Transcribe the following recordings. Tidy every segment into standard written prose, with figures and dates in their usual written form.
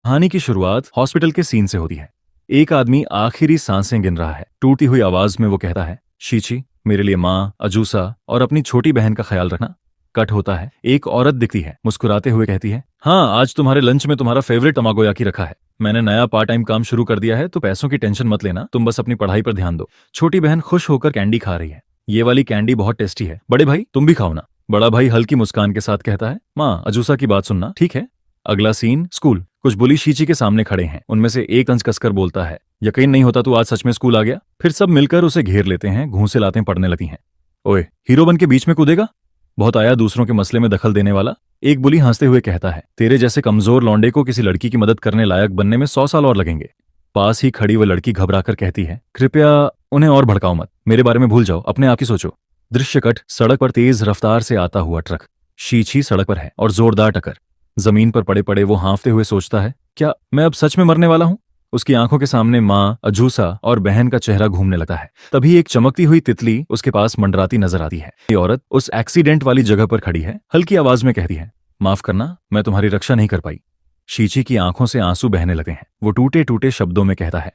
कहानी की शुरुआत हॉस्पिटल के सीन से होती है। एक आदमी आखिरी सांसें गिन रहा है। टूटी हुई आवाज में वो कहता है, शीची, मेरे लिए माँ, अजूसा और अपनी छोटी बहन का ख्याल रखना। कट होता है, एक औरत दिखती है, मुस्कुराते हुए कहती है, हाँ, आज तुम्हारे लंच में तुम्हारा फेवरेट तमागोयाकी रखा है। मैंने नया पार्ट टाइम काम शुरू कर दिया है, तो पैसों की टेंशन मत लेना, तुम बस अपनी पढ़ाई पर ध्यान दो। छोटी बहन खुश होकर कैंडी खा रही है। ये वाली कैंडी बहुत टेस्टी है, बड़े भाई तुम भी खाओ ना। बड़ा भाई हल्की मुस्कान के साथ कहता है, माँ, अजूसा की बात सुनना, ठीक है। अगला सीन, स्कूल। कुछ बुली शीची के सामने खड़े हैं। उनमें से एक तंज कसकर बोलता है, यकीन नहीं होता तू आज सच में स्कूल आ गया। फिर सब मिलकर उसे घेर लेते हैं, घूंसे लाते पड़ने लगती हैं। ओए, हीरो बन के बीच में कूदेगा? बहुत आया दूसरों के मसले में दखल देने वाला। एक बुली हंसते हुए कहता है, तेरे जैसे कमजोर लौंडे को किसी लड़की की मदद करने लायक बनने में 100 साल और लगेंगे। पास ही खड़ी वह लड़की घबराकर कहती है, कृपया उन्हें और भड़काओ मत, मेरे बारे में भूल जाओ, अपने आप ही सोचो। दृश्य कट, सड़क पर तेज रफ्तार से आता हुआ ट्रक। शीची सड़क पर है और जोरदार टक्कर। जमीन पर पड़े पड़े वो हाँफते हुए सोचता है, क्या मैं अब सच में मरने वाला हूं? उसकी आंखों के सामने माँ, अजूसा और बहन का चेहरा घूमने लगता है। तभी एक चमकती हुई तितली उसके पास मंडराती नजर आती है। ये औरत उस एक्सीडेंट वाली जगह पर खड़ी है, हल्की आवाज में कहती है, माफ करना, मैं तुम्हारी रक्षा नहीं कर पाई। शीची की आंखों से आंसू बहने लगे हैं। वो टूटे टूटे शब्दों में कहता है,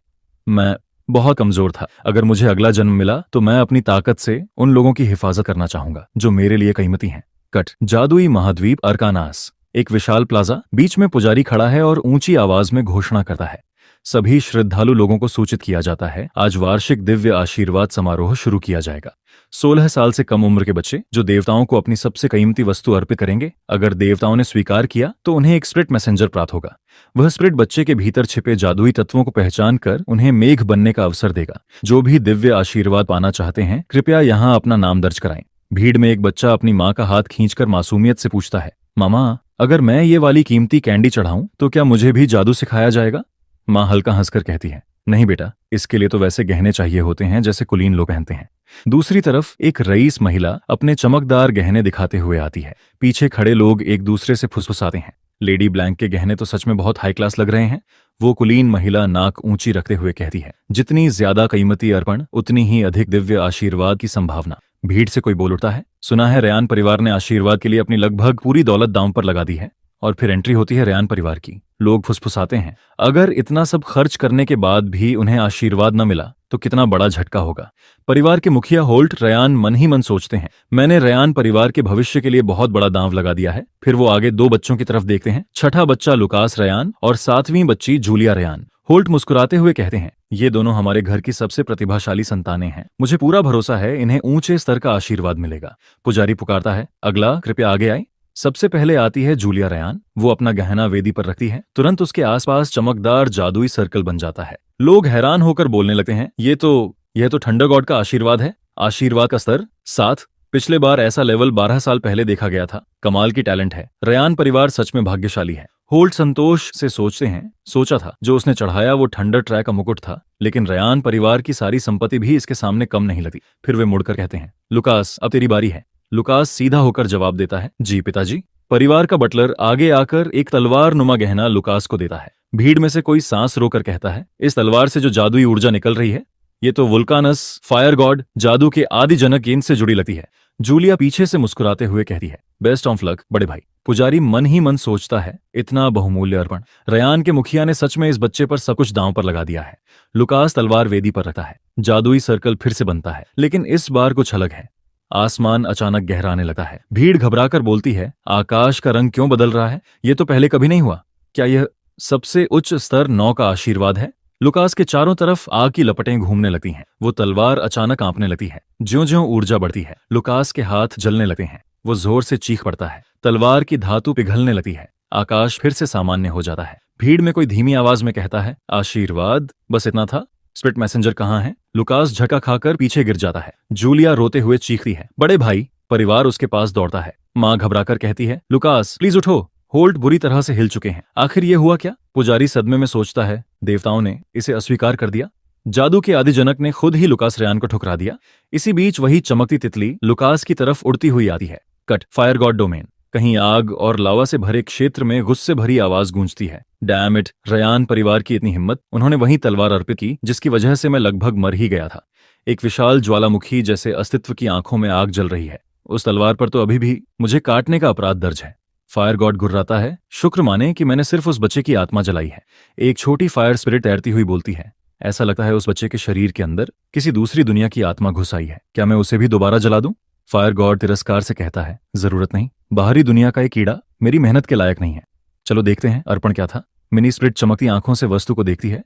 मैं बहुत कमजोर था। अगर मुझे अगला जन्म मिला तो मैं अपनी ताकत से उन लोगों की हिफाजत करना चाहूंगा जो मेरे लिए कीमती हैं। कट, जादुई महाद्वीप अरकानास। एक विशाल प्लाजा, बीच में पुजारी खड़ा है और ऊंची आवाज में घोषणा करता है। सभी श्रद्धालु लोगों को सूचित किया जाता है, आज वार्षिक दिव्य आशीर्वाद समारोह शुरू किया जाएगा। 16 साल से कम उम्र के बच्चे जो देवताओं को अपनी सबसे कीमती वस्तु अर्पित करेंगे, अगर देवताओं ने स्वीकार किया तो उन्हें एक स्पिरिट मैसेंजर प्राप्त होगा। वह स्पिरिट बच्चे के भीतर छिपे जादुई तत्वों को पहचान कर उन्हें मेघ बनने का अवसर देगा। जो भी दिव्य आशीर्वाद पाना चाहते हैं, कृपया यहाँ अपना नाम दर्ज कराएं। भीड़ में एक बच्चा अपनी माँ का हाथ खींचकर मासूमियत से पूछता है, मामा, अगर मैं ये वाली कीमती कैंडी चढ़ाऊं तो क्या मुझे भी जादू सिखाया जाएगा? माँ हल्का हंसकर कहती है, नहीं बेटा, इसके लिए तो वैसे गहने चाहिए होते हैं जैसे कुलीन लोग पहनते हैं। दूसरी तरफ एक रईस महिला अपने चमकदार गहने दिखाते हुए आती है। पीछे खड़े लोग एक दूसरे से फुसफुसाते हैं, लेडी ब्लैंक के गहने तो सच में बहुत हाई क्लास लग रहे हैं। वो कुलीन महिला नाक ऊंची रखते हुए कहती है, जितनी ज्यादा कीमती अर्पण उतनी ही अधिक दिव्य आशीर्वाद की संभावना। भीड़ से कोई बोल उठता है, सुना है रेयान परिवार ने आशीर्वाद के लिए अपनी लगभग पूरी दौलत दांव पर लगा दी है। और फिर एंट्री होती है रेयान परिवार की। लोग फुसफुसाते हैं, अगर इतना सब खर्च करने के बाद भी उन्हें आशीर्वाद न मिला तो कितना बड़ा झटका होगा। परिवार के मुखिया होल्ट रेयान मन ही मन सोचते हैं, मैंने रेयान परिवार के भविष्य के लिए बहुत बड़ा दांव लगा दिया है। फिर वो आगे 2 बच्चों की तरफ देखते हैं, छठा बच्चा लुकास रेयान और 7वीं बच्ची जूलिया रेयान। होल्ट मुस्कुराते हुए कहते हैं, ये दोनों हमारे घर की सबसे प्रतिभाशाली संतानें हैं। मुझे पूरा भरोसा है इन्हें ऊंचे स्तर का आशीर्वाद मिलेगा। पुजारी पुकारता है, अगला कृपया आगे आए। सबसे पहले आती है जूलिया रेयान। वो अपना गहना वेदी पर रखती है, तुरंत उसके आसपास चमकदार जादुई सर्कल बन जाता है। लोग हैरान होकर बोलने लगते हैं, यह तो थंडर गॉड का आशीर्वाद है। आशीर्वाद का स्तर 7। पिछले बार ऐसा लेवल 12 साल पहले देखा गया था। कमाल की टैलेंट है। रेयान परिवार सच में भाग्यशाली है। होल्ट संतोष से सोचते हैं, सोचा था जो उसने चढ़ाया वो थंडर ट्रैक का मुकुट था, लेकिन रेयान परिवार की सारी संपत्ति भी इसके सामने कम नहीं लगती। फिर वे मुड़कर कहते हैं, लुकास, अब तेरी बारी है। लुकास सीधा होकर जवाब देता है, जी पिताजी। परिवार का बटलर आगे आकर एक तलवार नुमा गहना लुकास को देता है। भीड़ में से कोई सांस रोकर कहता है, इस तलवार से जो जादुई ऊर्जा निकल रही है, ये तो वुल्कानस, फायर गॉड, जादू के आदि जनक इनसे जुड़ी लगती है। जूलिया पीछे से मुस्कुराते हुए कहती है, बेस्ट ऑफ लक बड़े भाई। पुजारी मन ही मन सोचता है, इतना बहुमूल्य अर्पण। रेयान के मुखिया ने सच में इस बच्चे पर सब कुछ दांव पर लगा दिया है। लुकास तलवार वेदी पर रखता है। जादुई सर्कल फिर से बनता है, लेकिन इस बार कुछ अलग है। आसमान अचानक गहरा आने लगा है। भीड़ घबराकर बोलती है, आकाश का रंग क्यों बदल रहा है? ये तो पहले कभी नहीं हुआ। क्या यह सबसे उच्च स्तर 9 का आशीर्वाद है? लुकास के चारों तरफ आग की लपटें घूमने लगती हैं। वो तलवार अचानक कांपने लगती है। ज्यों-ज्यों ऊर्जा बढ़ती है, लुकास के हाथ जलने लगते हैं। वो जोर से चीख पड़ता है। तलवार की धातु पिघलने लगती है। आकाश फिर से सामान्य हो जाता है। भीड़ में कोई धीमी आवाज में कहता है, आशीर्वाद, बस इतना था? स्पिरिट मैसेंजर कहाँ है? लुकास झटका खाकर पीछे गिर जाता है। जूलिया रोते हुए चीखती है, बड़े भाई। परिवार उसके पास दौड़ता है। माँ घबराकर कहती है, लुकास प्लीज उठो। होल्ट बुरी तरह से हिल चुके हैं। आखिर ये हुआ क्या? पुजारी सदमे में सोचता है, देवताओं ने इसे अस्वीकार कर दिया। जादू के आदि जनक ने खुद ही लुकास रेयान को ठुकरा दिया। इसी बीच वही चमकती तितली लुकास की तरफ उड़ती हुई आती है। Cut, fire God domain. कहीं आग और लावा से भरे क्षेत्र में गुस्से भरी आवाज गूंजती है, डैम इट, रेयान परिवार की इतनी हिम्मत। उन्होंने वही तलवार अर्पित की जिसकी वजह से मैं लगभग मर ही गया था। एक विशाल ज्वालामुखी जैसे अस्तित्व की आंखों में आग जल रही है। उस तलवार पर तो अभी भी मुझे काटने का अपराध दर्ज है। फायर गॉड घुर्राता है, शुक्र माने कि मैंने सिर्फ उस बच्चे की आत्मा जलाई है। एक छोटी फायर स्पिरिट तैरती हुई बोलती है, ऐसा लगता है उस बच्चे के शरीर के अंदर किसी दूसरी दुनिया की आत्मा घुस आई है, क्या मैं उसे भी दोबारा जला दूं? फायर गॉड तिरस्कार से कहता है, जरूरत नहीं, बाहरी दुनिया का एक कीड़ा मेरी मेहनत के लायक नहीं है। चलो देखते हैं अर्पण क्या था। मिनी स्प्रिट चमकती आंखों से वस्तु को देखती है।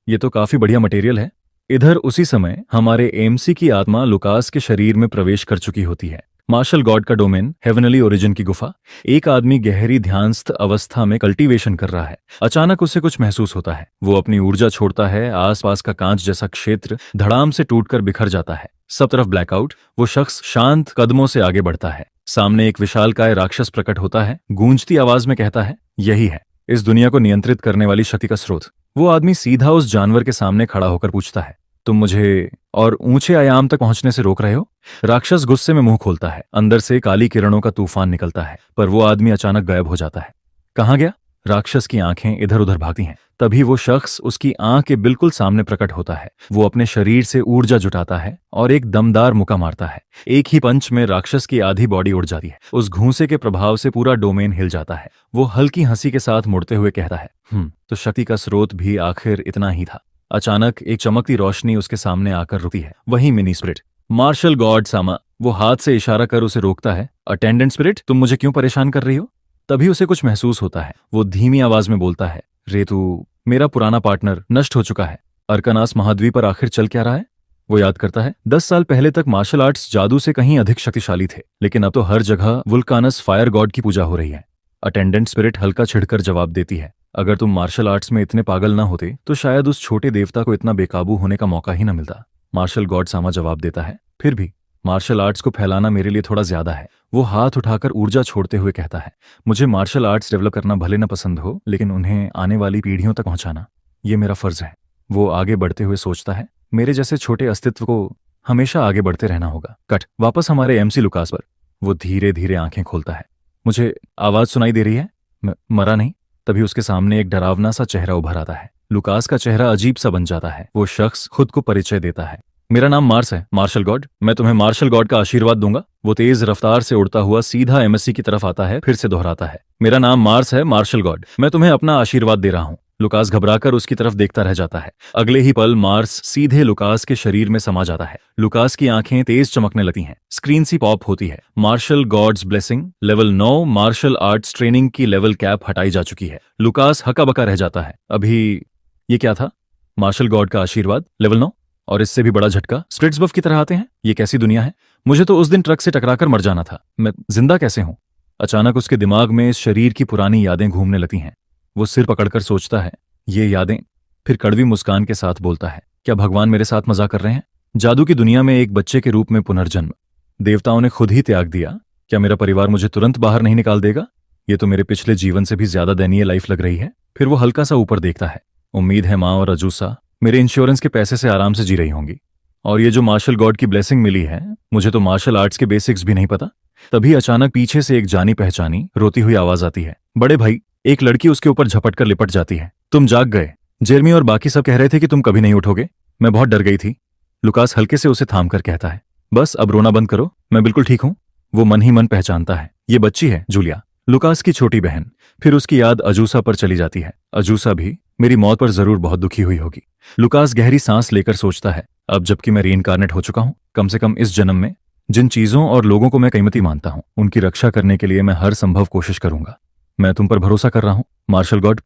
ये तो काफी बढ़िया मटेरियल है। इधर उसी समय हमारे एमसी की आत्मा लुकास के शरीर में प्रवेश कर चुकी होती है। मार्शल गॉड का डोमेन, हेवनली ओरिजिन की गुफा। एक आदमी गहरी ध्यानस्थ अवस्था में कल्टीवेशन कर रहा है। अचानक उसे कुछ महसूस होता है। वो अपनी ऊर्जा छोड़ता है, आसपास का कांच जैसा क्षेत्र धड़ाम से टूटकर बिखर जाता है। सब तरफ ब्लैकआउट। वो शख्स शांत कदमों से आगे बढ़ता है। सामने एक विशालकाय राक्षस प्रकट होता है। गूंजती आवाज में कहता है, यही है इस दुनिया को नियंत्रित करने वाली शक्ति का स्रोत। वो आदमी सीधा उस जानवर के सामने खड़ा होकर पूछता है, तुम मुझे और ऊंचे आयाम तक पहुंचने से रोक रहे हो? राक्षस गुस्से में मुंह खोलता है। अंदर से काली किरणों का तूफान निकलता है, पर वो आदमी अचानक गायब हो जाता है। कहां गया? राक्षस की आंखें इधर उधर भागती हैं। तभी वो शख्स उसकी आंख के बिल्कुल सामने प्रकट होता है। वो अपने शरीर से ऊर्जा जुटाता है और एक दमदार मुक्का मारता है। एक ही पंच में राक्षस की आधी बॉडी उड़ जाती है। उस घूंसे के प्रभाव से पूरा डोमेन हिल जाता है। वो हल्की हंसी के साथ मुड़ते हुए कहता है, तो शक्ति का स्रोत भी आखिर इतना ही था। अचानक एक चमकती रोशनी उसके सामने आकर रुकती है। वही मिनी स्पिरिट, मार्शल गॉड सामा। वो हाथ से इशारा कर उसे रोकता है। अटेंडेंट स्पिरिट, तुम मुझे क्यों परेशान कर रही हो? तभी उसे कुछ महसूस होता है। वो धीमी आवाज में बोलता है, रेतु, मेरा पुराना पार्टनर नष्ट हो चुका है। अर्कनास महाद्वीप पर आखिर चल क्या रहा है? वो याद करता है, 10 साल पहले तक मार्शल आर्ट्स जादू से कहीं अधिक शक्तिशाली थे, लेकिन अब तो हर जगह वुल्कानस फायर गॉड की पूजा हो रही है। अटेंडेंट स्पिरिट हल्का छिड़कर जवाब देती है, अगर तुम मार्शल आर्ट्स में इतने पागल ना होते तो शायद उस छोटे देवता को इतना बेकाबू होने का मौका ही न मिलता। मार्शल गॉड सामा जवाब देता है, फिर भी मार्शल आर्ट्स को फैलाना मेरे लिए थोड़ा ज्यादा है। वो हाथ उठाकर ऊर्जा छोड़ते हुए कहता है, मुझे मार्शल आर्ट्स डेवलप करना भले न पसंद हो, लेकिन उन्हें आने वाली पीढ़ियों तक पहुंचाना ये मेरा फर्ज है। वो आगे बढ़ते हुए सोचता है, मेरे जैसे छोटे अस्तित्व को हमेशा आगे बढ़ते रहना होगा। कट वापस हमारे एमसी लुकास पर। वो धीरे धीरे आंखें खोलता है। मुझे आवाज सुनाई दे रही है? मरा नहीं। तभी उसके सामने एक डरावना सा चेहरा उभर आता है। लुकास का चेहरा अजीब सा बन जाता है। वो शख्स खुद को परिचय देता है, मेरा नाम मार्स है, मार्शल गॉड। मैं तुम्हें मार्शल गॉड का आशीर्वाद दूंगा। वो तेज रफ्तार से उड़ता हुआ सीधा एमएससी की तरफ आता है, फिर से दोहराता है, मेरा नाम मार्स है, मार्शल गॉड। मैं तुम्हें अपना आशीर्वाद दे रहा हूँ। लुकास घबराकर उसकी तरफ देखता रह जाता है। अगले ही पल मार्स सीधे लुकास के शरीर में समा जाता है। लुकास की आंखें तेज चमकने लगती हैं। स्क्रीन सी पॉप होती है। Martial god's blessing level 9 martial arts training की लेवल कैप हटाई जा चुकी है। लुकास हकाबका रह जाता है। अभी ये क्या था? मार्शल गॉड का आशीर्वाद लेवल 9 और इससे भी बड़ा झटका स्प्रिट्स बफ की तरह आते हैं। ये कैसी दुनिया है? मुझे तो उस दिन ट्रक से टकराकर मर जाना था। मैं जिंदा कैसे हूं? अचानक उसके दिमाग में इस शरीर की पुरानी यादें घूमने लगती हैं। वो सिर पकड़कर सोचता है, ये यादें। फिर कड़वी मुस्कान के साथ बोलता है, क्या भगवान मेरे साथ मजाक कर रहे हैं? जादू की दुनिया में एक बच्चे के रूप में पुनर्जन्म। देवताओं ने खुद ही त्याग दिया। क्या मेरा परिवार मुझे तुरंत बाहर नहीं निकाल देगा? ये तो मेरे पिछले जीवन से भी ज्यादा दयनीय लाइफ लग रही है। फिर वो हल्का सा ऊपर देखता है। उम्मीद है माँ और अजूसा मेरे इंश्योरेंस के पैसे से आराम से जी रही होंगी। और ये जो मार्शल गॉड की ब्लेसिंग मिली है, मुझे तो मार्शल आर्ट्स के बेसिक्स भी नहीं पता। तभी अचानक पीछे से एक जानी पहचानी रोती हुई आवाज आती है, बड़े भाई। एक लड़की उसके ऊपर झपट कर लिपट जाती है, तुम जाग गए। जेरमी और बाकी सब कह रहे थे कि तुम कभी नहीं उठोगे। मैं बहुत डर गई थी। लुकास हल्के से उसे थाम कर कहता है, बस अब रोना बंद करो, मैं बिल्कुल ठीक हूं। वो मन ही मन पहचानता है, ये बच्ची है जूलिया, लुकास की छोटी बहन। फिर उसकी याद अजूसा पर चली जाती है। अजूसा भी मेरी मौत पर जरूर बहुत दुखी हुई होगी। लुकास गहरी सांस लेकर सोचता है, अब जबकि मैं रीइंकारनेट हो चुका हूं, कम से कम इस जन्म में जिन चीजों और लोगों को मैं कीमती मानता हूं, उनकी रक्षा करने के लिए मैं हर संभव कोशिश करूंगा। मैं तुम पर भरोसा कर रहा हूं, मार्शल गॉड।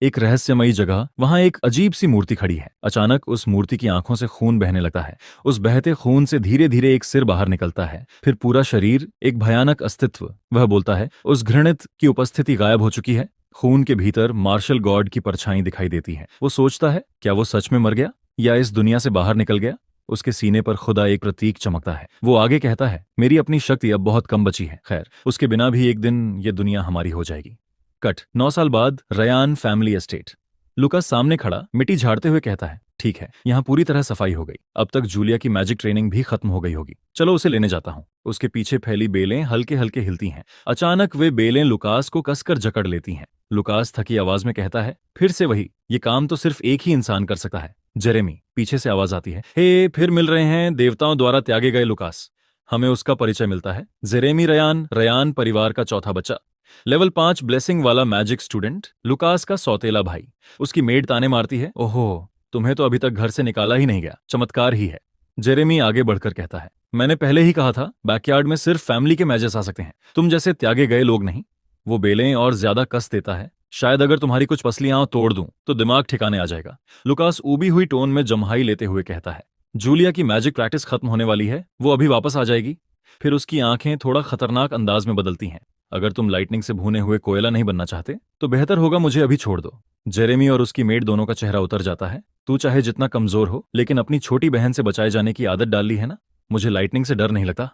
एक रहस्यमयी जगह, वहां एक अजीब सी मूर्ति खड़ी है। अचानक उस मूर्ति की आंखों से खून बहने लगता है। उस बहते खून से धीरे धीरे एक सिर बाहर निकलता है, फिर पूरा शरीर, एक भयानक अस्तित्व। वह बोलता है, उस घृणित की उपस्थिति गायब हो चुकी है। खून के भीतर मार्शल गॉड की परछाई दिखाई देती है। वो सोचता है, क्या वो सच में मर गया या इस दुनिया से बाहर निकल गया? उसके सीने पर खुदा एक प्रतीक चमकता है। वो आगे कहता है, मेरी अपनी शक्ति अब बहुत कम बची है। खैर, उसके बिना भी एक दिन ये दुनिया हमारी हो जाएगी। कट 9 साल बाद रयान फैमिली एस्टेट। लुकास सामने खड़ा मिट्टी झाड़ते हुए कहता है, ठीक है, यहाँ पूरी तरह सफाई हो गई। अब तक जूलिया की मैजिक ट्रेनिंग भी खत्म हो गई होगी। चलो उसे लेने जाता हूँ। उसके पीछे फैली बेलें हल्के हल्के हिलती हैं। अचानक वे बेलें लुकास को कसकर जकड़ लेती हैं। लुकास थकी आवाज में कहता है, फिर से वही, ये काम तो सिर्फ एक ही इंसान कर सकता है, जेरेमी। पीछे से आवाज आती है, हे फिर मिल रहे हैं देवताओं द्वारा त्यागे गए लुकास। हमें उसका परिचय मिलता है, जेरेमी रयान, रयान परिवार का चौथा बच्चा। लेवल 5 ब्लेसिंग वाला मैजिक स्टूडेंट, लुकास का सौतेला भाई। उसकी मेड ताने मारती है, ओहो, तुम्हें तो अभी तक घर से निकाला ही नहीं गया, चमत्कार ही है। जेरेमी आगे बढ़कर कहता है, मैंने पहले ही कहा था बैकयार्ड में सिर्फ फैमिली के मैचेस आ सकते हैं, तुम जैसे त्यागे गए लोग नहीं। वो बेलें और ज्यादा कस देता है, शायद अगर तुम्हारी कुछ पसलियां तोड़ दूं तो दिमाग ठिकाने आ जाएगा। लुकास ऊबी हुई टोन में जम्हाई लेते हुए कहता है, जूलिया की मैजिक प्रैक्टिस खत्म होने वाली है, वो अभी वापस आ जाएगी। फिर उसकी आंखें थोड़ा खतरनाक अंदाज में बदलती हैं। अगर तुम लाइटनिंग से भुने हुए कोयला नहीं बनना चाहते तो बेहतर होगा मुझे अभी छोड़ दो। जेरेमी और उसकी मेड दोनों का चेहरा उतर जाता है। तू चाहे जितना कमजोर हो, लेकिन अपनी छोटी बहन से बचाए जाने की आदत डाल ली है ना। मुझे लाइटनिंग से डर नहीं लगता।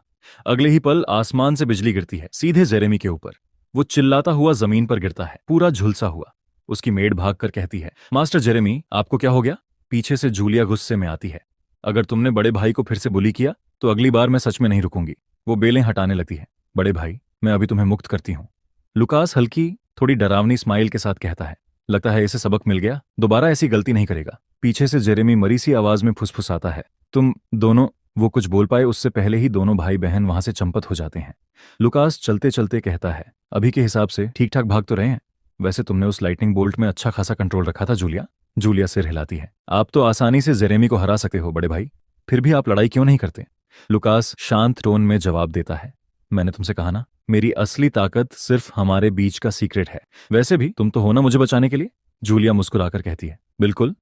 अगले ही पल आसमान से बिजली गिरती है, सीधे जेरेमी के ऊपर। वो चिल्लाता हुआ जमीन पर गिरता है, पूरा झुलसा हुआ। उसकी मेड भागकर कहती है, मास्टर जेरेमी, आपको क्या हो गया? पीछे से जूलिया गुस्से में आती है, अगर तुमने बड़े भाई को फिर से बुली किया तो अगली बार मैं सच में नहीं रुकूंगी। वो बेलें हटाने लगती है। बड़े भाई, मैं अभी तुम्हें मुक्त करती हूँ। लुकास हल्की, थोड़ी डरावनी स्माइल के साथ कहता है, लगता है इसे सबक मिल गया, दोबारा ऐसी गलती नहीं करेगा। पीछे से जेरेमी मरी सी आवाज में फुसफुसाता है, तुम दोनों। वो कुछ बोल पाए उससे पहले ही दोनों भाई बहन वहां से चंपत हो जाते हैं। लुकास चलते चलते कहता है, अभी के हिसाब से ठीक ठाक भाग तो रहे हैं। वैसे तुमने उस लाइटनिंग बोल्ट में अच्छा खासा कंट्रोल रखा था जूलिया। जूलिया सिर हिलाती है, आप तो आसानी से जेरेमी को हरा सकते हो बड़े भाई, फिर भी आप लड़ाई क्यों नहीं करते? लुकास शांत टोन में जवाब देता है, मैंने तुमसे कहा ना, मेरी असली ताकत सिर्फ हमारे बीच का सीक्रेट है। वैसे भी तुम तो हो ना मुझे बचाने के लिए। जूलिया मुस्कुराकर कहती है, बिल्कुल।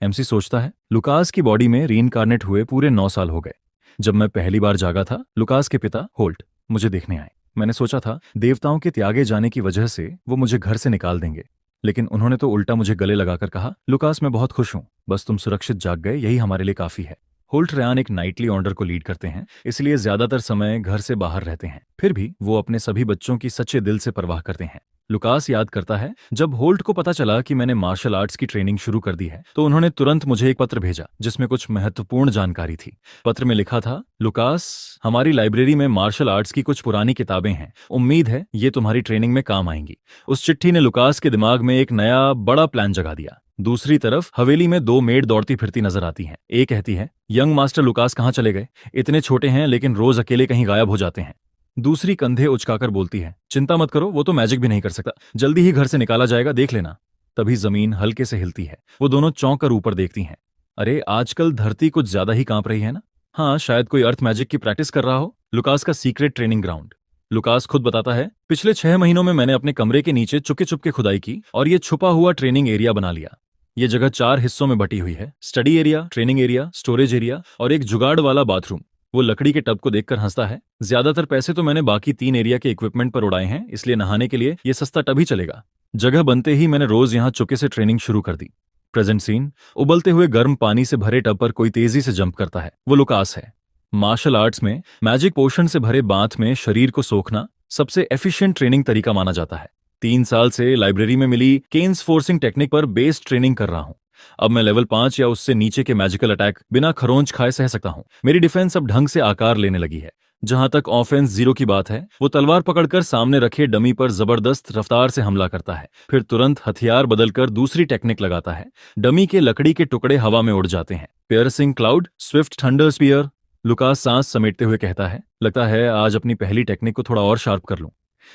एमसी सोचता है, लुकास की बॉडी में रीइंकार्नेट हुए पूरे 9 साल हो गए। जब मैं पहली बार जागा था, लुकास के पिता होल्ट मुझे देखने आए। मैंने सोचा था देवताओं के त्यागे जाने की वजह से वो मुझे घर से निकाल देंगे, लेकिन उन्होंने तो उल्टा मुझे गले लगाकर कहा, लुकास मैं बहुत खुश हूं, बस तुम सुरक्षित जाग गए, यही हमारे लिए काफी है। होल्ट रयान एक नाइटली ऑर्डर को लीड करते हैं, इसलिए ज्यादातर समय घर से बाहर रहते हैं। फिर भी वो अपने सभी बच्चों की सच्चे दिल से परवाह करते हैं। लुकास याद करता है, जब होल्ट को पता चला कि मैंने मार्शल आर्ट्स की ट्रेनिंग शुरू कर दी है तो उन्होंने तुरंत मुझे एक पत्र भेजा जिसमें कुछ महत्वपूर्ण जानकारी थी। पत्र में लिखा था, लुकास, हमारी लाइब्रेरी में मार्शल आर्ट्स की कुछ पुरानी किताबें हैं, उम्मीद है ये तुम्हारी ट्रेनिंग में काम आएंगी। उस चिट्ठी ने लुकास के दिमाग में एक नया बड़ा प्लान जगा दिया। दूसरी तरफ हवेली में 2 मेड दौड़ती फिरती नजर आती हैं। एक कहती है, यंग मास्टर लुकास कहाँ चले गए? इतने छोटे हैं लेकिन रोज अकेले कहीं गायब हो जाते हैं। दूसरी कंधे उचकाकर बोलती है, चिंता मत करो, वो तो मैजिक भी नहीं कर सकता, जल्दी ही घर से निकाला जाएगा, देख लेना। तभी जमीन हल्के से हिलती है। वो दोनों चौंक कर ऊपर देखती हैं। अरे, आजकल धरती कुछ ज्यादा ही कांप रही है ना। हाँ, शायद कोई अर्थ मैजिक की प्रैक्टिस कर रहा हो। लुकास का सीक्रेट ट्रेनिंग ग्राउंड। लुकास खुद बताता है, पिछले 6 महीनों में मैंने अपने कमरे के नीचे चुपके चुपके खुदाई की और ये छुपा हुआ ट्रेनिंग एरिया बना लिया। ये जगह 4 हिस्सों में बटी हुई है, study area, training area, storage area और एक जुगाड़ वाला बाथरूम। वो लकड़ी के टब को देखकर हंसता है, ज्यादातर पैसे तो मैंने बाकी 3 एरिया के इक्विपमेंट पर उड़ाए हैं, इसलिए नहाने के लिए ये सस्ता टब ही चलेगा। जगह बनते ही मैंने रोज यहाँ चुपके से ट्रेनिंग शुरू कर दी। प्रेजेंट सीन, उबलते हुए गर्म पानी से भरे टब पर कोई तेजी से जंप करता है। वो लुकास है। मार्शल आर्ट्स में मैजिक पोशन से भरे बाथ में शरीर को सोखना सबसे एफिशिएंट ट्रेनिंग तरीका माना जाता है। 3 साल से लाइब्रेरी में मिली केन्स फोर्सिंग टेक्निक पर बेस्ड ट्रेनिंग कर रहा हूं। अब मैं लेवल 5 या उससे नीचे के मैजिकल अटैक बिना खरोंच खाए सह सकता हूं। मेरी डिफेंस अब ढंग से आकार लेने लगी है। जहां तक ऑफेंस 0 की बात है, वो तलवार पकड़कर सामने रखे डमी पर जबरदस्त रफ्तार से हमला करता है, फिर तुरंत हथियार बदलकर दूसरी टेक्निक लगाता है। डमी के लकड़ी के टुकड़े हवा में उड़ जाते हैं। Piercing cloud, swift thunder spear. Lucas सांस समेटते हुए कहता है, लगता है आज अपनी पहली टेक्निक को थोड़ा और शार्प कर लूं।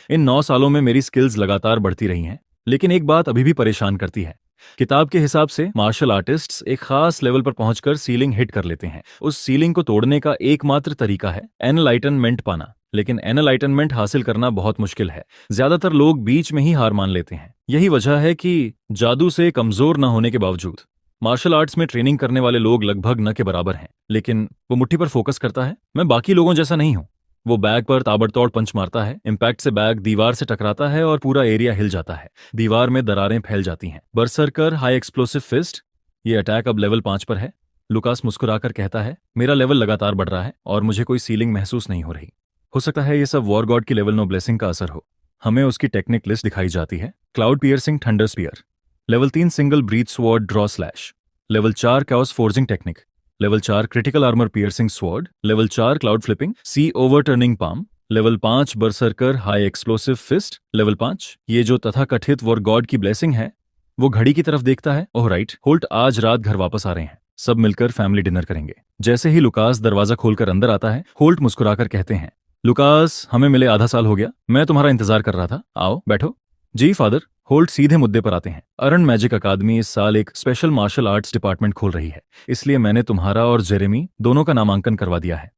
इन 9 सालों में मेरी स्किल्स लगातार बढ़ती रही हैं, लेकिन एक बात अभी भी परेशान करती है। किताब के हिसाब से मार्शल आर्टिस्ट्स एक खास लेवल पर पहुंचकर सीलिंग हिट कर लेते हैं। उस सीलिंग को तोड़ने का एकमात्र तरीका है एनलाइटनमेंट पाना, लेकिन एनलाइटनमेंट हासिल करना बहुत मुश्किल है। ज्यादातर लोग बीच में ही हार मान लेते हैं। यही वजह है कि जादू से कमजोर न होने के बावजूद मार्शल आर्ट्स में ट्रेनिंग करने वाले लोग लगभग न के बराबर हैं। लेकिन वो मुट्ठी पर फोकस करता है। मैं बाकी लोगों जैसा नहीं हूं। वो बैग पर ताबड़तोड़ पंच मारता है। इम्पैक्ट से बैग दीवार से टकराता है और पूरा एरिया हिल जाता है। दीवार में दरारें फैल जाती हैं। बरसरकर हाई एक्सप्लोसिव फिस्ट। ये अटैक अब लेवल 5 पर है। लुकास मुस्कुराकर कहता है, मेरा लेवल लगातार बढ़ रहा है और मुझे कोई सीलिंग महसूस नहीं हो रही। हो सकता है ये सब वॉर गॉड की लेवल 9 ब्लेसिंग का असर हो। हमें उसकी टेक्निक लिस्ट दिखाई जाती है। Cloud piercing thunder spear, level 3 single breath sword draw slash, level 4 chaos forging technique, level 4 critical armour piercing sword, level 4 cloud flipping sea overturning palm, level 5 berserker high explosive fist, level 5। ये जो तथाकथित war God की blessing है। वो घड़ी की तरफ देखता है। ओह राइट, होल्ट आज रात घर वापस आ रहे हैं, सब मिलकर फैमिली डिनर करेंगे। जैसे ही लुकास दरवाजा खोलकर अंदर आता है, होल्ट मुस्कुराकर कहते हैं, लुकास, हमें मिले आधा साल हो गया। मैं तुम्हारा इंतजार कर रहा था। आओ बैठो। जी फादर। होल्ट सीधे मुद्दे पर आते हैं। अरण मैजिक अकादमी इस साल एक स्पेशल मार्शल आर्ट्स डिपार्टमेंट खोल रही है, इसलिए मैंने तुम्हारा और जेरेमी दोनों का नामांकन करवा दिया है।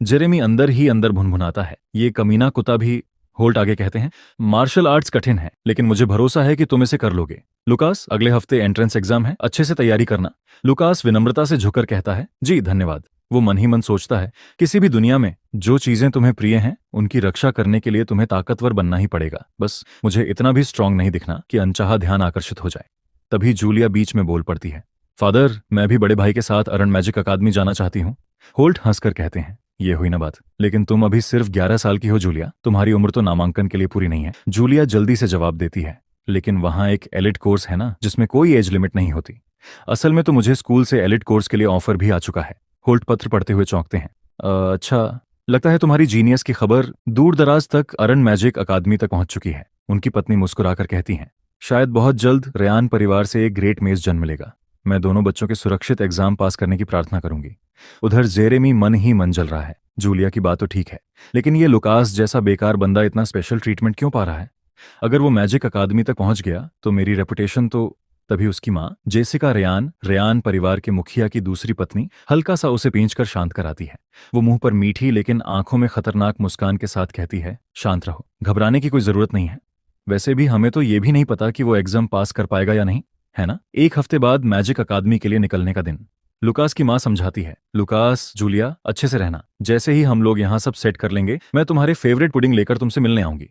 जेरेमी अंदर ही अंदर भुनभुनाता है, ये कमीना कुत्ता भी। होल्ट आगे कहते हैं, मार्शल आर्ट्स कठिन है, लेकिन मुझे भरोसा है कि तुम इसे कर लोगे। लुकास, अगले हफ्ते एंट्रेंस एग्जाम है, अच्छे से तैयारी करना। लुकास विनम्रता से झुककर कहता है, जी धन्यवाद। वो मन ही मन सोचता है, किसी भी दुनिया में जो चीजें तुम्हें प्रिय हैं उनकी रक्षा करने के लिए तुम्हें ताकतवर बनना ही पड़ेगा। बस मुझे इतना भी स्ट्रांग नहीं दिखना कि अनचाहा ध्यान आकर्षित हो जाए। तभी जूलिया बीच में बोल पड़ती है, फादर, मैं भी बड़े भाई के साथ अरण मैजिक अकादमी जाना चाहती हूँ। होल्ट हंसकर कहते हैं, ये हुई ना बात। लेकिन तुम अभी सिर्फ 11 साल की हो जूलिया, तुम्हारी उम्र तो नामांकन के लिए पूरी नहीं है। जूलिया जल्दी से जवाब देती है, लेकिन वहां एक एलिट कोर्स है ना, जिसमें कोई एज लिमिट नहीं होती। असल में तो मुझे स्कूल से एलिट कोर्स के लिए ऑफर भी आ चुका है। होल्ट पत्र पढ़ते हुए चौंकते हैं। अच्छा, लगता है तुम्हारी जीनियस की खबर दूर दराज तक अरण मैजिक अकादमी तक पहुंच चुकी है। उनकी पत्नी मुस्कुराकर कहती हैं, शायद बहुत जल्द रेयान परिवार से एक ग्रेट मेज जन्म मिलेगा। मैं दोनों बच्चों के सुरक्षित एग्जाम पास करने की प्रार्थना करूंगी। उधर जेरेमी मन ही मन जल रहा है, जूलिया की बात तो ठीक है, लेकिन ये लुकास जैसा बेकार बंदा इतना स्पेशल ट्रीटमेंट क्यों पा रहा है? अगर वो मैजिक अकादमी तक पहुंच गया तो मेरी रेपुटेशन तो। तभी उसकी माँ जेसिका रेयान, रेयान परिवार के मुखिया की दूसरी पत्नी, हल्का सा उसे पींचकर शांत कराती है। वो मुंह पर मीठी लेकिन आंखों में खतरनाक मुस्कान के साथ कहती है, शांत रहो, घबराने की कोई जरूरत नहीं है। वैसे भी हमें तो ये भी नहीं पता कि वो एग्जाम पास कर पाएगा या नहीं, है ना? एक हफ्ते बाद मैजिक अकादमी के लिए निकलने का दिन। लुकास की माँ समझाती है, लुकास, जूलिया, अच्छे से रहना। जैसे ही हम लोग यहाँ सब सेट कर लेंगे, मैं तुम्हारे फेवरेट पुडिंग लेकर तुमसे मिलने आऊंगी।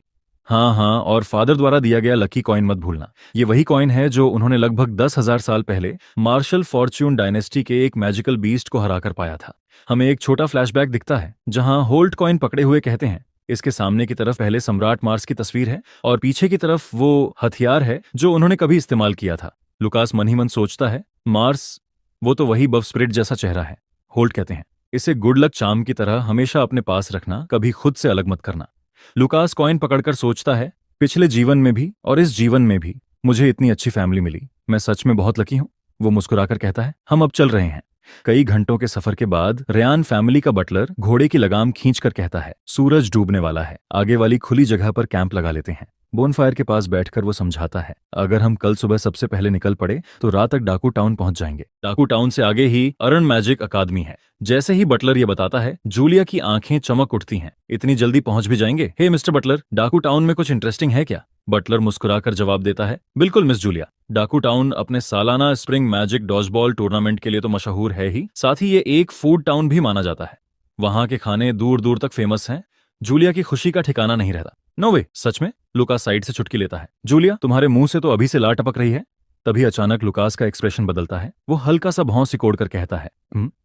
हाँ हाँ, और फादर द्वारा दिया गया लकी कॉइन मत भूलना। ये वही कॉइन है जो उन्होंने लगभग 10,000 साल पहले मार्शल फॉर्च्यून डायनेस्टी के एक मैजिकल बीस्ट को हराकर पाया था। हमें एक छोटा फ्लैशबैक दिखता है जहां होल्ट कॉइन पकड़े हुए कहते हैं, इसके सामने की तरफ पहले सम्राट मार्स की तस्वीर है और पीछे की तरफ वो हथियार है जो उन्होंने कभी इस्तेमाल किया था। लुकास मन ही मन सोचता है, मार्स, वो तो वही बफ स्प्रिट जैसा चेहरा है। होल्ट कहते हैं, इसे गुड लक चार्म की तरह हमेशा अपने पास रखना, कभी खुद से अलग मत करना। लुकास कॉइन पकड़कर सोचता है, पिछले जीवन में भी और इस जीवन में भी मुझे इतनी अच्छी फैमिली मिली, मैं सच में बहुत लकी हूं। वो मुस्कुराकर कहता है, हम अब चल रहे हैं। कई घंटों के सफर के बाद रेयान फैमिली का बटलर घोड़े की लगाम खींचकर कहता है, सूरज डूबने वाला है, आगे वाली खुली जगह पर कैंप लगा लेते हैं। बोनफायर के पास बैठकर वो समझाता है, अगर हम कल सुबह सबसे पहले निकल पड़े तो रात तक डाकू टाउन पहुंच जाएंगे। डाकू टाउन से आगे ही अरण मैजिक अकादमी है। जैसे ही बटलर ये बताता है, जूलिया की आंखें चमक उठती हैं। इतनी जल्दी पहुंच भी जाएंगे? हे मिस्टर बटलर, डाकू टाउन में कुछ इंटरेस्टिंग है क्या? बटलर मुस्कुराकर जवाब देता है, बिल्कुल मिस जूलिया। डाकू टाउन अपने सालाना स्प्रिंग मैजिक डॉजबॉल टूर्नामेंट के लिए तो मशहूर है ही, साथ ही ये एक फूड टाउन भी माना जाता है। वहां के खाने दूर दूर तक फेमस हैं। जूलिया की खुशी का ठिकाना नहीं रहता। नो वे, सच में? लुकास साइड से चुटकी लेता है, जूलिया, तुम्हारे मुंह से तो अभी से लार टपक रही है। तभी अचानक लुकास का एक्सप्रेशन बदलता है। वो हल्का सा भौं सिकोड़ कर कहता है,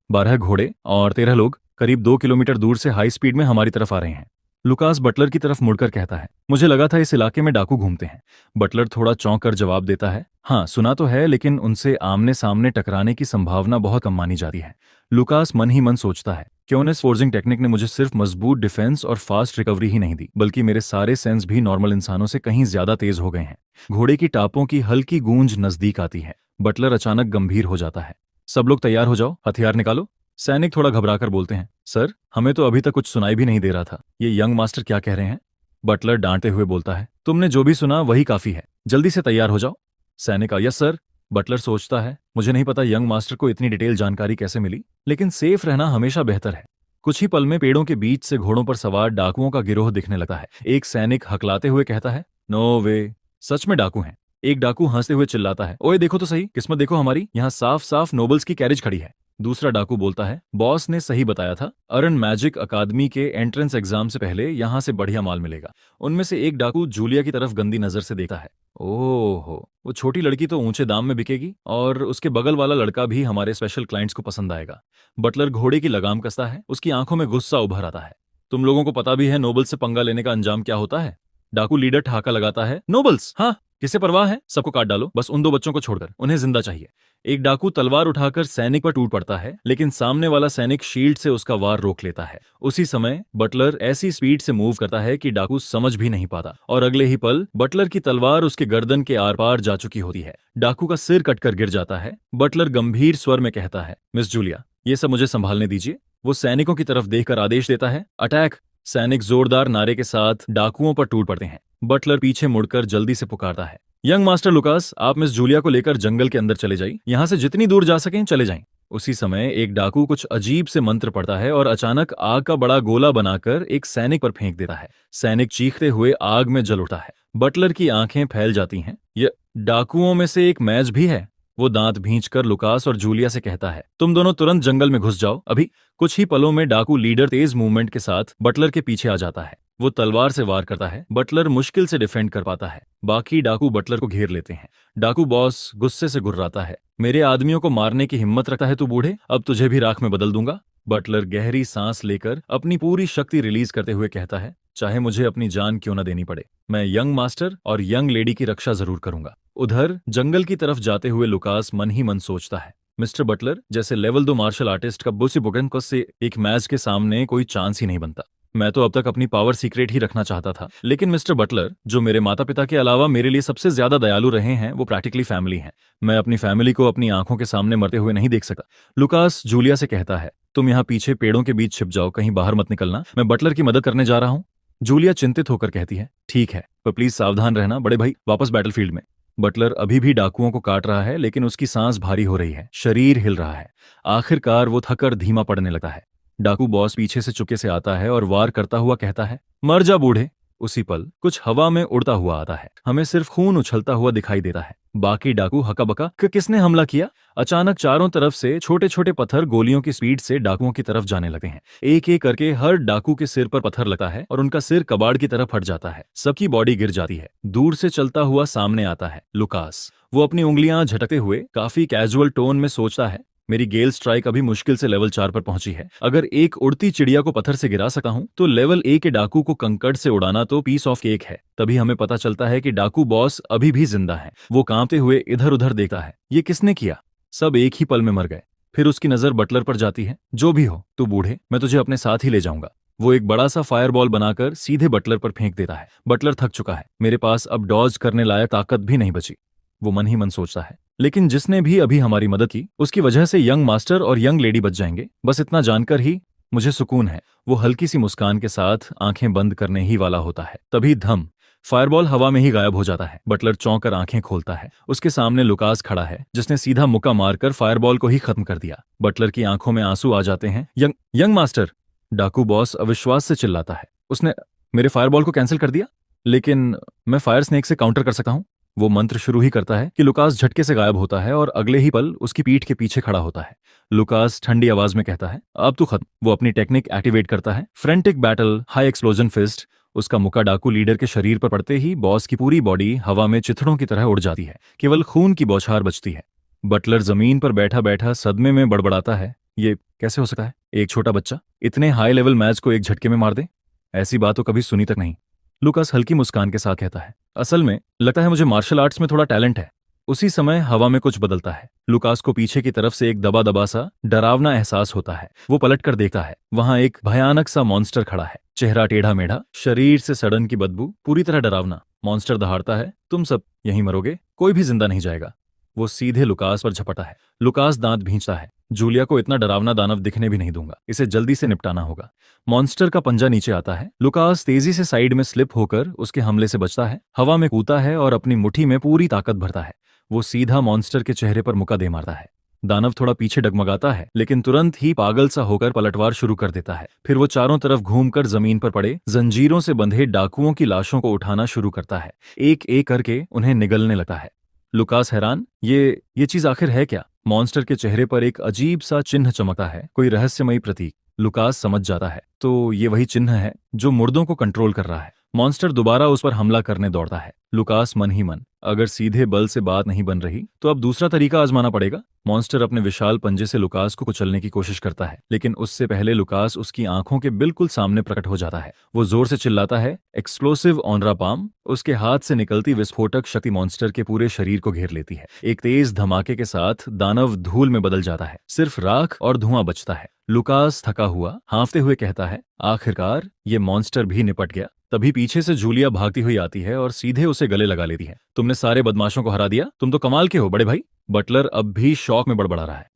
12 घोड़े और 13 लोग करीब 2 किलोमीटर दूर से हाई स्पीड में हमारी तरफ आ रहे हैं। लुकास बटलर की तरफ मुड़कर कहता है, मुझे लगा था इस इलाके में डाकू घूमते हैं। बटलर थोड़ा चौंक कर जवाब देता है, हाँ सुना तो है, लेकिन उनसे आमने सामने टकराने की संभावना बहुत कम मानी जाती है। लुकास मन ही मन सोचता है, क्योनेस फोर्जिंग टेक्निक ने मुझे सिर्फ मजबूत डिफेंस और फास्ट रिकवरी ही नहीं दी, बल्कि मेरे सारे सेंस भी नॉर्मल इंसानों से कहीं ज्यादा तेज हो गए हैं। घोड़े की टापों की हल्की गूंज नजदीक आती है। बटलर अचानक गंभीर हो जाता है। सब लोग तैयार हो जाओ, हथियार निकालो। सैनिक थोड़ा घबराकर बोलते हैं, सर, हमें तो अभी तक कुछ सुनाई भी नहीं दे रहा था। ये यंग मास्टर क्या कह रहे हैं? बटलर डांटते हुए बोलता है, तुमने जो भी सुना वही काफी है, जल्दी से तैयार हो जाओ। सैनिक, यस सर। बटलर सोचता है, मुझे नहीं पता यंग मास्टर को इतनी डिटेल जानकारी कैसे मिली, लेकिन सेफ रहना हमेशा बेहतर है। कुछ ही पल में पेड़ों के बीच से घोड़ों पर सवार डाकुओं का गिरोह दिखने लगता है। एक सैनिक हकलाते हुए कहता है, नो वे, सच में डाकू हैं। एक डाकू हंसते हुए चिल्लाता है, ओए देखो तो सही, किस्मत देखो हमारी, यहाँ साफ साफ नोबल्स की कैरेज खड़ी है। दूसरा डाकू बोलता है, बॉस ने सही बताया था, अरण मैजिक अकादमी के एंट्रेंस एग्जाम से पहले यहाँ से बढ़िया माल मिलेगा। उनमें से एक डाकू जूलिया की तरफ गंदी नजर से देखता है, ओहो, वो छोटी लड़की तो ऊंचे दाम में बिकेगी और उसके बगल वाला लड़का भी हमारे स्पेशल क्लाइंट्स को पसंद आएगा। बटलर घोड़े की लगाम कसता है, उसकी आंखों में गुस्सा उभर आता है। तुम लोगों को पता भी है नोबल से पंगा लेने का अंजाम क्या होता है? डाकू लीडर ठहाका लगाता है, नोबल्स, हाँ, किसे परवाह है, सबको काट डालो, बस उन 2 बच्चों को छोड़कर, उन्हें जिंदा चाहिए। एक डाकू तलवार उठाकर सैनिक पर टूट पड़ता है, लेकिन सामने वाला सैनिक शील्ड से उसका वार रोक लेता है। उसी समय बटलर ऐसी स्पीड से मूव करता है कि डाकू समझ भी नहीं पाता और अगले ही पल बटलर की तलवार उसके गर्दन के आर पार जा चुकी होती है। डाकू का सिर कटकर गिर जाता है। बटलर गंभीर स्वर में कहता है, मिस जूलिया, ये सब मुझे संभालने दीजिए। वो सैनिकों की तरफ देखकर आदेश देता है, अटैक। सैनिक जोरदार नारे के साथ डाकुओं पर टूट पड़ते हैं। बटलर पीछे मुड़कर जल्दी से पुकारता है, यंग मास्टर लुकास, आप मिस जूलिया को लेकर जंगल के अंदर चले जाइए, यहां से जितनी दूर जा सकें चले जाएं। उसी समय एक डाकू कुछ अजीब से मंत्र पढ़ता है और अचानक आग का बड़ा गोला बनाकर एक सैनिक पर फेंक देता है। सैनिक चीखते हुए आग में जल उठता है। बटलर की आंखें फैल जाती हैं। ये डाकुओं में से एक मैच भी है। वो दांत भींचकर लुकास और जूलिया से कहता है, तुम दोनों तुरंत जंगल में घुस जाओ अभी। कुछ ही पलों में डाकू लीडर तेज मूवमेंट के साथ बटलर के पीछे आ जाता है। वो तलवार से वार करता है। बटलर मुश्किल से डिफेंड कर पाता है। बाकी डाकू बटलर को घेर लेते हैं। डाकू बॉस गुस्से से गुर्राता है, मेरे आदमियों को मारने की हिम्मत रखता है तू बूढ़े, अब तुझे भी राख में बदल दूंगा। बटलर गहरी सांस लेकर अपनी पूरी शक्ति रिलीज करते हुए कहता है, चाहे मुझे अपनी जान क्यों न देनी पड़े, मैं यंग मास्टर और यंग लेडी की रक्षा जरूर करूंगा। उधर जंगल की तरफ जाते हुए लुकास मन ही मन सोचता है, मिस्टर बटलर जैसे लेवल 2 मार्शल आर्टिस्ट का बुसी बुगनकोस से एक मैच के सामने कोई चांस ही नहीं बनता। मैं तो अब तक अपनी पावर सीक्रेट ही रखना चाहता था, लेकिन मिस्टर बटलर, जो मेरे माता पिता के अलावा मेरे लिए सबसे ज्यादा दयालु रहे हैं, वो प्रैक्टिकली फैमिली हैं। मैं अपनी फैमिली को अपनी आंखों के सामने मरते हुए नहीं देख सकता। लुकास जूलिया से कहता है, तुम यहाँ पीछे पेड़ों के बीच छिप जाओ, कहीं बाहर मत निकलना, मैं बटलर की मदद करने जा रहा हूँ। जूलिया चिंतित होकर कहती है, ठीक है, पर प्लीज सावधान रहना बड़े भाई, वापस बैटलफील्ड में। बटलर अभी भी डाकुओं को काट रहा है, लेकिन उसकी सांस भारी हो रही है, शरीर हिल रहा है। आखिरकार वो थकर धीमा पड़ने लगता है। डाकू बॉस पीछे से चुपके से आता है और वार करता हुआ कहता है, मर जा बूढ़े। उसी पल कुछ हवा में उड़ता हुआ आता है। हमें सिर्फ खून उछलता हुआ दिखाई देता है। बाकी डाकू हका बका कि किसने हमला किया। अचानक चारों तरफ से छोटे छोटे पत्थर गोलियों की स्पीड से डाकुओं की तरफ जाने लगे हैं। एक एक करके हर डाकू के सिर पर पत्थर लगता है और उनका सिर कबाड़ की तरफ हट जाता है। सबकी बॉडी गिर जाती है। दूर से चलता हुआ सामने आता है लुकास। वो अपनी उंगलियां झटकते हुए काफी कैजुअल टोन में सोचता है, मेरी गेल स्ट्राइक अभी मुश्किल से लेवल 4 पर पहुंची है। अगर एक उड़ती चिड़िया को पत्थर से गिरा सका हूं, तो लेवल 1 के डाकू को कंकड़ से उड़ाना तो पीस ऑफ केक है। तभी हमें पता चलता है कि डाकू बॉस अभी भी जिंदा है। वो कांपते हुए इधर उधर देखता है, ये किसने किया? सब एक ही पल में मर गए। फिर उसकी नजर बटलर पर जाती है। जो भी हो तू बूढ़े, मैं तुझे अपने साथ ही ले जाऊंगा। वो एक बड़ा सा फायरबॉल बनाकर सीधे बटलर पर फेंक देता है। बटलर थक चुका है, मेरे पास अब डॉज करने लायक ताकत भी नहीं बची, वो मन ही मन सोचता है। लेकिन जिसने भी अभी हमारी मदद की, उसकी वजह से यंग मास्टर और यंग लेडी बच जाएंगे, बस इतना जानकर ही मुझे सुकून है। वो हल्की सी मुस्कान के साथ आंखें बंद करने ही वाला होता है, तभी धम, फायरबॉल हवा में ही गायब हो जाता है। बटलर चौंक कर आंखें खोलता है। उसके सामने लुकास खड़ा है, जिसने सीधा मुक्का मारकर फायरबॉल को ही खत्म कर दिया। बटलर की आंखों में आंसू आ जाते हैं। यंग मास्टर, डाकू बॉस अविश्वास से चिल्लाता है, उसने मेरे फायरबॉल को कैंसिल कर दिया? लेकिन मैं फायर स्नेक से काउंटर कर सकता हूं। वो मंत्र शुरू ही करता है कि लुकास झटके से गायब होता है और अगले ही पल उसकी पीठ के पीछे खड़ा होता है। लुकास ठंडी आवाज में कहता है, अब तू खत्म। वो अपनी टेक्निक एक्टिवेट करता है, frantic battle high explosion fist. उसका मुक्का डाकू लीडर के शरीर पर पड़ते ही बॉस की पूरी बॉडी हवा में चिथड़ों की तरह उड़ जाती है। केवल खून की बौछार बचती है। बटलर जमीन पर बैठा बैठा सदमे में बड़बड़ाता है, ये कैसे हो सकता है? एक छोटा बच्चा इतने हाई लेवल मैच को एक झटके में मार दे? ऐसी बात तो कभी सुनी तक नहीं। लुकास हल्की मुस्कान के साथ कहता है, असल में लगता है मुझे मार्शल आर्ट्स में थोड़ा टैलेंट है। उसी समय हवा में कुछ बदलता है। लुकास को पीछे की तरफ से एक दबा दबा सा डरावना एहसास होता है। वो पलट कर देखता है, वहां एक भयानक सा मॉन्स्टर खड़ा है। चेहरा टेढ़ा मेढ़ा, शरीर से सड़न की बदबू, पूरी तरह डरावना। मॉन्स्टर दहाड़ता है, तुम सब यहीं मरोगे, कोई भी जिंदा नहीं जाएगा। वो सीधे लुकास पर झपटा है। लुकास दांत भींचता है, जूलिया को इतना डरावना दानव दिखने भी नहीं दूंगा, इसे जल्दी से निपटाना होगा। मॉन्स्टर का पंजा नीचे आता है। लुकास तेजी से साइड में स्लिप होकर उसके हमले से बचता है, हवा में कूदता है और अपनी मुट्ठी में पूरी ताकत भरता है। वो सीधा मॉन्स्टर के चेहरे पर मुक्का दे मारता है। दानव थोड़ा पीछे डगमगाता है, लेकिन तुरंत ही पागल सा होकर पलटवार शुरू कर देता है। फिर वो चारों तरफ घूमकर जमीन पर पड़े जंजीरों से बंधे डाकुओं की लाशों को उठाना शुरू करता है। एक एक करके उन्हें निगलने लगता है। लुकास हैरान, ये चीज आखिर है क्या? मॉन्स्टर के चेहरे पर एक अजीब सा चिन्ह चमकता है, कोई रहस्यमयी प्रतीक। लुकास समझ जाता है, तो ये वही चिन्ह है जो मुर्दों को कंट्रोल कर रहा है। मॉन्स्टर दोबारा उस पर हमला करने दौड़ता है। लुकास मन ही मन, अगर सीधे बल से बात नहीं बन रही तो अब दूसरा तरीका आजमाना पड़ेगा। मॉन्स्टर अपने विशाल पंजे से लुकास को कुचलने की कोशिश करता है, लेकिन उससे पहले लुकास उसकी आंखों के बिल्कुल सामने प्रकट हो जाता है। वो जोर से चिल्लाता है, एक्सप्लोसिव ऑनरा पाम। उसके हाथ से निकलती विस्फोटक शक्ति मॉन्स्टर के पूरे शरीर को घेर लेती है। एक तेज धमाके के साथ दानव धूल में बदल जाता है, सिर्फ राख और धुआं बचता है। लुकास थका हुआ हांफते हुए कहता है, आखिरकार ये मॉन्स्टर भी निपट गया। तभी पीछे से जूलिया भागती हुई आती है और सीधे उसे गले लगा लेती है। तुमने सारे बदमाशों को हरा दिया, तुम तो कमाल के हो बड़े भाई। बटलर अब भी शौक में बड़बड़ा रहा है।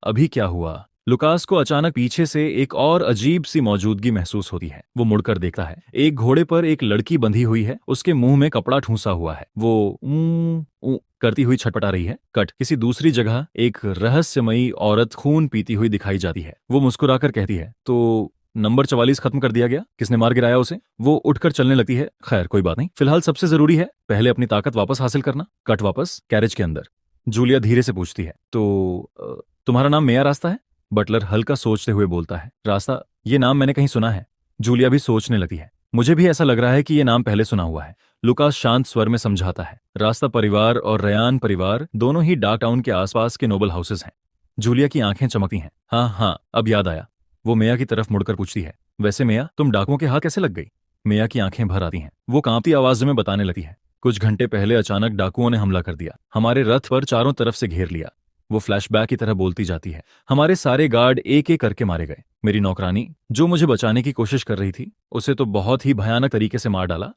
अभी क्या हुआ? लुकास को अचानक पीछे से एक और अजीब सी मौजूदगी महसूस होती है। वो मुड़कर देखता है, एक घोड़े पर एक लड़की बंधी हुई है, उसके मुंह में कपड़ा ठूंसा हुआ है। वो ऊ करती हुई छटपटा रही है। कट किसी दूसरी जगह एक रहस्यमयी औरत खून पीती हुई दिखाई जाती है। वो मुस्कुराकर कहती है, तो नंबर 44 खत्म कर दिया गया, किसने मार गिराया उसे? वो उठकर चलने लगती है। खैर कोई बात नहीं, फिलहाल सबसे जरूरी है पहले अपनी ताकत वापस हासिल करना। कट वापस कैरेज के अंदर जूलिया धीरे से पूछती है, तो तुम्हारा नाम मेया रास्ता है? बटलर हल्का सोचते हुए बोलता है, रास्ता, ये नाम मैंने कहीं सुना है। जूलिया भी सोचने लगती है, मुझे भी ऐसा लग रहा है कि ये नाम पहले सुना हुआ है। लुकास शांत स्वर में समझाता है, रास्ता परिवार और रयान परिवार दोनों ही डाक टाउन के आसपास के नोबल हाउसेस हैं। जूलिया की आंखें चमकती हैं। हाँ हाँ, अब याद आया। वो मेया की तरफ मुड़कर पूछती है, वैसे मेया, तुम डाकुओं के हाथ कैसे लग गई? मेया की आंखें भर आती हैं। वो कांपती आवाज में बताने लगती है, कुछ घंटे पहले अचानक डाकुओं ने हमला कर दिया, हमारे रथ पर चारों तरफ से घेर लिया। वो फ्लैशबैक की तरह बोलती जाती है, हमारे सारे गार्ड एक एक करके मारे गए। मेरी नौकरानी, जो मुझे बचाने की कोशिश कर रही थी, उसे तो बहुत ही भयानक तरीके से मार डाला।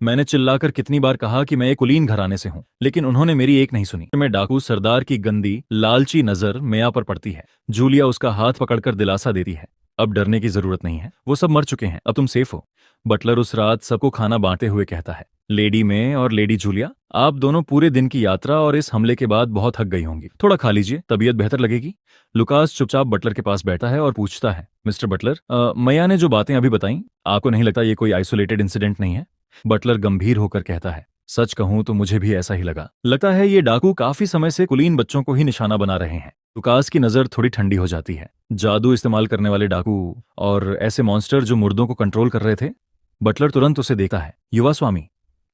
मैंने चिल्लाकर कितनी बार कहा कि मैं एक कुलीन घराने से हूं, लेकिन उन्होंने मेरी एक नहीं सुनी। मैं डाकू सरदार की गंदी लालची नजर मेया पर पड़ती है। जूलिया उसका हाथ पकड़कर दिलासा देती है, अब डरने की जरूरत नहीं है, वो सब मर चुके हैं, अब तुम सेफ हो। बटलर उस रात सबको खाना बांटते हुए कहता है, लेडी में और लेडी जूलिया, आप दोनों पूरे दिन की यात्रा और इस हमले के बाद बहुत थक गई होंगी, थोड़ा खा लीजिए, तबीयत बेहतर लगेगी। लुकास चुपचाप बटलर के पास बैठा है और पूछता है, मिस्टर बटलर, मैया ने जो बातें अभी बताई, आपको नहीं लगता ये कोई आइसोलेटेड इंसिडेंट नहीं है? बटलर गंभीर होकर कहता है, सच कहूं तो मुझे भी ऐसा ही लगा। लगता है ये डाकू काफी समय से कुलीन बच्चों को ही निशाना बना रहे हैं। लुकास की नजर थोड़ी ठंडी हो जाती है। जादू इस्तेमाल करने वाले डाकू और ऐसे मॉन्स्टर जो मुर्दों को कंट्रोल कर रहे थे। बटलर तुरंत उसे देखता है। युवा स्वामी,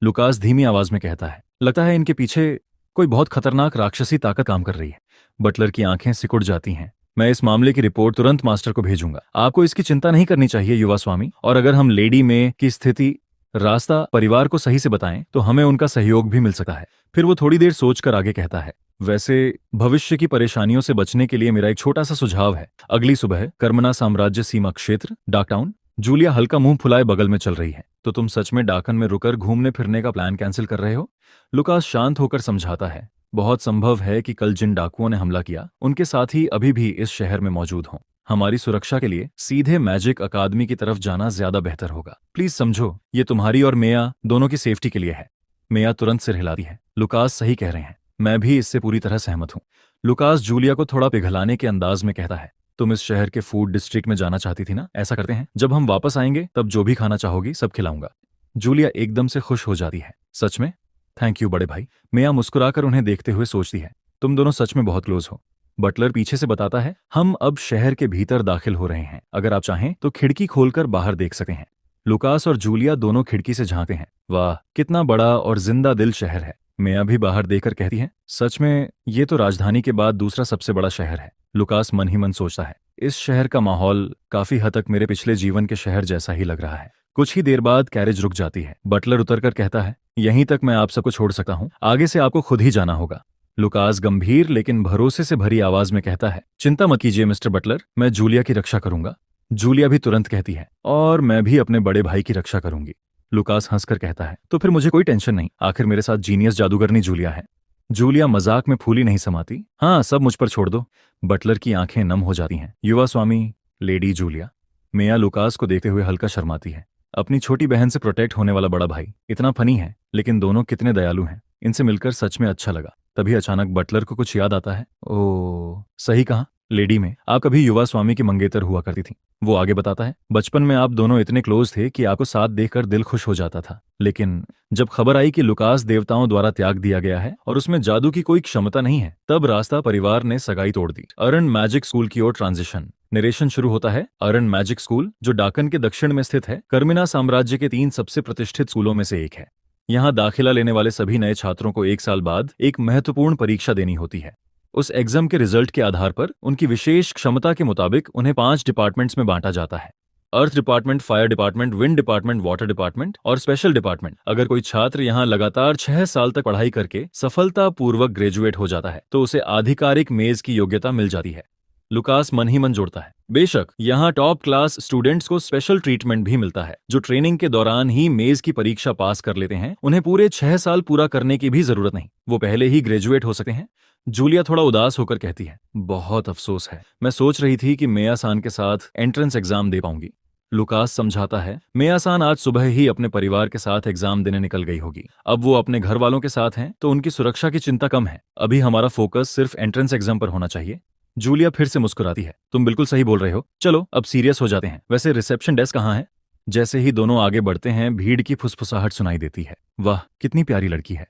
लुकास धीमी आवाज में कहता है, लगता है इनके पीछे कोई बहुत खतरनाक राक्षसी ताकत काम कर रही है। बटलर की आंखें सिकुड़ जाती हैं। मैं इस मामले की रिपोर्ट तुरंत मास्टर को भेजूंगा। आपको इसकी चिंता नहीं करनी चाहिए युवा स्वामी, और अगर हम लेडी में की स्थिति रास्ता परिवार को सही से बताएं तो हमें उनका सहयोग भी मिल सकता है। फिर वो थोड़ी देर सोचकर आगे कहता है, वैसे भविष्य की परेशानियों से बचने के लिए मेरा एक छोटा सा सुझाव है। अगली सुबह कर्मना साम्राज्य सीमा क्षेत्र डाकटाउन। जूलिया हल्का मुंह फुलाए बगल में चल रही है। तो तुम सच में डाकन में रुकर घूमने फिरने का प्लान कैंसिल कर रहे हो? लुकास शांत होकर समझाता है, बहुत संभव है कि कल जिन डाकुओं ने हमला किया उनके साथी अभी भी इस शहर में मौजूद हों। हमारी सुरक्षा के लिए सीधे मैजिक अकादमी की तरफ जाना ज्यादा बेहतर होगा। प्लीज समझो, ये तुम्हारी और मेया दोनों की सेफ्टी के लिए है। मेया तुरंत सिर हिलाती है, लुकास सही कह रहे हैं, मैं भी इससे पूरी तरह सहमत हूँ। लुकास जूलिया को थोड़ा पिघलाने के अंदाज में कहता है, तुम इस शहर के फूड डिस्ट्रिक्ट में जाना चाहती थी ना? ऐसा करते हैं, जब हम वापस आएंगे तब जो भी खाना चाहोगी सब खिलाऊंगा। जूलिया एकदम से खुश हो जाती है, सच में? थैंक यू बड़े भाई। मेया मुस्कुराकर उन्हें देखते हुए सोचती है, तुम दोनों सच में बहुत क्लोज हो। बटलर पीछे से बताता है, हम अब शहर के भीतर दाखिल हो रहे हैं, अगर आप चाहें तो खिड़की खोलकर बाहर देख सकते हैं। लुकास और जूलिया दोनों खिड़की से झांकते हैं। वाह, कितना बड़ा और जिंदा दिल शहर है। मेया भी बाहर देखकर कहती है, सच में ये तो राजधानी के बाद दूसरा सबसे बड़ा शहर है। लुकास मन ही मन सोचता है, इस शहर का माहौल काफी हद तक मेरे पिछले जीवन के शहर जैसा ही लग रहा है। कुछ ही देर बाद कैरेज रुक जाती है। बटलर उतरकर कहता है, यहीं तक मैं आप सबको छोड़ सकता हूँ, आगे से आपको खुद ही जाना होगा। लुकास गंभीर लेकिन भरोसे से भरी आवाज में कहता है, चिंता मत कीजिए मिस्टर बटलर, मैं जूलिया की रक्षा करूंगा। जूलिया भी तुरंत कहती है, और मैं भी अपने बड़े भाई की रक्षा करूंगी। लुकास हंसकर कहता है, तो फिर मुझे कोई टेंशन नहीं, आखिर मेरे साथ जीनियस जादूगरनी जूलिया है। जूलिया मजाक में फूली नहीं समाती, हाँ सब मुझ पर छोड़ दो। बटलर की आंखें नम हो जाती हैं। युवा स्वामी, लेडी जूलिया। मेया लुकास को देखते हुए हल्का शर्माती है। अपनी छोटी बहन से प्रोटेक्ट होने वाला बड़ा भाई, इतना फनी है, लेकिन दोनों कितने दयालु हैं। इनसे मिलकर सच में अच्छा लगा। तभी अचानक बटलर को कुछ याद आता है। ओ, सही कहा, लेडी में आप कभी युवा स्वामी की मंगेतर हुआ करती थी। वो आगे बताता है, बचपन में आप दोनों इतने क्लोज थे कि आपको साथ देखकर दिल खुश हो जाता था, लेकिन जब खबर आई कि लुकास देवताओं द्वारा त्याग दिया गया है और उसमें जादू की कोई क्षमता नहीं है, तब रास्ता परिवार ने सगाई तोड़ दी। अरण मैजिक स्कूल की ओर ट्रांजिशन। नरेशन शुरू होता है। अरण मैजिक स्कूल, जो डाकन के दक्षिण में स्थित है, कर्मिना साम्राज्य के 3 सबसे प्रतिष्ठित स्कूलों में से एक है। यहाँ दाखिला लेने वाले सभी नए छात्रों को 1 साल बाद एक महत्वपूर्ण परीक्षा देनी होती है। उस एग्जाम के रिजल्ट के आधार पर उनकी विशेष क्षमता के मुताबिक उन्हें 5 डिपार्टमेंट्स में बांटा जाता है। Earth department, fire department, wind department, water department और स्पेशल डिपार्टमेंट। अगर कोई छात्र यहाँ लगातार 6 साल तक पढ़ाई करके सफलतापूर्वक ग्रेजुएट हो जाता है तो उसे आधिकारिक मेज की योग्यता मिल जाती है। लुकास मन ही मन जोड़ता है, बेशक यहाँ टॉप क्लास स्टूडेंट्स को स्पेशल ट्रीटमेंट भी मिलता है, जो ट्रेनिंग के दौरान ही मेज की परीक्षा पास कर लेते हैं। उन्हें पूरे 6 साल पूरा करने की भी जरूरत नहीं, वो पहले ही ग्रेजुएट हो सकते हैं। जूलिया थोड़ा उदास होकर कहती है, बहुत अफसोस है, मैं सोच रही थी कि मेया सान के साथ एंट्रेंस एग्जाम दे पाऊंगी। लुकास समझाता है, मेया सान आज सुबह ही अपने परिवार के साथ एग्जाम देने निकल गई होगी। अब वो अपने घर वालों के साथ हैं, तो उनकी सुरक्षा की चिंता कम है। अभी हमारा फोकस सिर्फ एंट्रेंस एग्जाम पर होना चाहिए। जूलिया फिर से मुस्कुराती है, तुम बिल्कुल सही बोल रहे हो, चलो अब सीरियस हो जाते हैं। वैसे रिसेप्शन डेस्क कहाँ है? जैसे ही दोनों आगे बढ़ते हैं, भीड़ की फुसफुसाहट सुनाई देती है। वाह, कितनी प्यारी लड़की है।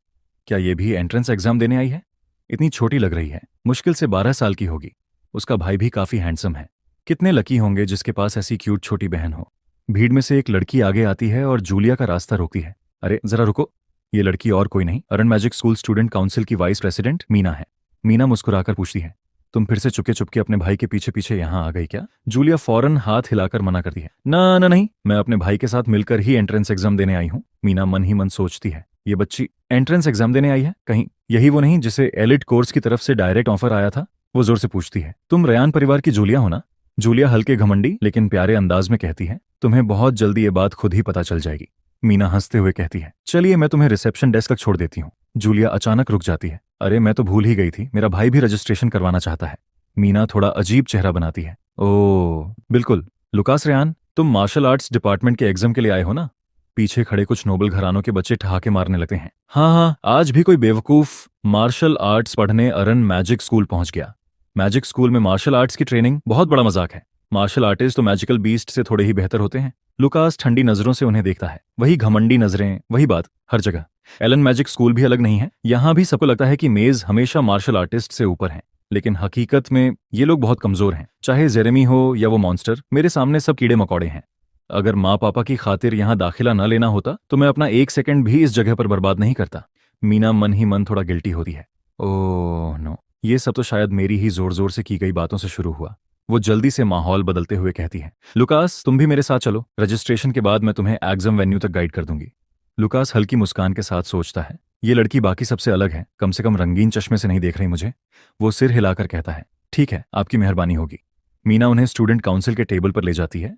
क्या ये भी एंट्रेंस एग्जाम देने आई है? इतनी छोटी लग रही है, मुश्किल से 12 साल की होगी। उसका भाई भी काफी हैंडसम है। कितने लकी होंगे जिसके पास ऐसी क्यूट छोटी बहन हो। भीड़ में से एक लड़की आगे आती है और जूलिया का रास्ता रोकती है। अरे जरा रुको, ये लड़की और कोई नहीं, अरन मैजिक स्कूल स्टूडेंट काउंसिल की वाइस प्रेसिडेंट मीना है। मीना मुस्कुराकर पूछती है, तुम फिर से चुपके चुपके अपने भाई के पीछे पीछे यहाँ आ गई क्या? जूलिया फौरन हाथ हिलाकर मना करती है, ना ना नहीं, मैं अपने भाई के साथ मिलकर ही एंट्रेंस एग्जाम देने आई हूँ। मीना मन ही मन सोचती है, ये बच्ची एंट्रेंस एग्जाम देने आई है, कहीं यही वो नहीं जिसे एलिट कोर्स की तरफ से डायरेक्ट ऑफर आया था? वो जोर से पूछती है, तुम रयान परिवार की जूलिया हो ना? जूलिया हल्के घमंडी लेकिन प्यारे अंदाज में कहती है, तुम्हें बहुत जल्दी ये बात खुद ही पता चल जाएगी। मीना हंसते हुए कहती है, चलिए मैं तुम्हें रिसेप्शन डेस्क तक छोड़ देती हूँ। जूलिया अचानक रुक जाती है, अरे मैं तो भूल ही गई थी, मेरा भाई भी रजिस्ट्रेशन करवाना चाहता है। मीना थोड़ा अजीब चेहरा बनाती है, ओह बिल्कुल, लुकास रेयान, तुम मार्शल आर्ट्स डिपार्टमेंट के एग्जाम के लिए आए हो ना? पीछे खड़े कुछ नोबल घरानों के बच्चे ठहाके मारने लगते हैं। हाँ हाँ, आज भी कोई बेवकूफ मार्शल आर्ट्स पढ़ने अरन मैजिक स्कूल पहुंच गया। मैजिक स्कूल में मार्शल आर्ट्स की ट्रेनिंग बहुत बड़ा मजाक है। मार्शल आर्टिस्ट तो मैजिकल बीस्ट से थोड़े ही बेहतर होते हैं। लुकास ठंडी नजरों से उन्हें देखता है, वही घमंडी नजरें, वही बात हर जगह। एलन मैजिक स्कूल भी अलग नहीं है, यहाँ भी सबको लगता है कि मेज हमेशा मार्शल आर्टिस्ट से ऊपर है, लेकिन हकीकत में ये लोग बहुत कमजोर हैं। चाहे जेरेमी हो या वो मॉन्स्टर, मेरे सामने सब कीड़े मकोड़े हैं। अगर माँ पापा की खातिर यहाँ दाखिला न लेना होता तो मैं अपना 1 सेकंड भी इस जगह पर बर्बाद नहीं करता। मीना मन ही मन थोड़ा गिल्टी होती है, ओह नो, ये सब तो शायद मेरी ही जोर जोर से की गई बातों से शुरू हुआ। वो जल्दी से माहौल बदलते हुए कहती है, लुकास तुम भी मेरे साथ चलो, रजिस्ट्रेशन के बाद मैं तुम्हें एग्जाम वेन्यू तक गाइड कर दूंगी। लुकास हल्की मुस्कान के साथ सोचता है, ये लड़की बाकी सबसे अलग है, कम से कम रंगीन चश्मे से नहीं देख रही मुझे। वो सिर हिलाकर कहता है, ठीक है, आपकी मेहरबानी होगी। मीना उन्हें स्टूडेंट काउंसिल के टेबल पर ले जाती है।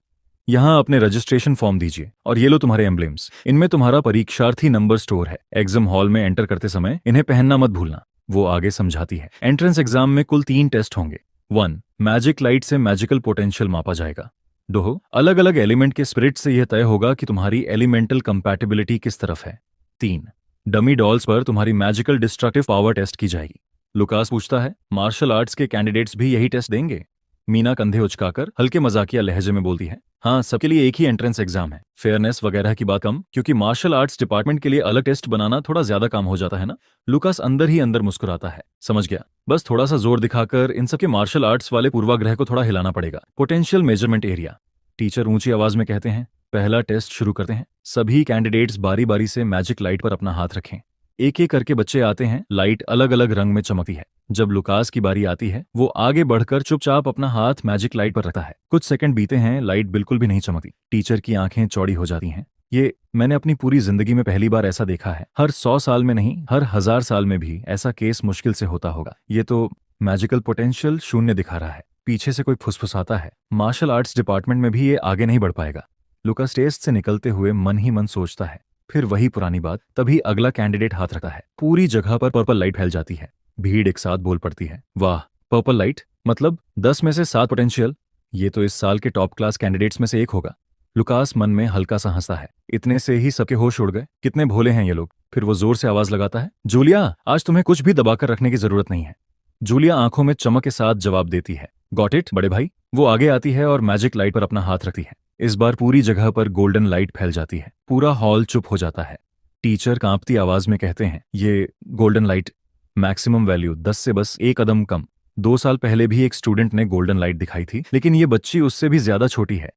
यहाँ अपने रजिस्ट्रेशन फॉर्म दीजिए और ये लो तुम्हारे एम्ब्लेम्स, इनमें तुम्हारा परीक्षार्थी नंबर स्टोर है। एग्जाम हॉल में एंटर करते समय इन्हें पहनना मत भूलना। वो आगे समझाती है, एंट्रेंस एग्जाम में कुल 3 टेस्ट होंगे। 1, मैजिक लाइट से मैजिकल पोटेंशियल मापा जाएगा। 2, अलग अलग एलिमेंट के स्पिरिट से यह तय होगा कि तुम्हारी एलिमेंटल कंपैटिबिलिटी किस तरफ है। 3, डमी डॉल्स पर तुम्हारी मैजिकल डिस्ट्रक्टिव पावर टेस्ट की जाएगी। लुकास पूछता है, मार्शल आर्ट्स के कैंडिडेट्स भी यही टेस्ट देंगे? मीना कंधे उचकाकर हल्के मजाकिया लहजे में बोलती है, हाँ, सबके लिए एक ही एंट्रेंस एग्जाम है। फेयरनेस वगैरह की बात कम, क्योंकि मार्शल आर्ट्स डिपार्टमेंट के लिए अलग टेस्ट बनाना थोड़ा ज्यादा काम हो जाता है ना। लुकास अंदर ही अंदर मुस्कुराता है, समझ गया, बस थोड़ा सा जोर दिखाकर इन सबके मार्शल आर्ट्स वाले पूर्वाग्रह को थोड़ा हिलाना पड़ेगा। पोटेंशियल मेजरमेंट एरिया, टीचर ऊंची आवाज में कहते हैं, पहला टेस्ट शुरू करते हैं। सभी कैंडिडेट्स बारी बारी से मैजिक लाइट पर अपना हाथ रखें। एक एक करके बच्चे आते हैं, लाइट अलग अलग रंग में चमकती है। जब लुकास की बारी आती है, वो आगे बढ़कर चुपचाप अपना हाथ मैजिक लाइट पर रखता है। कुछ सेकंड बीते हैं, लाइट बिल्कुल भी नहीं चमकती। टीचर की आंखें चौड़ी हो जाती हैं। ये मैंने अपनी पूरी जिंदगी में पहली बार ऐसा देखा है। हर 100 साल में नहीं, हर 1000 साल में भी ऐसा केस मुश्किल से होता होगा। ये तो मैजिकल पोटेंशियल शून्य दिखा रहा है। पीछे से कोई फुसफुसाता है, मार्शल आर्ट्स डिपार्टमेंट में भी ये आगे नहीं बढ़ पाएगा। लुकास टेस्ट से निकलते हुए मन ही मन सोचता है, फिर वही पुरानी बात। तभी अगला कैंडिडेट हाथ रखता है, पूरी जगह पर पर्पल लाइट फैल जाती है। भीड़ एक साथ बोल पड़ती है, वाह, पर्पल लाइट मतलब 10 में से 7 पोटेंशियल। ये तो इस साल के टॉप क्लास कैंडिडेट्स में से एक होगा। लुकास मन में हल्का सा हंसता है, इतने से ही सबके होश उड़ गए, कितने भोले हैं ये लोग। फिर वो जोर से आवाज लगाता है, जूलिया, आज तुम्हें कुछ भी दबाकर रखने की जरूरत नहीं है। जूलिया आंखों में चमक के साथ जवाब देती है, गॉट इट बड़े भाई। वो आगे आती है और मैजिक लाइट पर अपना हाथ रखती है। इस बार पूरी जगह पर गोल्डन लाइट फैल जाती है। पूरा हॉल चुप हो जाता है। टीचर कांपती आवाज में कहते हैं, ये गोल्डन लाइट मैक्सिमम वैल्यू 10 से बस 1 कदम कम। 2 साल पहले भी एक स्टूडेंट ने गोल्डन लाइट दिखाई थी, लेकिन ये बच्ची उससे भी ज्यादा छोटी है।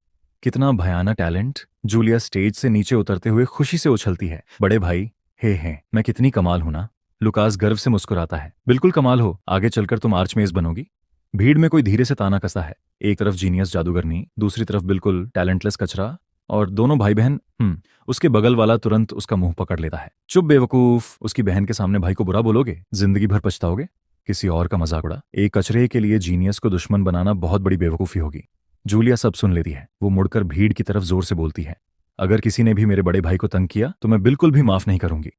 कितना भयानक टैलेंट। जूलिया स्टेज से नीचे उतरते हुए खुशी से उछलती है, बड़े भाई, हे मैं कितनी कमाल हूं ना। लुकास गर्व से मुस्कुराता है, बिल्कुल कमाल हो, आगे चलकर तुम आर्चमेज बनोगी। भीड़ में कोई धीरे से ताना कसता है, एक तरफ जीनियस जादूगरनी, दूसरी तरफ बिल्कुल टैलेंटलेस कचरा, और दोनों भाई बहन। उसके बगल वाला तुरंत उसका मुंह पकड़ लेता है, चुप बेवकूफ, उसकी बहन के सामने भाई को बुरा बोलोगे, जिंदगी भर पछताओगे। किसी और का मजाक उड़ा। एक कचरे के लिए जीनियस को दुश्मन बनाना बहुत बड़ी बेवकूफ़ी होगी। जूलिया सब सुन लेती है। वो मुड़कर भीड़ की तरफ जोर से बोलती है, अगर किसी ने भी मेरे बड़े भाई को तंग किया तो मैं बिल्कुल भी माफ नहीं करूंगी।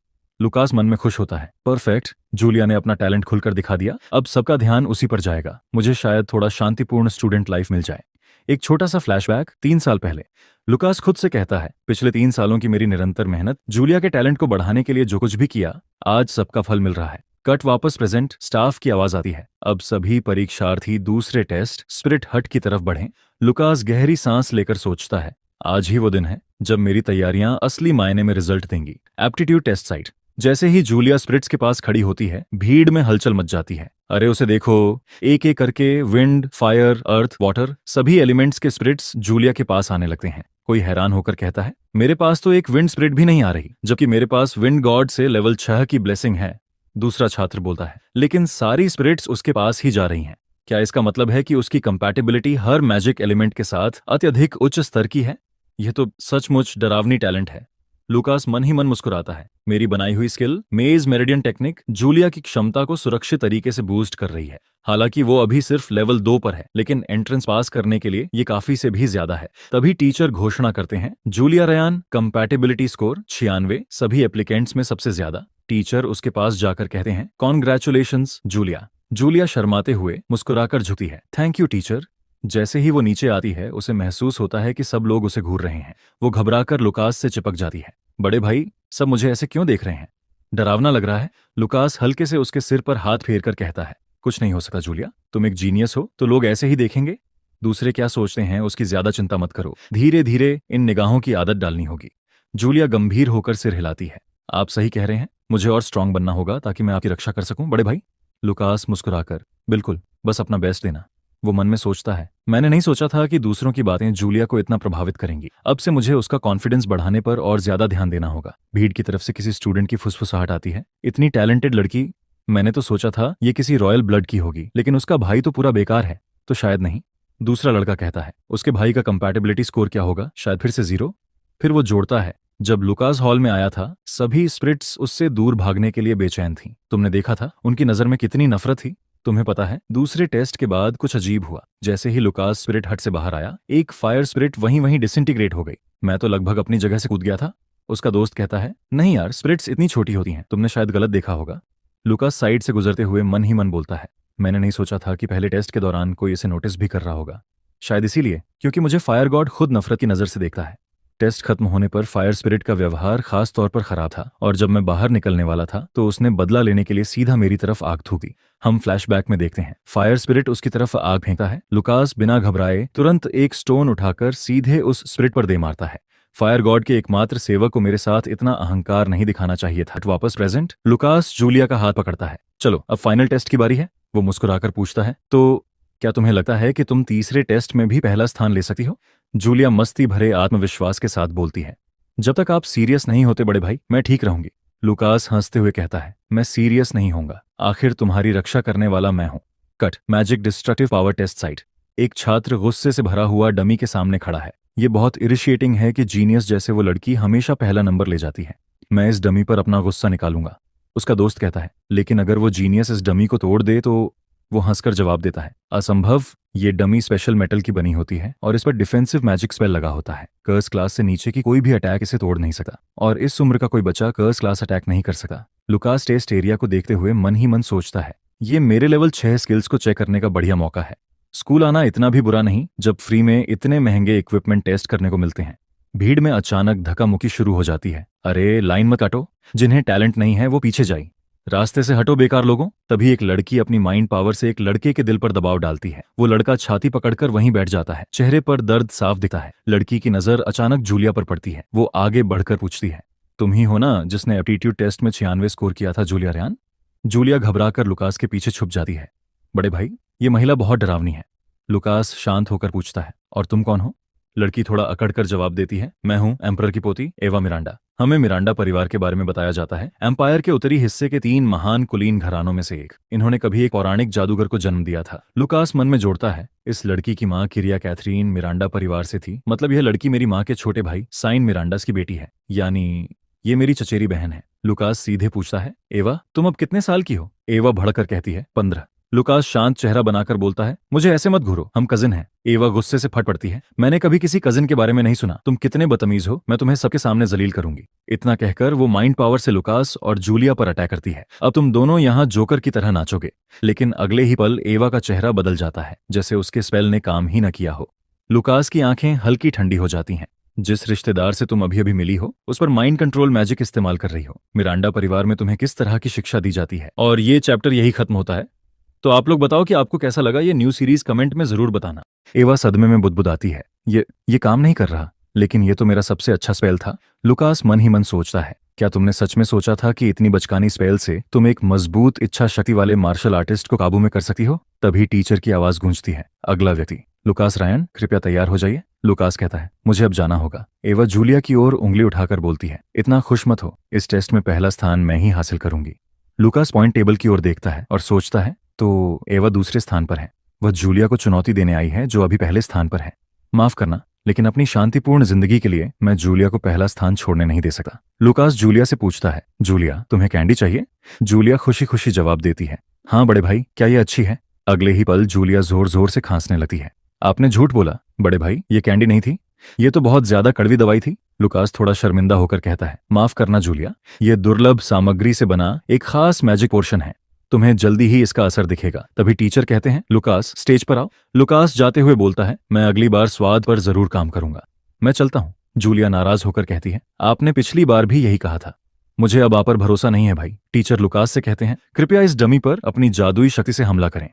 लुकास मन में खुश होता है। परफेक्ट, जूलिया ने अपना टैलेंट खुलकर दिखा दिया। अब सबका ध्यान उसी पर जाएगा। मुझे शायद थोड़ा शांतिपूर्ण स्टूडेंट लाइफ मिल जाए। एक छोटा सा फ्लैशबैक 3 साल पहले। लुकास खुद से कहता है, पिछले 3 सालों की मेरी निरंतर मेहनत, जूलिया के टैलेंट को बढ़ाने के लिए जो कुछ भी किया, आज सबका फल मिल रहा है। कट वापस प्रेजेंट। स्टाफ की आवाज आती है, अब सभी परीक्षार्थी दूसरे टेस्ट स्पिरिट हट की तरफ बढ़ें। लुकास गहरी सांस लेकर सोचता है, आज ही वो दिन है जब मेरी तैयारियां असली मायने में रिजल्ट देंगी। Aptitude test site. जैसे ही जूलिया स्पिरिट्स के पास खड़ी होती है, भीड़ में हलचल मच जाती है। अरे उसे देखो, एक एक करके विंड, फायर, अर्थ, वाटर, सभी एलिमेंट्स के स्पिरिट्स जूलिया के पास आने लगते हैं। कोई हैरान होकर कहता है, मेरे पास तो एक विंड स्पिरिट भी नहीं आ रही, जबकि मेरे पास विंड गॉड से लेवल 6 की ब्लेसिंग है। दूसरा छात्र बोलता है, लेकिन सारी स्पिरिट्स उसके पास ही जा रही हैं। क्या इसका मतलब है कि उसकी कंपैटिबिलिटी हर मैजिक एलिमेंट के साथ अत्यधिक उच्च स्तर की है? यह तो सचमुच डरावनी टैलेंट है। लुकास मन ही मन मुस्कुराता है। मेरी बनाई हुई स्किल मेज मेरिडियन टेक्निक जूलिया की क्षमता को सुरक्षित तरीके से बूस्ट कर रही है। हालांकि वो अभी सिर्फ लेवल 2 पर है, लेकिन एंट्रेंस पास करने के लिए ये काफी से भी ज्यादा है। तभी टीचर घोषणा करते हैं, जूलिया रयान कंपैटिबिलिटी स्कोर 96, सभी एप्लीकेंट्स में सबसे ज्यादा। टीचर उसके पास जाकर कहते हैं, कॉन्ग्रेचुलेशंस जूलिया। जूलिया शर्माते हुए मुस्कुराकर झुकती है। Thank you teacher. जैसे ही वो नीचे आती है, उसे महसूस होता है कि सब लोग उसे घूर रहे हैं। वो घबराकर लुकास से चिपक जाती है। बड़े भाई, सब मुझे ऐसे क्यों देख रहे हैं? डरावना लग रहा है। लुकास हल्के से उसके सिर पर हाथ फेर कर कहता है, कुछ नहीं हो सकता जूलिया, तुम एक जीनियस हो तो लोग ऐसे ही देखेंगे। दूसरे क्या सोचते हैं उसकी ज्यादा चिंता मत करो, धीरे धीरे इन निगाहों की आदत डालनी होगी। जूलिया गंभीर होकर सिर हिलाती है। आप सही कह रहे हैं, मुझे और स्ट्रांग बनना होगा ताकि मैं आपकी रक्षा कर सकूं बड़े भाई। लुकास मुस्कुराकर, बिल्कुल, बस अपना बेस्ट देना। वो मन में सोचता है, मैंने नहीं सोचा था कि दूसरों की बातें जूलिया को इतना प्रभावित करेंगी। अब से मुझे उसका कॉन्फिडेंस बढ़ाने पर और ज्यादा ध्यान देना होगा। भीड़ की तरफ से किसी स्टूडेंट की फुसफुसाहट आती है, इतनी टैलेंटेड लड़की, मैंने तो सोचा था ये किसी रॉयल ब्लड की होगी, लेकिन उसका भाई तो पूरा बेकार है। तो शायद नहीं। दूसरा लड़का कहता है, उसके भाई का कंपैटिबिलिटी स्कोर क्या होगा? शायद फिर से 0। फिर वो जोड़ता है, जब लुकास हॉल में आया था, सभी स्पिरिट्स उससे दूर भागने के लिए बेचैन थीं। तुमने देखा था उनकी नजर में कितनी नफरत थी। तुम्हें पता है, दूसरे टेस्ट के बाद कुछ अजीब हुआ। जैसे ही लुकास स्पिरिट हट से बाहर आया, एक फायर स्पिरिट वहीं वहीं डिसइंटीग्रेट हो गई। मैं तो लगभग अपनी जगह से कूद गया था। उसका दोस्त कहता है, नहीं यार, स्पिरिट्स इतनी छोटी होती हैं, तुमने शायद गलत देखा होगा। लुकास साइड से गुजरते हुए मन ही मन बोलता है, मैंने नहीं सोचा था कि पहले टेस्ट के दौरान कोई इसे नोटिस भी कर रहा होगा। शायद इसीलिए, क्योंकि मुझे फायर गॉड खुद नफरत की नजर से देखता है। टेस्ट खत्म होने पर फायर स्पिरिट का व्यवहार खास तौर पर खराब था, और जब मैं बाहर निकलने वाला था तो उसने बदला लेने के लिए सीधा मेरी तरफ आग थूक दी। हम फ्लैशबैक में देखते हैं, फायर स्पिरिट उसकी तरफ आग फेंकता है। लुकास बिना घबराए तुरंत एक स्टोन उठाकर सीधे उस स्पिरिट पर दे मारता है। फायर गॉड के एकमात्र सेवक को मेरे साथ इतना अहंकार नहीं दिखाना चाहिए था। वापस प्रेजेंट। लुकास जूलिया का हाथ पकड़ता है। चलो, अब फाइनल टेस्ट की बारी है। वो मुस्कुराकर पूछता है, तो क्या तुम्हें लगता है कि तुम तीसरे टेस्ट में भी पहला स्थान ले सकती हो? जूलिया मस्ती भरे आत्मविश्वास के साथ बोलती है, जब तक आप सीरियस नहीं होते बड़े भाई, मैं ठीक रहूंगी। लुकास हंसते हुए कहता है, मैं सीरियस नहीं होऊंगा, आखिर तुम्हारी रक्षा करने वाला मैं हूं। Cut. Magic destructive power test site. एक छात्र गुस्से से भरा हुआ डमी के सामने खड़ा है। ये बहुत इरिशिएटिंग है कि जीनियस जैसे वो लड़की हमेशा पहला नंबर ले जाती है। मैं इस डमी पर अपना गुस्सा निकालूंगा। उसका दोस्त कहता है, लेकिन अगर वो जीनियस इस डमी को तोड़ दे तो? वो हंसकर जवाब देता है, असंभव। ये डमी स्पेशल मेटल की बनी होती है और इस पर डिफेंसिव मैजिक स्पेल लगा होता है। कर्स क्लास से नीचे की कोई भी अटैक इसे तोड़ नहीं सकता, और इस उम्र का कोई बच्चा कर्स क्लास अटैक नहीं कर सकता। लुकास टेस्ट एरिया को देखते हुए मन ही मन सोचता है, ये मेरे लेवल 6 स्किल्स को चेक करने का बढ़िया मौका है। स्कूल आना इतना भी बुरा नहीं जब फ्री में इतने महंगे इक्विपमेंट टेस्ट करने को मिलते हैं। भीड़ में अचानक धक्का-मुक्की शुरू हो जाती है। अरे लाइन मत काटो, जिन्हें टैलेंट नहीं है वो पीछे जाए, रास्ते से हटो बेकार लोगों। तभी एक लड़की अपनी माइंड पावर से एक लड़के के दिल पर दबाव डालती है। वो लड़का छाती पकड़कर वहीं बैठ जाता है। चेहरे पर दर्द साफ दिखता है। लड़की की नजर अचानक जूलिया पर पड़ती है। वो आगे बढ़कर पूछती है, तुम ही हो ना जिसने एप्टीट्यूड टेस्ट में 96 स्कोर किया था जूलिया रयान? जूलिया घबराकर लुकास के पीछे छुप जाती है। बड़े भाई, ये महिला बहुत डरावनी है। लुकास शांत होकर पूछता है, और तुम कौन हो? लड़की थोड़ा अकड़कर जवाब देती है, मैं हूं एम्परर की पोती एवा मिरांडा। हमें मिरांडा परिवार के बारे में बताया जाता है, एम्पायर के उत्तरी हिस्से के 3 महान कुलीन घरानों में से एक। इन्होंने कभी एक पौराणिक जादूगर को जन्म दिया था। लुकास मन में जोड़ता है, इस लड़की की माँ किरिया कैथरीन मिरांडा परिवार से थी, मतलब यह लड़की मेरी माँ के छोटे भाई साइन मिरांडास की बेटी है, यानी ये मेरी चचेरी बहन है। लुकास सीधे पूछता है, एवा तुम अब कितने साल की हो? एवा भड़कर कहती है, 15। लुकास शांत चेहरा बनाकर बोलता है, मुझे ऐसे मत घूरो, हम कजिन हैं। एवा गुस्से से फट पड़ती है, मैंने कभी किसी कजिन के बारे में नहीं सुना, तुम कितने बदतमीज हो, मैं तुम्हें सबके सामने जलील करूंगी। इतना कहकर वो माइंड पावर से लुकास और जूलिया पर अटैक करती है। अब तुम दोनों यहाँ जोकर की तरह नाचोगे। लेकिन अगले ही पल एवा का चेहरा बदल जाता है, जैसे उसके स्पेल ने काम ही न किया हो। लुकास की आंखें हल्की ठंडी हो जाती हैं। जिस रिश्तेदार से तुम अभी अभी मिली हो उस पर माइंड कंट्रोल मैजिक इस्तेमाल कर रही हो। मिरांडा परिवार में तुम्हें किस तरह की शिक्षा दी जाती है? और ये चैप्टर यही खत्म होता है। तो आप लोग बताओ कि आपको कैसा लगा ये न्यू सीरीज, कमेंट में जरूर बताना। एवा सदमे में बुदबुदाती है, ये काम नहीं कर रहा, लेकिन ये तो मेरा सबसे अच्छा स्पेल था। लुकास मन ही मन सोचता है, क्या तुमने सच में सोचा था कि इतनी बचकानी स्पेल से तुम एक मजबूत इच्छा शक्ति वाले मार्शल आर्टिस्ट को काबू में कर सकती हो? तभी टीचर की आवाज गूंजती है, अगला व्यक्ति। लुकास रायन, कृपया तैयार हो जाइए। लुकास कहता है, मुझे अब जाना होगा। एवा जूलिया की ओर उंगली उठाकर बोलती है, इतना खुश मत हो, इस टेस्ट में पहला स्थान मैं ही हासिल करूंगी। लुकास पॉइंट टेबल की ओर देखता है और सोचता है, तो एवा दूसरे स्थान पर है। वह जूलिया को चुनौती देने आई है जो अभी पहले स्थान पर है। माफ करना, लेकिन अपनी शांतिपूर्ण जिंदगी के लिए मैं जूलिया को पहला स्थान छोड़ने नहीं दे सकता। लुकास जूलिया से पूछता है, जूलिया तुम्हें कैंडी चाहिए? जूलिया खुशी खुशी जवाब देती है, हाँ बड़े भाई, क्या ये अच्छी है? अगले ही पल जूलिया जोर जोर से खांसने लगती है। आपने झूठ बोला बड़े भाई, ये कैंडी नहीं थी, ये तो बहुत ज्यादा कड़वी दवाई थी। लुकास थोड़ा शर्मिंदा होकर कहता है, माफ करना जूलिया, ये दुर्लभ सामग्री से बना एक खास मैजिक पोर्शन है, तुम्हें जल्दी ही इसका असर दिखेगा। तभी टीचर कहते हैं, लुकास स्टेज पर आओ। लुकास जाते हुए बोलता है, मैं अगली बार स्वाद पर जरूर काम करूंगा, मैं चलता हूं। जूलिया नाराज होकर कहती है, आपने पिछली बार भी यही कहा था, मुझे अब आप पर भरोसा नहीं है भाई। टीचर लुकास से कहते हैं, कृपया इस डमी पर अपनी जादुई शक्ति से हमला करें,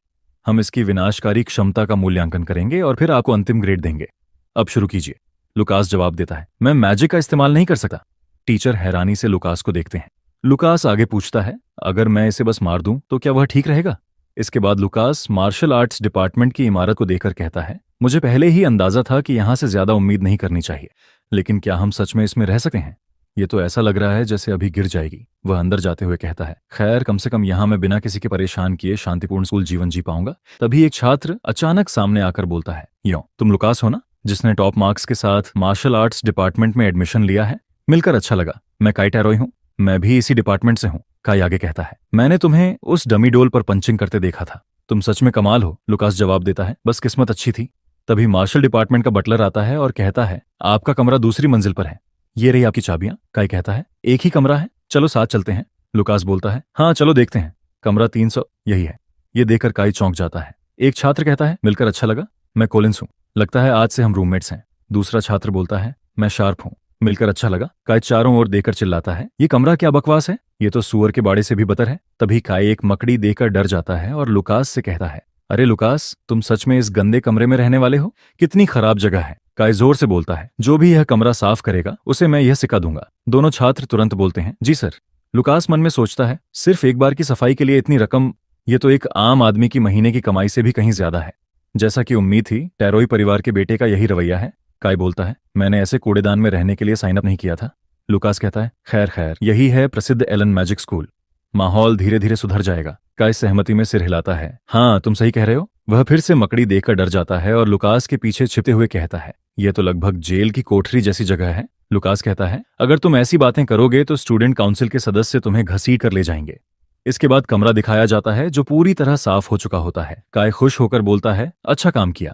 हम इसकी विनाशकारी क्षमता का मूल्यांकन करेंगे और फिर आपको अंतिम ग्रेड देंगे। अब शुरू कीजिए। लुकास जवाब देता है, मैं मैजिक का इस्तेमाल नहीं कर सकता। टीचर हैरानी से लुकास को देखते हैं। लुकास आगे पूछता है, अगर मैं इसे बस मार दूं तो क्या वह ठीक रहेगा? इसके बाद लुकास मार्शल आर्ट्स डिपार्टमेंट की इमारत को देखकर कहता है, मुझे पहले ही अंदाजा था कि यहां से ज्यादा उम्मीद नहीं करनी चाहिए, लेकिन क्या हम सच में इसमें रह सकते हैं? ये तो ऐसा लग रहा है जैसे अभी गिर जाएगी। वह अंदर जाते हुए कहता है, खैर कम से कम यहां मैं बिना किसी के परेशान किए शांतिपूर्ण स्कूल जीवन जी पाऊंगा। तभी एक छात्र अचानक सामने आकर बोलता है, यो तुम लुकास हो ना, जिसने टॉप मार्क्स के साथ मार्शल आर्ट्स डिपार्टमेंट में एडमिशन लिया है? मिलकर अच्छा लगा। मैं काई टैरोई हूँ, मैं भी इसी डिपार्टमेंट से हूँ। काई आगे कहता है, मैंने तुम्हें उस डमी डोल पर पंचिंग करते देखा था, तुम सच में कमाल हो। लुकास जवाब देता है, बस किस्मत अच्छी थी। तभी मार्शल डिपार्टमेंट का बटलर आता है और कहता है, आपका कमरा दूसरी मंजिल पर है, ये रही आपकी चाबियां। काई कहता है, एक ही कमरा है, चलो साथ चलते हैं। लुकास बोलता है, हाँ चलो देखते हैं, कमरा 300 यही है। ये देखकर काई चौंक जाता है। एक छात्र कहता है, मिलकर अच्छा लगा, मैं कोलिंस हूँ, लगता है आज से हम रूममेट्स हैं। दूसरा छात्र बोलता है, मैं शार्प हूँ, मिलकर अच्छा लगा। काई चारों ओर देखकर चिल्लाता है, ये कमरा क्या बकवास है, ये तो सुअर के बाड़े से भी बदतर है। तभी काई एक मकड़ी देखकर डर जाता है और लुकास से कहता है, अरे लुकास, तुम सच में इस गंदे कमरे में रहने वाले हो? कितनी खराब जगह है। काई जोर से बोलता है, जो भी यह कमरा साफ करेगा उसे मैं यह सिखा दूंगा। दोनों छात्र तुरंत बोलते हैं, जी सर। लुकास मन में सोचता है, सिर्फ एक बार की सफाई के लिए इतनी रकम, ये तो एक आम आदमी की महीने की कमाई से भी कहीं ज्यादा है। जैसा कि उम्मीद थी, टैरोई परिवार के बेटे का यही रवैया है। काई बोलता है, मैंने ऐसे कूड़ेदान में रहने के लिए साइन अप नहीं किया था। लुकास कहता है, खैर खैर, यही है प्रसिद्ध एलन मैजिक स्कूल, माहौल धीरे धीरे सुधर जाएगा। काई सहमति में सिर हिलाता है, हाँ तुम सही कह रहे हो। वह फिर से मकड़ी देखकर डर जाता है और लुकास के पीछे छिपते हुए कहता है, यह तो लगभग जेल की कोठरी जैसी जगह है। लुकास कहता है, अगर तुम ऐसी बातें करोगे तो स्टूडेंट काउंसिल के सदस्य तुम्हें घसीट कर ले जाएंगे। इसके बाद कमरा दिखाया जाता है जो पूरी तरह साफ हो चुका होता है। काई खुश होकर बोलता है, अच्छा काम किया,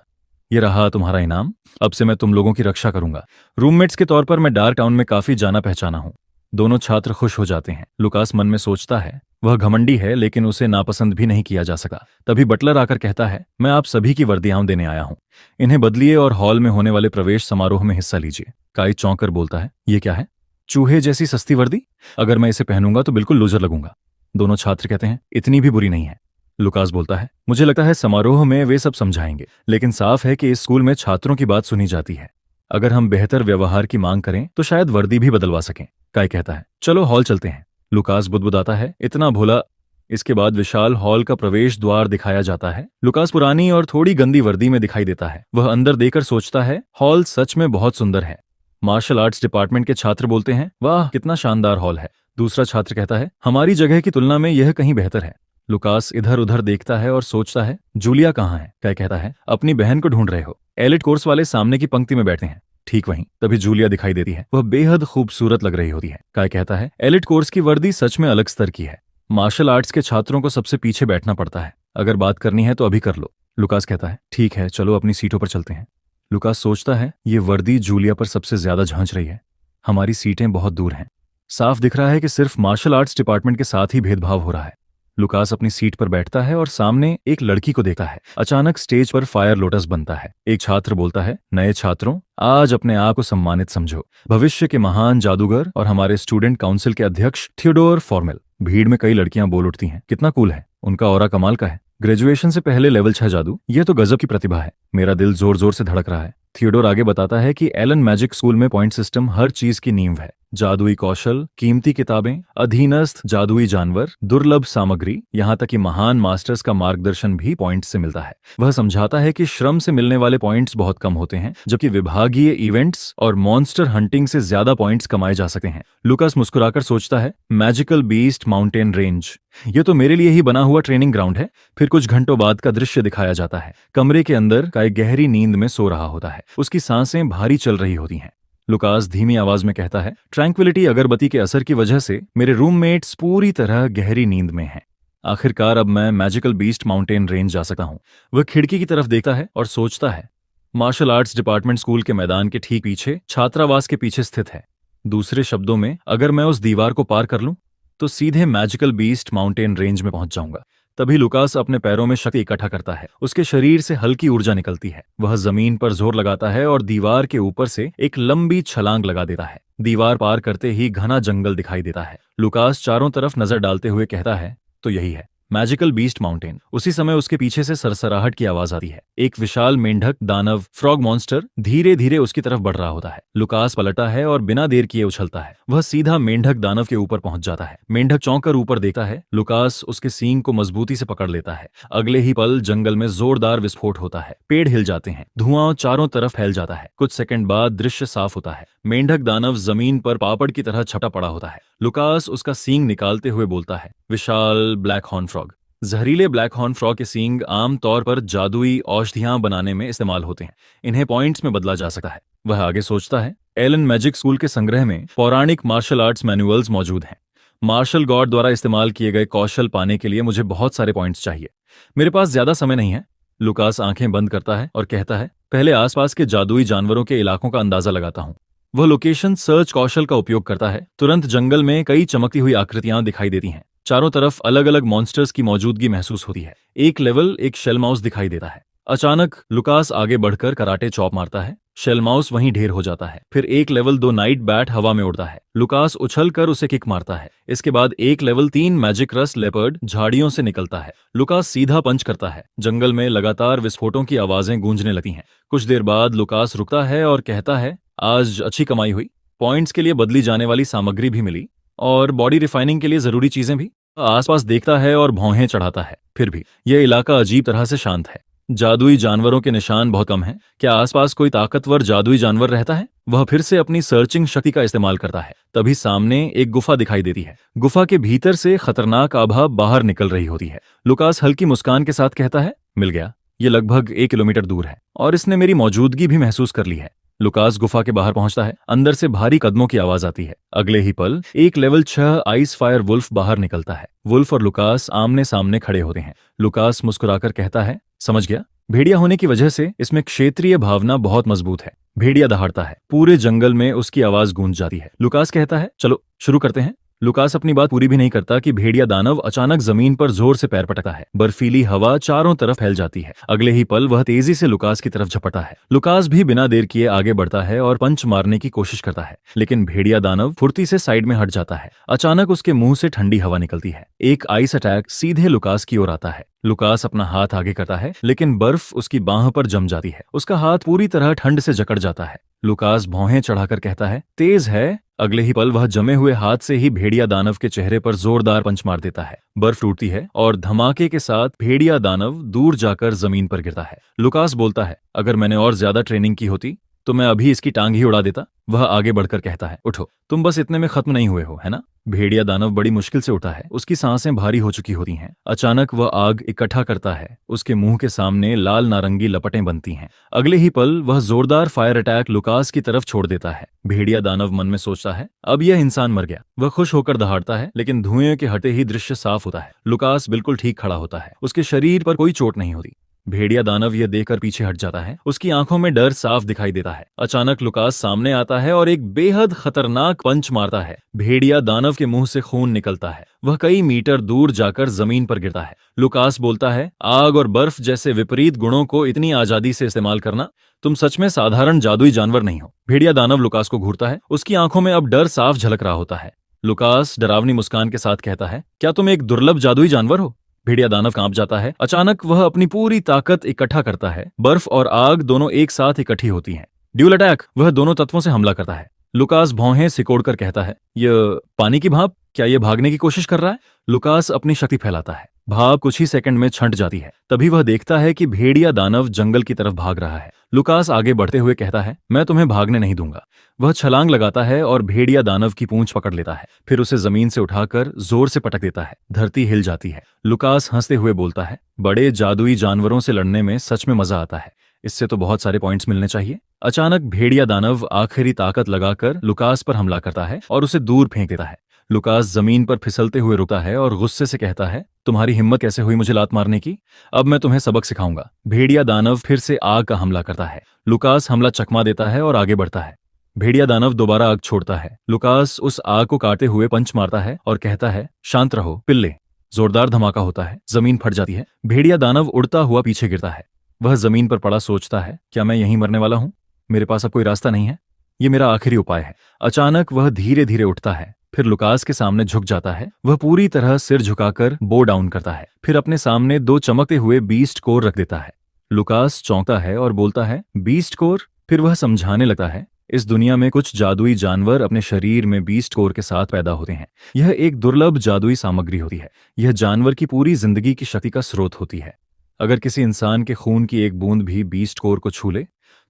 ये रहा तुम्हारा इनाम, अब से मैं तुम लोगों की रक्षा करूंगा। रूममेट्स के तौर पर मैं डार्क टाउन में काफी जाना पहचाना हूं। दोनों छात्र खुश हो जाते हैं। लुकास मन में सोचता है, वह घमंडी है लेकिन उसे नापसंद भी नहीं किया जा सका। तभी बटलर आकर कहता है, मैं आप सभी की वर्दियां देने आया हूं, इन्हें बदलिए और हॉल में होने वाले प्रवेश समारोह में हिस्सा लीजिए। काई चौंक कर बोलता है, ये क्या है? चूहे जैसी सस्ती वर्दी? अगर मैं इसे पहनूंगा तो बिल्कुल लूजर लगूंगा। दोनों छात्र कहते हैं, इतनी भी बुरी नहीं है। लुकास बोलता है, मुझे लगता है समारोह में वे सब समझाएंगे, लेकिन साफ है कि इस स्कूल में छात्रों की बात सुनी जाती है। अगर हम बेहतर व्यवहार की मांग करें तो शायद वर्दी भी बदलवा सकें। काई कहता है, चलो हॉल चलते हैं। लुकास बुदबुदाता है, इतना भोला। इसके बाद विशाल हॉल का प्रवेश द्वार दिखाया जाता है। लुकास पुरानी और थोड़ी गंदी वर्दी में दिखाई देता है। वह अंदर देखकर सोचता है, हॉल सच में बहुत सुंदर है। मार्शल आर्ट्स डिपार्टमेंट के छात्र बोलते हैं, वाह कितना शानदार हॉल है। दूसरा छात्र कहता है, हमारी जगह की तुलना में यह कहीं बेहतर है। लुकास इधर उधर देखता है और सोचता है, जूलिया कहाँ है? काई कहता है, अपनी बहन को ढूंढ रहे हो, एलिट कोर्स वाले सामने की पंक्ति में बैठे हैं। ठीक वहीं तभी जूलिया दिखाई देती है। वह बेहद खूबसूरत लग रही होती है। काय कहता है, एलिट कोर्स की वर्दी सच में अलग स्तर की है। मार्शल आर्ट्स के छात्रों को सबसे पीछे बैठना पड़ता है। अगर बात करनी है तो अभी कर लो। लुकास कहता है, ठीक है, चलो अपनी सीटों पर चलते हैं। लुकास सोचता है, ये वर्दी जूलिया पर सबसे ज्यादा झांच रही है। हमारी सीटें बहुत दूर हैं। साफ दिख रहा है कि सिर्फ मार्शल आर्ट्स डिपार्टमेंट के साथ ही भेदभाव हो रहा है। लुकास अपनी सीट पर बैठता है और सामने एक लड़की को देखता है। अचानक स्टेज पर फायर लोटस बनता है। एक छात्र बोलता है, नए छात्रों, आज अपने आप को सम्मानित समझो। भविष्य के महान जादूगर और हमारे स्टूडेंट काउंसिल के अध्यक्ष थियोडोर फॉर्मेल। भीड़ में कई लड़कियां बोल उठती हैं, कितना कूल है, उनका ऑरा कमाल का है। ग्रेजुएशन से पहले लेवल 6 जादू, ये तो गजब की प्रतिभा है। मेरा दिल जोर जोर से धड़क रहा है। थियोडोर आगे बताता है कि एलन मैजिक स्कूल में पॉइंट सिस्टम हर चीज की नींव है। जादुई कौशल, कीमती किताबें, अधीनस्थ जादुई जानवर, दुर्लभ सामग्री, यहाँ तक कि महान मास्टर्स का मार्गदर्शन भी पॉइंट्स से मिलता है। वह समझाता है कि श्रम से मिलने वाले पॉइंट्स बहुत कम होते हैं, जबकि विभागीय इवेंट्स और मॉन्स्टर हंटिंग से ज्यादा पॉइंट्स कमाए जा सकते हैं। लुकास मुस्कुराकर सोचता है, मैजिकल बीस्ट माउंटेन रेंज, ये तो मेरे लिए ही बना हुआ ट्रेनिंग ग्राउंड है। फिर कुछ घंटों बाद का दृश्य दिखाया जाता है। कमरे के अंदर काय गहरी नींद में सो रहा होता है। उसकी सांसें भारी चल रही होती हैं। लुकास धीमी आवाज में कहता है, ट्रैंक्विलिटी अगरबत्ती के असर की वजह से मेरे रूममेट्स पूरी तरह गहरी नींद में हैं। आखिरकार अब मैं मैजिकल बीस्ट माउंटेन रेंज जा सकता हूँ। वह खिड़की की तरफ देखता है और सोचता है, मार्शल आर्ट्स डिपार्टमेंट स्कूल के मैदान के ठीक पीछे छात्रावास के पीछे स्थित है। दूसरे शब्दों में, अगर मैं उस दीवार को पार कर लूं तो सीधे मैजिकल बीस्ट माउंटेन रेंज में पहुंच जाऊंगा। तभी लुकास अपने पैरों में शक्ति इकट्ठा करता है। उसके शरीर से हल्की ऊर्जा निकलती है। वह जमीन पर जोर लगाता है और दीवार के ऊपर से एक लंबी छलांग लगा देता है। दीवार पार करते ही घना जंगल दिखाई देता है। लुकास चारों तरफ नजर डालते हुए कहता है, तो यही है मैजिकल बीस्ट माउंटेन। उसी समय उसके पीछे से सरसराहट की आवाज आती है। एक विशाल मेंढक दानव फ्रॉग मॉन्स्टर धीरे धीरे उसकी तरफ बढ़ रहा होता है। लुकास पलटा है और बिना देर किए उछलता है। वह सीधा मेंढक दानव के ऊपर पहुंच जाता है। मेंढक चौंक कर ऊपर देखता है। लुकास उसके सींग को मजबूती से पकड़ लेता है। अगले ही पल जंगल में जोरदार विस्फोट होता है। पेड़ हिल जाते हैं। धुआं चारों तरफ फैल जाता है। कुछ सेकंड बाद दृश्य साफ होता है। मेंढक दानव जमीन पर पापड़ की तरह छपटा पड़ा होता है। लुकास उसका सींग निकालते हुए बोलता है, विशाल ब्लैक हॉर्न फ्रॉग। जहरीले ब्लैक हॉर्न फ्रॉग के सींग आमतौर पर जादुई औषधियां बनाने में इस्तेमाल होते हैं। इन्हें पॉइंट्स में बदला जा सकता है। वह आगे सोचता है, एलन मैजिक स्कूल के संग्रह में पौराणिक मार्शल आर्ट्स मैनुअल्स मौजूद हैं। मार्शल गॉड द्वारा इस्तेमाल किए गए कौशल पाने के लिए मुझे बहुत सारे पॉइंट्स चाहिए। मेरे पास ज्यादा समय नहीं है। लुकास आंखें बंद करता है और कहता है, पहले आसपास के जादुई जानवरों के इलाकों का अंदाजा लगाता हूँ। वह लोकेशन सर्च कौशल का उपयोग करता है। तुरंत जंगल में कई चमकती हुई आकृतियां दिखाई देती हैं। चारों तरफ अलग अलग मॉन्स्टर्स की मौजूदगी महसूस होती है। एक लेवल एक शेल माउस दिखाई देता है। अचानक लुकास आगे बढ़कर कराटे चॉप मारता है। शेल माउस वहीं ढेर हो जाता है। फिर एक लेवल 2 नाइट बैट हवा में उड़ता है। लुकास उछलकर उसे किक मारता है। इसके बाद एक लेवल 3 मैजिक रस लेपर्ड झाड़ियों से निकलता है। लुकास सीधा पंच करता है। जंगल में लगातार विस्फोटों की आवाजें गूंजने लगती हैं। कुछ देर बाद लुकास रुकता है और कहता है, आज अच्छी कमाई हुई। पॉइंट्स के लिए बदली जाने वाली सामग्री भी मिली और बॉडी रिफाइनिंग के लिए जरूरी चीजें भी। आसपास देखता है और भौहें चढ़ाता है। फिर भी यह इलाका अजीब तरह से शांत है। जादुई जानवरों के निशान बहुत कम हैं। क्या आसपास कोई ताकतवर जादुई जानवर रहता है? वह फिर से अपनी सर्चिंग शक्ति का इस्तेमाल करता है। तभी सामने एक गुफा दिखाई देती है। गुफा के भीतर से खतरनाक आभा बाहर निकल रही होती है। लुकास हल्की मुस्कान के साथ कहता है, मिल गया। ये लगभग 1 किलोमीटर दूर है और इसने मेरी मौजूदगी भी महसूस कर ली है। लुकास गुफा के बाहर पहुंचता है। अंदर से भारी कदमों की आवाज आती है। अगले ही पल एक लेवल 6 आइस फायर वुल्फ बाहर निकलता है। वुल्फ और लुकास आमने सामने खड़े होते हैं। लुकास मुस्कुराकर कहता है, समझ गया, भेड़िया होने की वजह से इसमें क्षेत्रीय भावना बहुत मजबूत है। भेड़िया दहाड़ता है। पूरे जंगल में उसकी आवाज गूंज जाती है। लुकास कहता है, चलो शुरू करते हैं। लुकास अपनी बात पूरी भी नहीं करता कि भेड़िया दानव अचानक जमीन पर जोर से पैर पटकता है। बर्फीली हवा चारों तरफ फैल जाती है। अगले ही पल वह तेजी से लुकास की तरफ झपटा है। लुकास भी बिना देर किए आगे बढ़ता है और पंच मारने की कोशिश करता है, लेकिन भेड़िया दानव फुर्ती से साइड में हट जाता है। अचानक उसके मुंह से ठंडी हवा निकलती है। एक आइस अटैक सीधे लुकास की ओर आता है। लुकास अपना हाथ आगे करता है, लेकिन बर्फ उसकी बाह पर जम जाती है। उसका हाथ पूरी तरह ठंड से जकड़ जाता है। लुकास भौहें चढ़ाकर कहता है, तेज है। अगले ही पल वह जमे हुए हाथ से ही भेड़िया दानव के चेहरे पर जोरदार पंच मार देता है। बर्फ टूटती है और धमाके के साथ भेड़िया दानव दूर जाकर जमीन पर गिरता है। लुकास बोलता है, अगर मैंने और ज्यादा ट्रेनिंग की होती तो मैं अभी इसकी टांग ही उड़ा देता। वह आगे बढ़कर कहता है, उठो, तुम बस इतने में खत्म नहीं हुए हो, है ना? भेड़िया दानव बड़ी मुश्किल से उठा है, उसकी सांसें भारी हो चुकी होती हैं। अचानक वह आग इकट्ठा करता है, उसके मुंह के सामने लाल नारंगी लपटें बनती हैं। अगले ही पल वह जोरदार फायर अटैक लुकास की तरफ छोड़ देता है। भेड़िया दानव मन में सोचता है, अब यह इंसान मर गया। वह खुश होकर दहाड़ता है, लेकिन धुएं के हटे ही दृश्य साफ होता है। लुकास बिल्कुल ठीक खड़ा होता है, उसके शरीर पर कोई चोट नहीं होती। भेड़िया दानव यह देखकर पीछे हट जाता है, उसकी आंखों में डर साफ दिखाई देता है। अचानक लुकास सामने आता है और एक बेहद खतरनाक पंच मारता है। भेड़िया दानव के मुंह से खून निकलता है, वह कई मीटर दूर जाकर जमीन पर गिरता है। लुकास बोलता है, आग और बर्फ जैसे विपरीत गुणों को इतनी आजादी से इस्तेमाल करना, तुम सच में साधारण जादुई जानवर नहीं हो। भेड़िया दानव लुकास को घूरता है, उसकी आंखों में अब डर साफ झलक रहा होता है। लुकास डरावनी मुस्कान के साथ कहता है, क्या तुम एक दुर्लभ जादुई जानवर हो? भेड़िया दानव कांप जाता है। अचानक वह अपनी पूरी ताकत इकट्ठा करता है। बर्फ और आग दोनों एक साथ इकट्ठी होती हैं। Dual attack! वह दोनों तत्वों से हमला करता है। लुकास भौहें सिकोड़कर कहता है, यह पानी की भाप? क्या यह भागने की कोशिश कर रहा है? लुकास अपनी शक्ति फैलाता है, भाप कुछ ही सेकंड में छंट जाती है। तभी वह देखता है कि भेड़िया दानव जंगल की तरफ भाग रहा है। लुकास आगे बढ़ते हुए कहता है, मैं तुम्हें भागने नहीं दूंगा। वह छलांग लगाता है और भेड़िया दानव की पूंछ पकड़ लेता है, फिर उसे जमीन से उठाकर जोर से पटक देता है। धरती हिल जाती है। लुकास हंसते हुए बोलता है, बड़े जादुई जानवरों से लड़ने में सच में मजा आता है, इससे तो बहुत सारे पॉइंट्स मिलने चाहिए। अचानक भेड़िया दानव आखिरी ताकत लगाकर लुकास पर हमला करता है और उसे दूर फेंक देता है। लुकास जमीन पर फिसलते हुए रुकता है और गुस्से से कहता है, तुम्हारी हिम्मत कैसे हुई मुझे लात मारने की? अब मैं तुम्हें सबक सिखाऊंगा। भेड़िया दानव फिर से आग का हमला करता है। लुकास हमला चकमा देता है और आगे बढ़ता है। भेड़िया दानव दोबारा आग छोड़ता है। लुकास उस आग को काटते हुए पंच मारता है और कहता है, शांत रहो पिल्ले। जोरदार धमाका होता है, जमीन फट जाती है। भेड़िया दानव उड़ता हुआ पीछे गिरता है। वह जमीन पर पड़ा सोचता है, क्या मैं यहीं मरने वाला हूं? मेरे पास अब कोई रास्ता नहीं है, ये मेरा आखिरी उपाय है। अचानक वह धीरे धीरे उठता है, फिर लुकास के सामने झुक जाता है। वह पूरी तरह सिर झुकाकर बो डाउन करता है, फिर अपने सामने दो चमकते हुए बीस्ट कोर रख देता है। लुकास चौंकता है और बोलता है, बीस्ट कोर? फिर वह समझाने लगता है, इस दुनिया में कुछ जादुई जानवर अपने शरीर में बीस्ट कोर के साथ पैदा होते हैं। यह एक दुर्लभ जादुई सामग्री होती है। यह जानवर की पूरी जिंदगी की शक्ति का स्रोत होती है। अगर किसी इंसान के खून की एक बूंद भी बीस्ट कोर को छू ले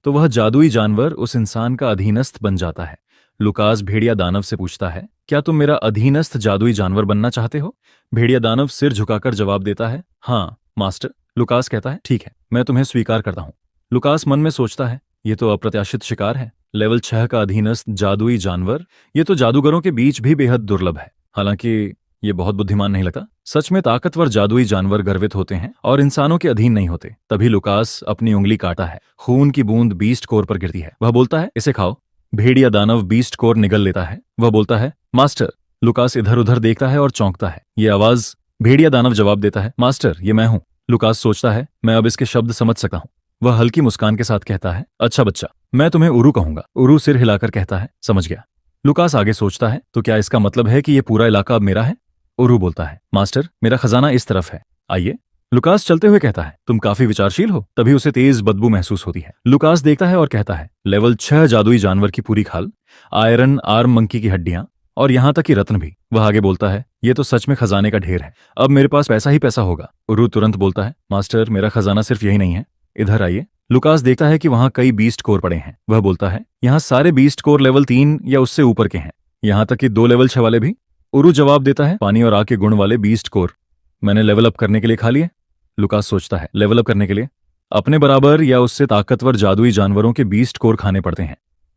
तो वह जादुई जानवर उस इंसान का अधीनस्थ बन जाता है। लुकास भेड़िया दानव से पूछता है, क्या तुम मेरा अधीनस्थ जादुई जानवर बनना चाहते हो? भेड़िया दानव सिर झुकाकर जवाब देता है, हाँ मास्टर। लुकास कहता है, ठीक है, मैं तुम्हें स्वीकार करता हूँ। लुकास मन में सोचता है, ये तो अप्रत्याशित शिकार है। लेवल 6 का अधीनस्थ जादुई जानवर, ये तो जादूगरों के बीच भी बेहद दुर्लभ है। हालांकि ये बहुत बुद्धिमान नहीं लगता। सच में ताकतवर जादुई जानवर गर्वित होते हैं और इंसानों के अधीन नहीं होते। तभी लुकास अपनी उंगली काटा है, खून की बूंद बीस्ट कोर पर गिरती है। वह बोलता है, इसे खाओ। भेड़िया दानव बीस्ट कोर निगल लेता है। वह बोलता है, मास्टर। लुकास इधर उधर देखता है और चौंकता है। ये आवाज? भेड़िया दानव जवाब देता है, मास्टर, ये मैं हूं। लुकास सोचता है, मैं अब इसके शब्द समझ सकता हूं। वह हल्की मुस्कान के साथ कहता है, अच्छा बच्चा, मैं तुम्हें उरू कहूंगा। उरू सिर हिलाकर कहता है, समझ गया। लुकास आगे सोचता है, तो क्या इसका मतलब है कि ये पूरा इलाका अब मेरा है? उरू बोलता है, मास्टर, मेरा खजाना इस तरफ है, आइए। लुकास चलते हुए कहता है, तुम काफी विचारशील हो। तभी उसे तेज बदबू महसूस होती है। लुकास देखता है और कहता है, लेवल 6 जादुई जानवर की पूरी खाल, आयरन आर्म मंकी की हड्डियां और यहां तक कि रत्न भी। वह आगे बोलता है, ये तो सच में खजाने का ढेर है। अब मेरे पास पैसा ही पैसा होगा। उरू तुरंत बोलता है, मास्टर, मेरा खजाना सिर्फ यही नहीं है, इधर आइए। लुकास देखता है कि वहां कई बीस्ट कोर पड़े हैं। वह बोलता है, यहाँ सारे बीस्ट कोर लेवल 3 या उससे ऊपर के हैं, यहाँ तक कि 2 लेवल 6 वाले भी। उरू जवाब देता है, पानी और आग के गुण वाले बीस्ट कोर मैंने लेवल अप करने के लिए खा लिए। लुकास सोचता है, लेवल अप करने के लिए अपने बराबर या उससे ताकतवर जादुई जानवरों के बीस्ट कोर खाने पड़ते हैं।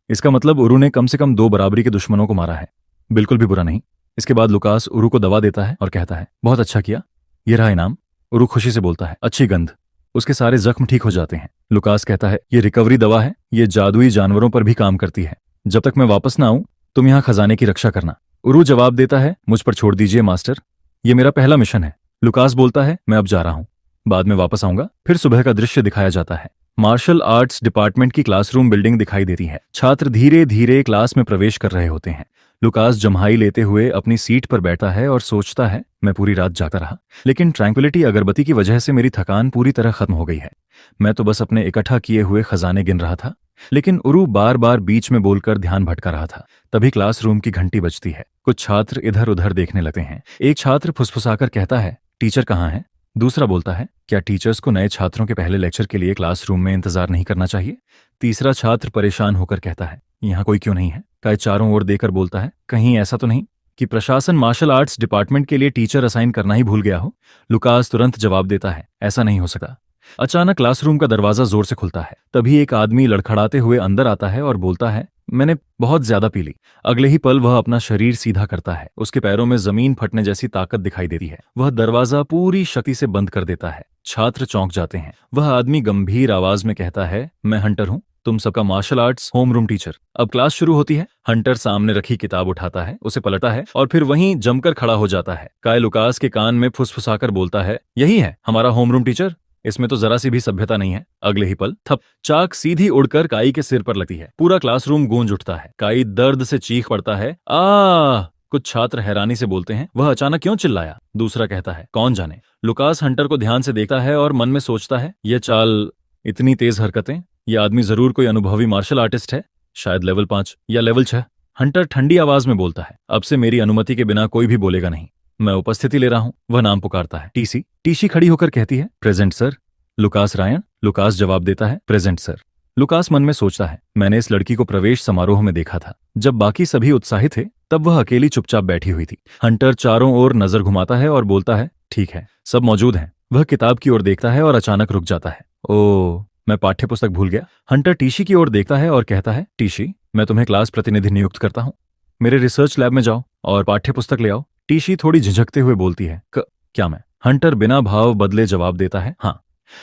इसका मतलब उरू ने कम से कम 2 बराबरी के दुश्मनों को मारा है। बिल्कुल भी बुरा नहीं। इसके बाद लुकास उरू को दवा देता है और कहता है, बहुत अच्छा किया, ये रहा इनाम। उरू खुशी से बोलता है, अच्छी गंध। उसके सारे जख्म ठीक हो जाते हैं। लुकास कहता है, ये रिकवरी दवा है, ये जादुई जानवरों पर भी काम करती है। जब तक मैं वापस ना आऊं तुम यहाँ खजाने की रक्षा करना। उरू जवाब देता है, मुझ पर छोड़ दीजिए मास्टर, ये मेरा पहला मिशन है। लुकास बोलता है, मैं अब जा रहा हूं, बाद में वापस आऊंगा। फिर सुबह का दृश्य दिखाया जाता है। मार्शल आर्ट्स डिपार्टमेंट की क्लासरूम बिल्डिंग दिखाई देती है। छात्र धीरे धीरे क्लास में प्रवेश कर रहे होते हैं। लुकास जम्हाई लेते हुए अपनी सीट पर बैठा है और सोचता है, मैं पूरी रात जागता रहा, लेकिन ट्रैंक्विलिटी अगरबत्ती की वजह से मेरी थकान पूरी तरह खत्म हो गई है। मैं तो बस अपने इकट्ठा किए हुए खजाने गिन रहा था। लेकिन उरू बार बार बीच में बोलकर ध्यान भटका रहा था। तभी क्लासरूम की घंटी बजती है। कुछ छात्र इधर उधर देखने लगते हैं। एक छात्र फुसफुसाकर कहता है, टीचर कहाँ है? दूसरा बोलता है, क्या टीचर्स को नए छात्रों के पहले लेक्चर के लिए क्लासरूम में इंतजार नहीं करना चाहिए? तीसरा छात्र परेशान होकर कहता है, यहाँ कोई क्यों नहीं है? काई चारों ओर देकर बोलता है, कहीं ऐसा तो नहीं कि प्रशासन मार्शल आर्ट्स डिपार्टमेंट के लिए टीचर असाइन करना ही भूल गया हो? लुकास तुरंत जवाब देता है, ऐसा नहीं हो सकता। अचानक क्लासरूम का दरवाजा जोर से खुलता है। तभी एक आदमी लड़खड़ाते हुए अंदर आता है और बोलता है, मैंने बहुत ज्यादा पी ली। अगले ही पल वह अपना शरीर सीधा करता है। उसके पैरों में जमीन फटने जैसी ताकत दिखाई देती है। वह दरवाजा पूरी शक्ति से बंद कर देता है। छात्र चौंक जाते हैं। वह आदमी गंभीर आवाज में कहता है, मैं हंटर हूँ, तुम सबका मार्शल आर्ट्स होमरूम टीचर। अब क्लास शुरू होती है। हंटर सामने रखी किताब उठाता है, उसे पलटता है और फिर वहीं जमकर खड़ा हो जाता है। काय लुकास के कान में फुसफुसाकर बोलता है, यही है हमारा होमरूम टीचर, इसमें तो जरा सी भी सभ्यता नहीं है। अगले ही पल थप, चाक सीधी उड़कर काई के सिर पर लगती है। पूरा क्लासरूम गूंज उठता है। काई दर्द से चीख पड़ता है, आ। कुछ छात्र हैरानी से बोलते हैं, वह अचानक क्यों चिल्लाया? दूसरा कहता है, कौन जाने। लुकास हंटर को ध्यान से देखता है और मन में सोचता है, यह चाल, इतनी तेज हरकतें, यह आदमी जरूर कोई अनुभवी मार्शल आर्टिस्ट है, शायद लेवल 5 या लेवल 6। हंटर ठंडी आवाज में बोलता है, अब से मेरी अनुमति के बिना कोई भी बोलेगा नहीं, मैं उपस्थिति ले रहा हूं। वह नाम पुकारता है, टीसी। टीसी खड़ी होकर कहती है, present sir. Lucas Ryan. Lucas जवाब देता है, प्रेजेंट सर। लुकास मन में सोचता है, मैंने इस लड़की को प्रवेश समारोह में देखा था। जब बाकी सभी उत्साहित थे तब वह अकेली चुपचाप बैठी हुई थी। हंटर चारों ओर नजर घुमाता है और बोलता है, ठीक है, सब मौजूद हैं। वह किताब की ओर देखता है और अचानक रुक जाता है। ओह, मैं पाठ्य पुस्तक भूल गया। हंटर टीशी की ओर देखता है और कहता है, टीशी, मैं तुम्हें क्लास प्रतिनिधि नियुक्त करता हूँ। मेरे रिसर्च लैब में जाओ और पाठ्य पुस्तक ले आओ। टीशी थोड़ी झिझकते हुए बोलती है, क्या मैं? हंटर बिना भाव बदले जवाब देता है, हाँ।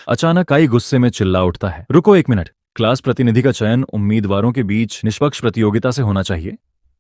अचानक काई गुस्से में चिल्ला उठता है, रुको एक मिनट। क्लास प्रतिनिधि का चयन उम्मीदवारों के बीच निष्पक्ष प्रतियोगिता से होना चाहिए।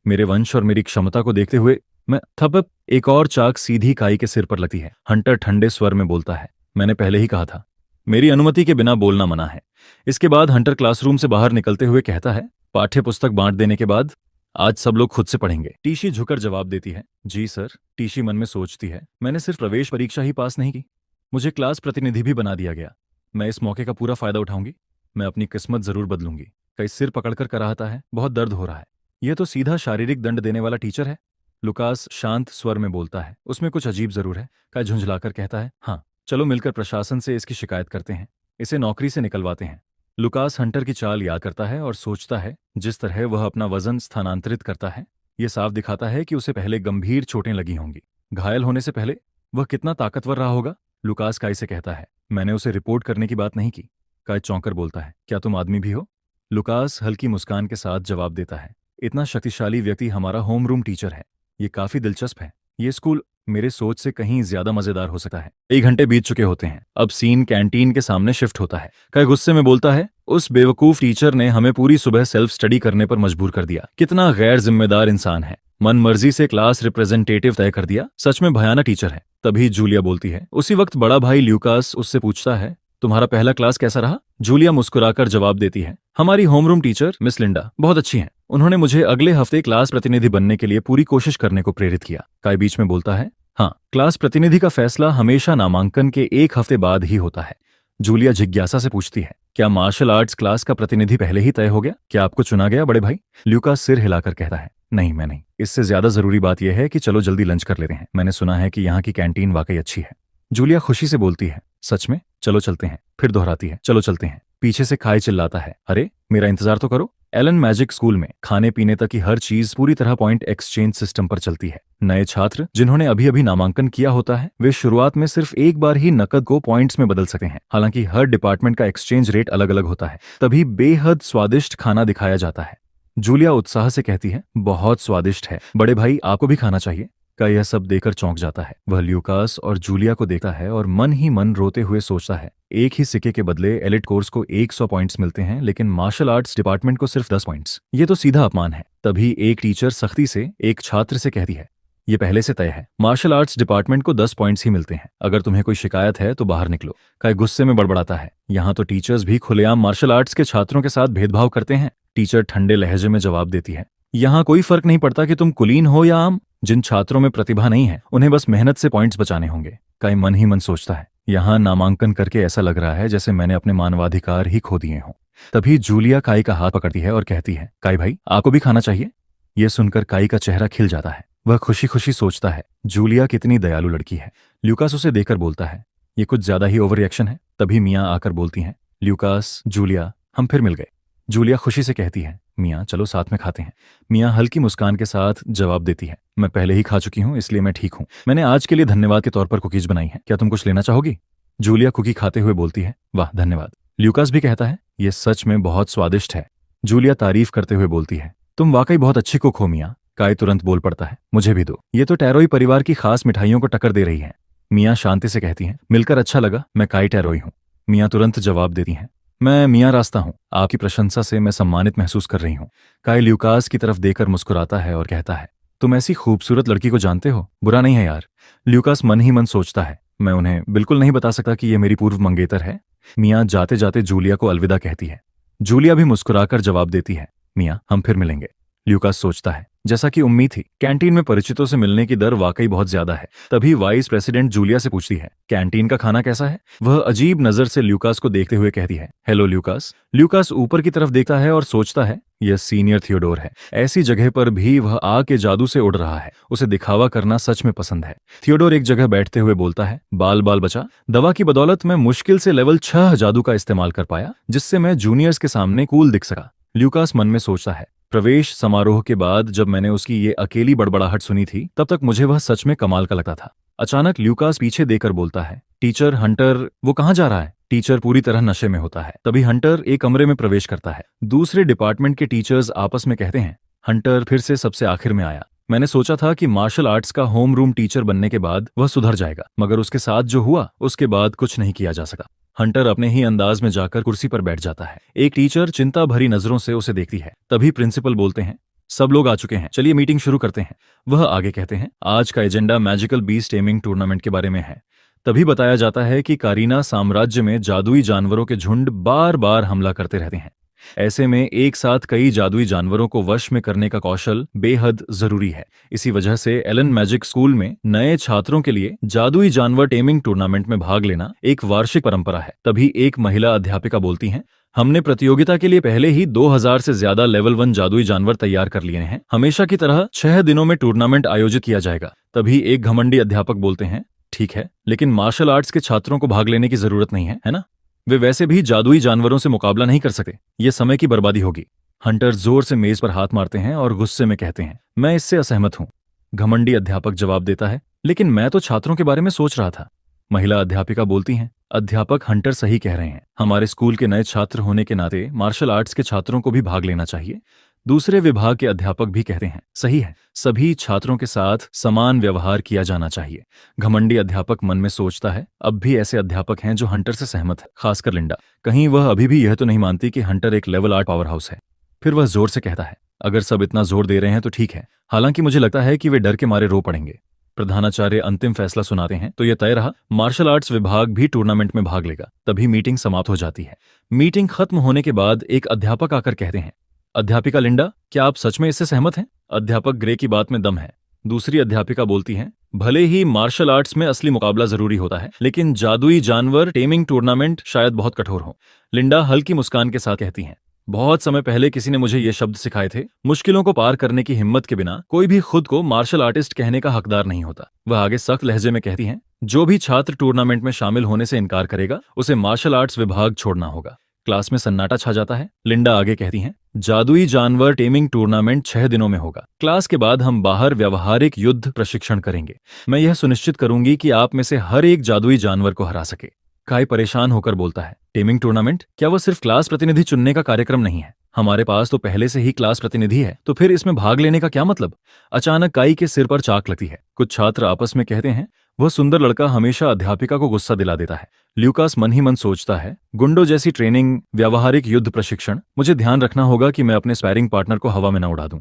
मेरे वंश और मेरी क्षमता को देखते हुए मैं थप। एक और चाक सीधी काई के सिर पर लगती है। हंटर ठंडे स्वर में बोलता है, मैंने पहले ही कहा था, मेरी अनुमति के बिना बोलना मना है। इसके बाद हंटर क्लासरूम से बाहर निकलते हुए कहता है, पाठ्य पुस्तक बांट देने के बाद आज सब लोग खुद से पढ़ेंगे। टीशी झुकर जवाब देती है, जी सर। टीशी मन में सोचती है, मैंने सिर्फ प्रवेश परीक्षा ही पास नहीं की, मुझे क्लास प्रतिनिधि भी बना दिया गया। मैं इस मौके का पूरा फायदा उठाऊंगी। मैं अपनी किस्मत जरूर बदलूंगी। कई सिर पकड़कर कराहता है, बहुत दर्द हो रहा है। यह तो सीधा शारीरिक दंड देने वाला टीचर है। लुकास शांत स्वर में बोलता है, उसमें कुछ अजीब जरूर है। काय झुंझलाकर कहता है, हाँ, चलो मिलकर प्रशासन से इसकी शिकायत करते हैं, इसे नौकरी से निकलवाते हैं। लुकास हंटर की चाल याद करता है और सोचता है, जिस तरह वह अपना वजन स्थानांतरित करता है, यह साफ दिखाता है कि उसे पहले गंभीर चोटें लगी होंगी। घायल होने से पहले वह कितना ताकतवर रहा होगा। लुकास काय से कहता है, मैंने उसे रिपोर्ट करने की बात नहीं की। काय चौंकर बोलता है, क्या तुम आदमी भी हो? लुकास हल्की मुस्कान के साथ जवाब देता है, इतना शक्तिशाली व्यक्ति हमारा होमरूम टीचर है। ये काफी दिलचस्प है। ये स्कूल मेरे सोच से कहीं ज्यादा मजेदार हो सकता है। 1 घंटे बीत चुके होते हैं। अब सीन कैंटीन के सामने शिफ्ट होता है। काय गुस्से में बोलता है, उस बेवकूफ टीचर ने हमें पूरी सुबह सेल्फ स्टडी करने पर मजबूर कर दिया। कितना गैर जिम्मेदार इंसान है। मन मर्जी से क्लास रिप्रेजेंटेटिव तय कर दिया। सच में भयानक टीचर है। तभी जूलिया बोलती है। उसी वक्त बड़ा भाई ल्यूकास उससे पूछता है, तुम्हारा पहला क्लास कैसा रहा? जूलिया मुस्कुराकर जवाब देती है, हमारी होमरूम टीचर मिस लिंडा बहुत अच्छी हैं। उन्होंने मुझे अगले हफ्ते क्लास प्रतिनिधि बनने के लिए पूरी कोशिश करने को प्रेरित किया। काय बीच में बोलता है, हाँ, क्लास प्रतिनिधि का फैसला हमेशा नामांकन के 1 हफ्ते बाद ही होता है। जूलिया जिज्ञासा से पूछती है, क्या मार्शल आर्ट्स क्लास का प्रतिनिधि पहले ही तय हो गया? क्या आपको चुना गया बड़े भाई? ल्यूकास सिर हिलाकर कहता है, नहीं, मैं नहीं। इससे ज्यादा जरूरी बात यह है कि चलो जल्दी लंच कर लेते हैं। मैंने सुना है कि यहाँ की कैंटीन वाकई अच्छी है। जूलिया खुशी से बोलती है, सच में? चलो चलते हैं। फिर दोहराती है, चलो चलते हैं। पीछे से काय चिल्लाता है, अरे मेरा इंतजार तो करो। एलन मैजिक स्कूल में खाने पीने तक की हर चीज पूरी तरह पॉइंट एक्सचेंज सिस्टम पर चलती है। नए छात्र जिन्होंने अभी अभी नामांकन किया होता है, वे शुरुआत में सिर्फ एक बार ही नकद को पॉइंट्स में बदल सकते हैं। हालांकि हर डिपार्टमेंट का एक्सचेंज रेट अलग अलग होता है। तभी बेहद स्वादिष्ट खाना दिखाया जाता है। जूलिया उत्साह से कहती है, बहुत स्वादिष्ट है बड़े भाई, आपको भी खाना चाहिए। का यह सब देकर चौंक जाता है। वह ल्यूकास और जूलिया को देखता है और मन ही मन रोते हुए सोचता है, एक ही सिक्के के बदले एलिट कोर्स को 100 पॉइंट्स मिलते हैं, लेकिन मार्शल आर्ट्स डिपार्टमेंट को सिर्फ 10 पॉइंट्स। ये तो सीधा अपमान है। तभी एक टीचर सख्ती से एक छात्र से कहती है, ये पहले से तय है, मार्शल आर्ट्स डिपार्टमेंट को 10 पॉइंट्स ही मिलते हैं। अगर तुम्हें कोई शिकायत है तो बाहर निकलो। काय गुस्से में बड़बड़ाता है, यहाँ तो टीचर्स भी खुलेआम मार्शल आर्ट्स के छात्रों के साथ भेदभाव करते हैं। टीचर ठंडे लहजे में जवाब देती है, यहाँ कोई फर्क नहीं पड़ता कि तुम कुलीन हो या आम। जिन छात्रों में प्रतिभा नहीं है उन्हें बस मेहनत से पॉइंट्स बचाने होंगे। काय मन ही मन सोचता है, यहाँ नामांकन करके ऐसा लग रहा है जैसे मैंने अपने मानवाधिकार ही खो दिए हों। तभी जूलिया काय का हाथ पकड़ती है और कहती है, काय भाई, आपको भी खाना चाहिए? यह सुनकर काय का चेहरा खिल जाता है। वह खुशी खुशी सोचता है, जूलिया कितनी दयालु लड़की है। ल्यूकास उसे देखकर बोलता है, ये कुछ ज्यादा ही ओवर रिएक्शन है। तभी मियाँ आकर बोलती हैं, ल्यूकास, जूलिया, हम फिर मिल गए। जूलिया खुशी से कहती है, मियाँ चलो साथ में खाते हैं। मियाँ हल्की मुस्कान के साथ जवाब देती है, मैं पहले ही खा चुकी हूँ इसलिए मैं ठीक हूँ। मैंने आज के लिए धन्यवाद के तौर पर कुकीज बनाई है, क्या तुम कुछ लेना चाहोगी? जूलिया कुकी खाते हुए बोलती है, वाह धन्यवाद। ल्यूकास भी कहता है, ये सच में बहुत स्वादिष्ट है। जूलिया तारीफ करते हुए बोलती है, तुम वाकई बहुत अच्छी कुक हो मियाँ। काय तुरंत बोल पड़ता है, मुझे भी दो, ये तो टैरोई परिवार की खास मिठाइयों को टक्कर दे रही है। मियाँ शांति से कहती हैं, मिलकर अच्छा लगा, मैं काय टैरोई हूँ। मियाँ तुरंत जवाब देती हैं, मैं मियाँ रास्ता हूँ, आपकी प्रशंसा से मैं सम्मानित महसूस कर रही हूँ। काय ल्यूकास की तरफ देखकर मुस्कुराता है और कहता है, तुम ऐसी खूबसूरत लड़की को जानते हो, बुरा नहीं है यार। ल्यूकास मन ही मन सोचता है, मैं उन्हें बिल्कुल नहीं बता सकता कि ये मेरी पूर्व मंगेतर है। मियाँ जाते जाते जूलिया को अलविदा कहती है। जूलिया भी मुस्कुराकर जवाब देती है, मियाँ हम फिर मिलेंगे। ल्यूकास सोचता है, जैसा कि उम्मीद थी, कैंटीन में परिचितों से मिलने की दर वाकई बहुत ज्यादा है। तभी वाइस प्रेसिडेंट जूलिया से पूछती है, कैंटीन का खाना कैसा है? वह अजीब नजर से ल्यूकास को देखते हुए कहती है, हेलो ल्यूकास। ल्यूकास ऊपर की तरफ देखता है और सोचता है, यह सीनियर थियोडोर है, ऐसी जगह पर भी वह आग के जादू से उड़ रहा है, उसे दिखावा करना सच में पसंद है। थियोडोर एक जगह बैठते हुए बोलता है, बाल बाल बचा, दवा की बदौलत मैं मुश्किल से लेवल 6 जादू का इस्तेमाल कर पाया, जिससे मैं जूनियर्स के सामने कूल दिख सका। ल्यूकास मन में सोचता है, प्रवेश समारोह के बाद जब मैंने उसकी ये अकेली बड़बड़ाहट सुनी थी, तब तक मुझे वह सच में कमाल का लगता था। अचानक ल्यूकास पीछे देकर बोलता है, टीचर हंटर वो कहाँ जा रहा है? टीचर पूरी तरह नशे में होता है। तभी हंटर एक कमरे में प्रवेश करता है। दूसरे डिपार्टमेंट के टीचर्स आपस में कहते हैं, हंटर फिर से सबसे आखिर में आया। मैंने सोचा था कि मार्शल आर्ट्स का होम रूम टीचर बनने के बाद वह सुधर जाएगा, मगर उसके साथ जो हुआ उसके बाद कुछ नहीं किया जा सका। हंटर अपने ही अंदाज में जाकर कुर्सी पर बैठ जाता है। एक टीचर चिंता भरी नजरों से उसे देखती है। तभी प्रिंसिपल बोलते हैं, सब लोग आ चुके हैं, चलिए मीटिंग शुरू करते हैं। वह आगे कहते हैं, आज का agenda magical beast taming tournament के बारे में है। तभी बताया जाता है कि कारीना साम्राज्य में जादुई जानवरों के झुंड बार बार हमला करते रहते हैं। ऐसे में एक साथ कई जादुई जानवरों को वश में करने का कौशल बेहद जरूरी है। इसी वजह से एलन मैजिक स्कूल में नए छात्रों के लिए जादुई जानवर टेमिंग टूर्नामेंट में भाग लेना एक वार्षिक परंपरा है। तभी एक महिला अध्यापिका बोलती हैं, हमने प्रतियोगिता के लिए पहले ही 2000 से ज्यादा लेवल 1 जादुई जानवर तैयार कर लिए हैं। हमेशा की तरह 6 दिनों में टूर्नामेंट आयोजित किया जाएगा। तभी एक घमंडी अध्यापक बोलते हैं, ठीक है, लेकिन मार्शल आर्ट्स के छात्रों को भाग लेने की जरूरत नहीं है, है ना? वे वैसे भी जादुई जानवरों से मुकाबला नहीं कर सकते, ये समय की बर्बादी होगी। हंटर जोर से मेज पर हाथ मारते हैं और गुस्से में कहते हैं, मैं इससे असहमत हूं। घमंडी अध्यापक जवाब देता है, लेकिन मैं तो छात्रों के बारे में सोच रहा था। महिला अध्यापिका बोलती हैं, अध्यापक हंटर सही कह रहे हैं, हमारे स्कूल के नए छात्र होने के नाते मार्शल आर्ट्स के छात्रों को भी भाग लेना चाहिए। दूसरे विभाग के अध्यापक भी कहते हैं, सही है, सभी छात्रों के साथ समान व्यवहार किया जाना चाहिए। घमंडी अध्यापक मन में सोचता है, अब भी ऐसे अध्यापक हैं जो हंटर से सहमत है, खासकर लिंडा। कहीं वह अभी भी यह तो नहीं मानती कि हंटर एक लेवल 8 पावर हाउस है। फिर वह जोर से कहता है, अगर सब इतना जोर दे रहे हैं तो ठीक है, हालांकि मुझे लगता है कि वे डर के मारे रो पड़ेंगे। प्रधानाचार्य अंतिम फैसला सुनाते हैं तो यह तय रहा, मार्शल आर्ट्स विभाग भी टूर्नामेंट में भाग लेगा। तभी मीटिंग समाप्त हो जाती है। मीटिंग खत्म होने के बाद एक अध्यापक आकर कहते हैं, अध्यापिका लिंडा, क्या आप सच में इससे सहमत हैं? अध्यापक ग्रे की बात में दम है। दूसरी अध्यापिका बोलती हैं, भले ही मार्शल आर्ट्स में असली मुकाबला जरूरी होता है, लेकिन जादुई जानवर टेमिंग टूर्नामेंट शायद बहुत कठोर हो। लिंडा हल्की मुस्कान के साथ कहती हैं, बहुत समय पहले किसी ने मुझे ये शब्द सिखाए थे, मुश्किलों को पार करने की हिम्मत के बिना कोई भी खुद को मार्शल आर्टिस्ट कहने का हकदार नहीं होता। वह आगे सख्त लहजे में कहती हैं, जो भी छात्र टूर्नामेंट में शामिल होने से इनकार करेगा, उसे मार्शल आर्ट्स विभाग छोड़ना होगा। क्लास में सन्नाटा छा जाता है। लिंडा आगे कहती हैं, जादुई जानवर टेमिंग टूर्नामेंट 6 दिनों में होगा। क्लास के बाद हम बाहर व्यवहारिक युद्ध प्रशिक्षण करेंगे। मैं यह सुनिश्चित करूंगी कि आप में से हर एक जादुई जानवर को हरा सके। काय परेशान होकर बोलता है, टेमिंग टूर्नामेंट? क्या वह सिर्फ क्लास प्रतिनिधि चुनने का कार्यक्रम नहीं है? हमारे पास तो पहले से ही क्लास प्रतिनिधि है, तो फिर इसमें भाग लेने का क्या मतलब? अचानक काई के सिर पर चाक लगती है। कुछ छात्र आपस में कहते हैं, वह सुंदर लड़का हमेशा अध्यापिका को गुस्सा दिला देता है। ल्यूकास मन ही मन सोचता है, गुंडों जैसी ट्रेनिंग, व्यावहारिक युद्ध प्रशिक्षण, मुझे ध्यान रखना होगा कि मैं अपने स्पैरिंग पार्टनर को हवा में न उड़ा दूं।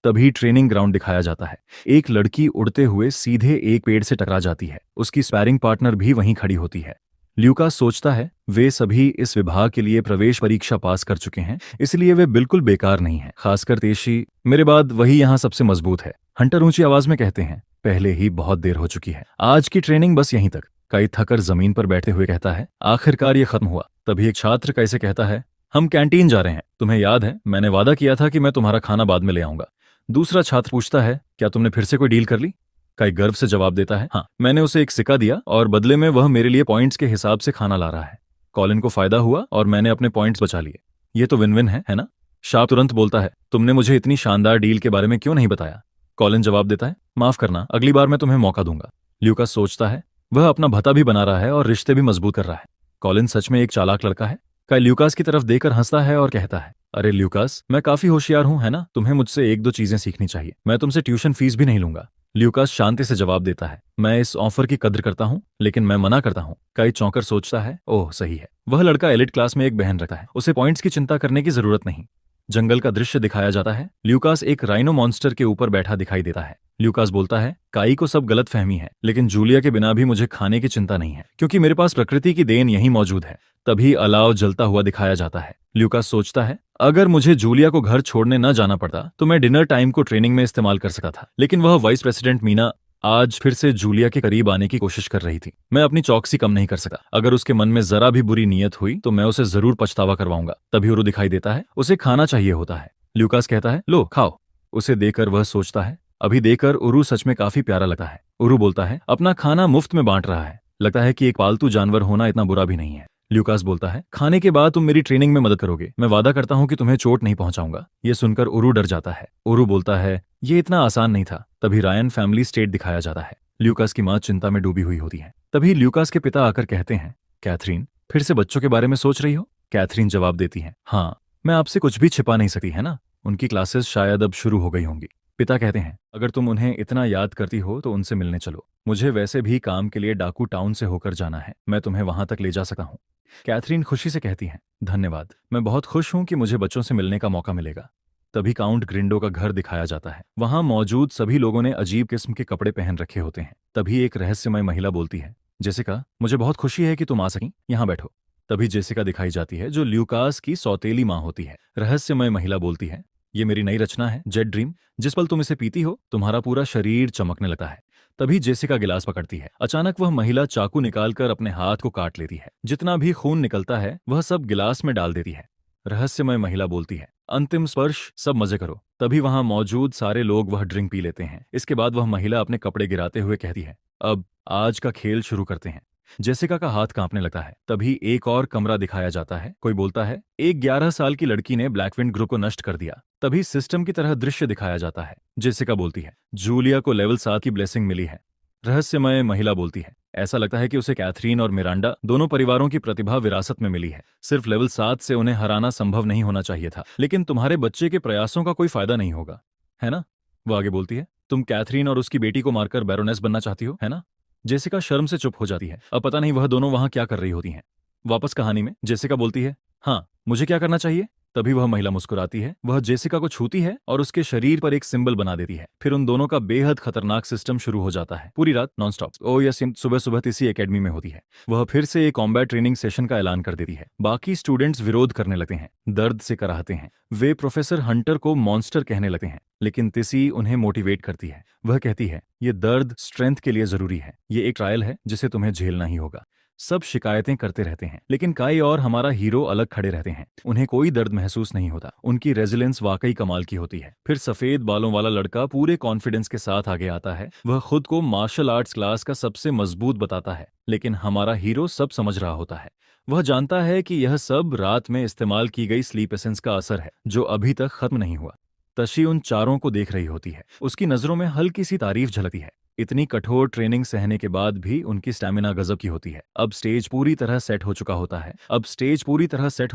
तभी ट्रेनिंग ग्राउंड दिखाया जाता है। एक लड़की उड़ते हुए सीधे एक पेड़ से टकरा जाती है। उसकी स्पैरिंग पार्टनर भी वहीं खड़ी होती है। ल्यूकास सोचता है, वे सभी इस विभाग के लिए प्रवेश परीक्षा पास कर चुके हैं, इसलिए वे बिल्कुल बेकार नहीं है, खासकर तेशी। मेरे बाद वही यहाँ सबसे मजबूत है। हंटर ऊंची आवाज में कहते हैं, पहले ही बहुत देर हो चुकी है, आज की ट्रेनिंग बस यहीं तक। काई थकर जमीन पर बैठे हुए कहता है, आखिरकार ये खत्म हुआ। तभी एक छात्र काई से कहता है, हम कैंटीन जा रहे हैं, तुम्हें याद है मैंने वादा किया था कि मैं तुम्हारा खाना बाद में ले आऊंगा। दूसरा छात्र पूछता है, क्या तुमने फिर से कोई डील कर ली? काई गर्व से जवाब देता है, हाँ, मैंने उसे एक सिक्का दिया और बदले में वह मेरे लिए पॉइंट्स के हिसाब से खाना ला रहा है। कॉलिन को फायदा हुआ और मैंने अपने पॉइंट्स बचा लिए। ये तो विन विन है ना? शार्प तुरंत बोलता है, तुमने मुझे इतनी शानदार डील के बारे में क्यों नहीं बताया? कॉलिन जवाब देता है, माफ करना, अगली बार मैं तुम्हें मौका दूंगा। ल्यूकास सोचता है, वह अपना भत्ता भी बना रहा है और रिश्ते भी मजबूत कर रहा है। कॉलिन सच में एक चालाक लड़का है। काई ल्यूकास की तरफ देखकर हंसता है और कहता है, अरे ल्यूकास, मैं काफी होशियार हूं, है ना? तुम्हें मुझसे एक दो चीजें सीखनी चाहिए। मैं तुमसे ट्यूशन फीस भी नहीं लूंगा। ल्यूकास शांति से जवाब देता है, मैं इस ऑफर की कद्र करता हूं, लेकिन मैं मना करता हूं। काई चौंकर सोचता है, ओह सही है, वह लड़का एलिट क्लास में एक बहन रखता है, उसे पॉइंट्स की चिंता करने की जरूरत नहीं। जंगल का दृश्य दिखाया जाता है। ल्यूकास एक राइनो मॉन्स्टर के ऊपर बैठा दिखाई देता है। ल्यूकास बोलता है, काई को सब गलत फहमी है, लेकिन जूलिया के बिना भी मुझे खाने की चिंता नहीं है, क्योंकि मेरे पास प्रकृति की देन यहीं मौजूद है। तभी अलाव जलता हुआ दिखाया जाता है। ल्यूकास सोचता है, अगर मुझे जूलिया को घर छोड़ने न जाना पड़ता तो मैं डिनर टाइम को ट्रेनिंग में इस्तेमाल कर सकता था, लेकिन वह वाइस प्रेसिडेंट मीना आज फिर से जूलिया के करीब आने की कोशिश कर रही थी। मैं अपनी चौकसी कम नहीं कर सकता। अगर उसके मन में जरा भी बुरी नीयत हुई तो मैं उसे जरूर पछतावा करवाऊंगा। तभी उरु दिखाई देता है, उसे खाना चाहिए होता है। ल्यूकास कहता है, लो खाओ। उसे देकर वह सोचता है, अभी देकर उरु सच में काफी प्यारा लगता है। उरु बोलता है, अपना खाना मुफ्त में बांट रहा है, लगता है कि एक पालतू जानवर होना इतना बुरा भी नहीं है। ल्यूकास बोलता है, खाने के बाद तुम मेरी ट्रेनिंग में मदद करोगे, मैं वादा करता हूं कि तुम्हें चोट नहीं पहुंचाऊंगा। ये सुनकर उरु डर जाता है। उरु बोलता है, ये इतना आसान नहीं था। तभी रायन फैमिली स्टेट दिखाया जाता है। ल्यूकास की मां चिंता में डूबी हुई होती है। तभी ल्यूकास के पिता आकर कहते हैं, कैथरीन, फिर से बच्चों के बारे में सोच रही हो? कैथरीन जवाब देती है, हाँ, मैं आपसे कुछ भी छिपा नहीं सकती, है ना? उनकी क्लासेस शायद अब शुरू हो गई होंगी। पिता कहते हैं, अगर तुम उन्हें इतना याद करती हो तो उनसे मिलने चलो। मुझे वैसे भी काम के लिए डाकू टाउन से होकर जाना है, मैं तुम्हें वहां तक ले जा सकता हूँ। कैथरीन खुशी से कहती हैं, धन्यवाद, मैं बहुत खुश हूं कि मुझे बच्चों से मिलने का मौका मिलेगा। तभी काउंट ग्रिंडो का घर दिखाया जाता है। वहां मौजूद सभी लोगों ने अजीब किस्म के कपड़े पहन रखे होते हैं। तभी एक रहस्यमय महिला बोलती है, जेसिका, मुझे बहुत खुशी है कि तुम आ सकी, यहाँ बैठो। तभी जेसिका दिखाई जाती है, जो ल्यूकास की सौतेली माँ होती है। रहस्यमय महिला बोलती है, ये मेरी नई रचना है, जेट ड्रीम। जिस पल तुम इसे पीती हो तुम्हारा पूरा शरीर चमकने लगता है। तभी जेसिका गिलास पकड़ती है। अचानक वह महिला चाकू निकालकर अपने हाथ को काट लेती है। जितना भी खून निकलता है वह सब गिलास में डाल देती है। रहस्यमय महिला बोलती है, अंतिम स्पर्श, सब मजे करो। तभी वहां मौजूद सारे लोग वह ड्रिंक पी लेते हैं। इसके बाद वह महिला अपने कपड़े गिराते हुए कहती है, अब आज का खेल शुरू करते हैं। जेसिका का हाथ कांपने लगता है। तभी एक और कमरा दिखाया जाता है। कोई बोलता है, एक 11 साल की लड़की ने ब्लैकविंड ग्रुप को नष्ट कर दिया। तभी सिस्टम की तरह दृश्य दिखाया जाता है। जेसिका बोलती है, जूलिया को लेवल 7 की ब्लेसिंग मिली है। रहस्यमय महिला बोलती है, ऐसा लगता है कि उसे कैथरीन और मिरांडा दोनों परिवारों की प्रतिभा विरासत में मिली है। सिर्फ लेवल 7 से उन्हें हराना संभव नहीं होना चाहिए था, लेकिन तुम्हारे बच्चे के प्रयासों का कोई फायदा नहीं होगा, है ना? वो आगे बोलती है, तुम कैथरीन और उसकी बेटी को मारकर बैरोनेस बनना चाहती हो, है ना? जेसिका शर्म से चुप हो जाती है। अब पता नहीं वह दोनों वहां क्या कर रही होती हैं। वापस कहानी में जेसिका बोलती है, हाँ, मुझे क्या करना चाहिए? तभी वह महिला मुस्कुराती है। वह जेसिका को छूती है और उसके शरीर पर एक सिंबल बना देती है। फिर उन दोनों का बेहद खतरनाक सिस्टम शुरू हो जाता है। पूरी रात नॉन स्टॉप। ओ यस, सुबह सुबह इसी एकेडमी में होती है। वह फिर से एक कॉम्बैट ट्रेनिंग सेशन का ऐलान कर देती है। बाकी स्टूडेंट्स विरोध करने लगते हैं, दर्द से कराहते हैं। वे प्रोफेसर हंटर को मॉन्स्टर कहने लगते हैं, लेकिन तिसी उन्हें मोटिवेट करती है। वह कहती है, ये दर्द स्ट्रेंथ के लिए जरूरी है। ये एक ट्रायल है जिसे तुम्हें झेलना ही होगा। सब शिकायतें करते रहते हैं, लेकिन काई और हमारा हीरो अलग खड़े रहते हैं। उन्हें कोई दर्द महसूस नहीं होता। उनकी रेजिलेंस वाकई कमाल की होती है। फिर सफेद बालों वाला लड़का पूरे कॉन्फिडेंस के साथ आगे आता है। वह खुद को मार्शल आर्ट्स क्लास का सबसे मजबूत बताता है, लेकिन हमारा हीरो सब समझ रहा होता है। वह जानता है कि यह सब रात में इस्तेमाल की गई स्लीप एसेंस का असर है, जो अभी तक खत्म नहीं हुआ। तशी उन चारों को देख रही होती है। उसकी नजरों में हल्की सी तारीफ झलकती है। इतनी कठोर ट्रेनिंग सहने के बाद भी उनकी स्टैमिना गजब की होती है। अब स्टेज पूरी तरह सेट हो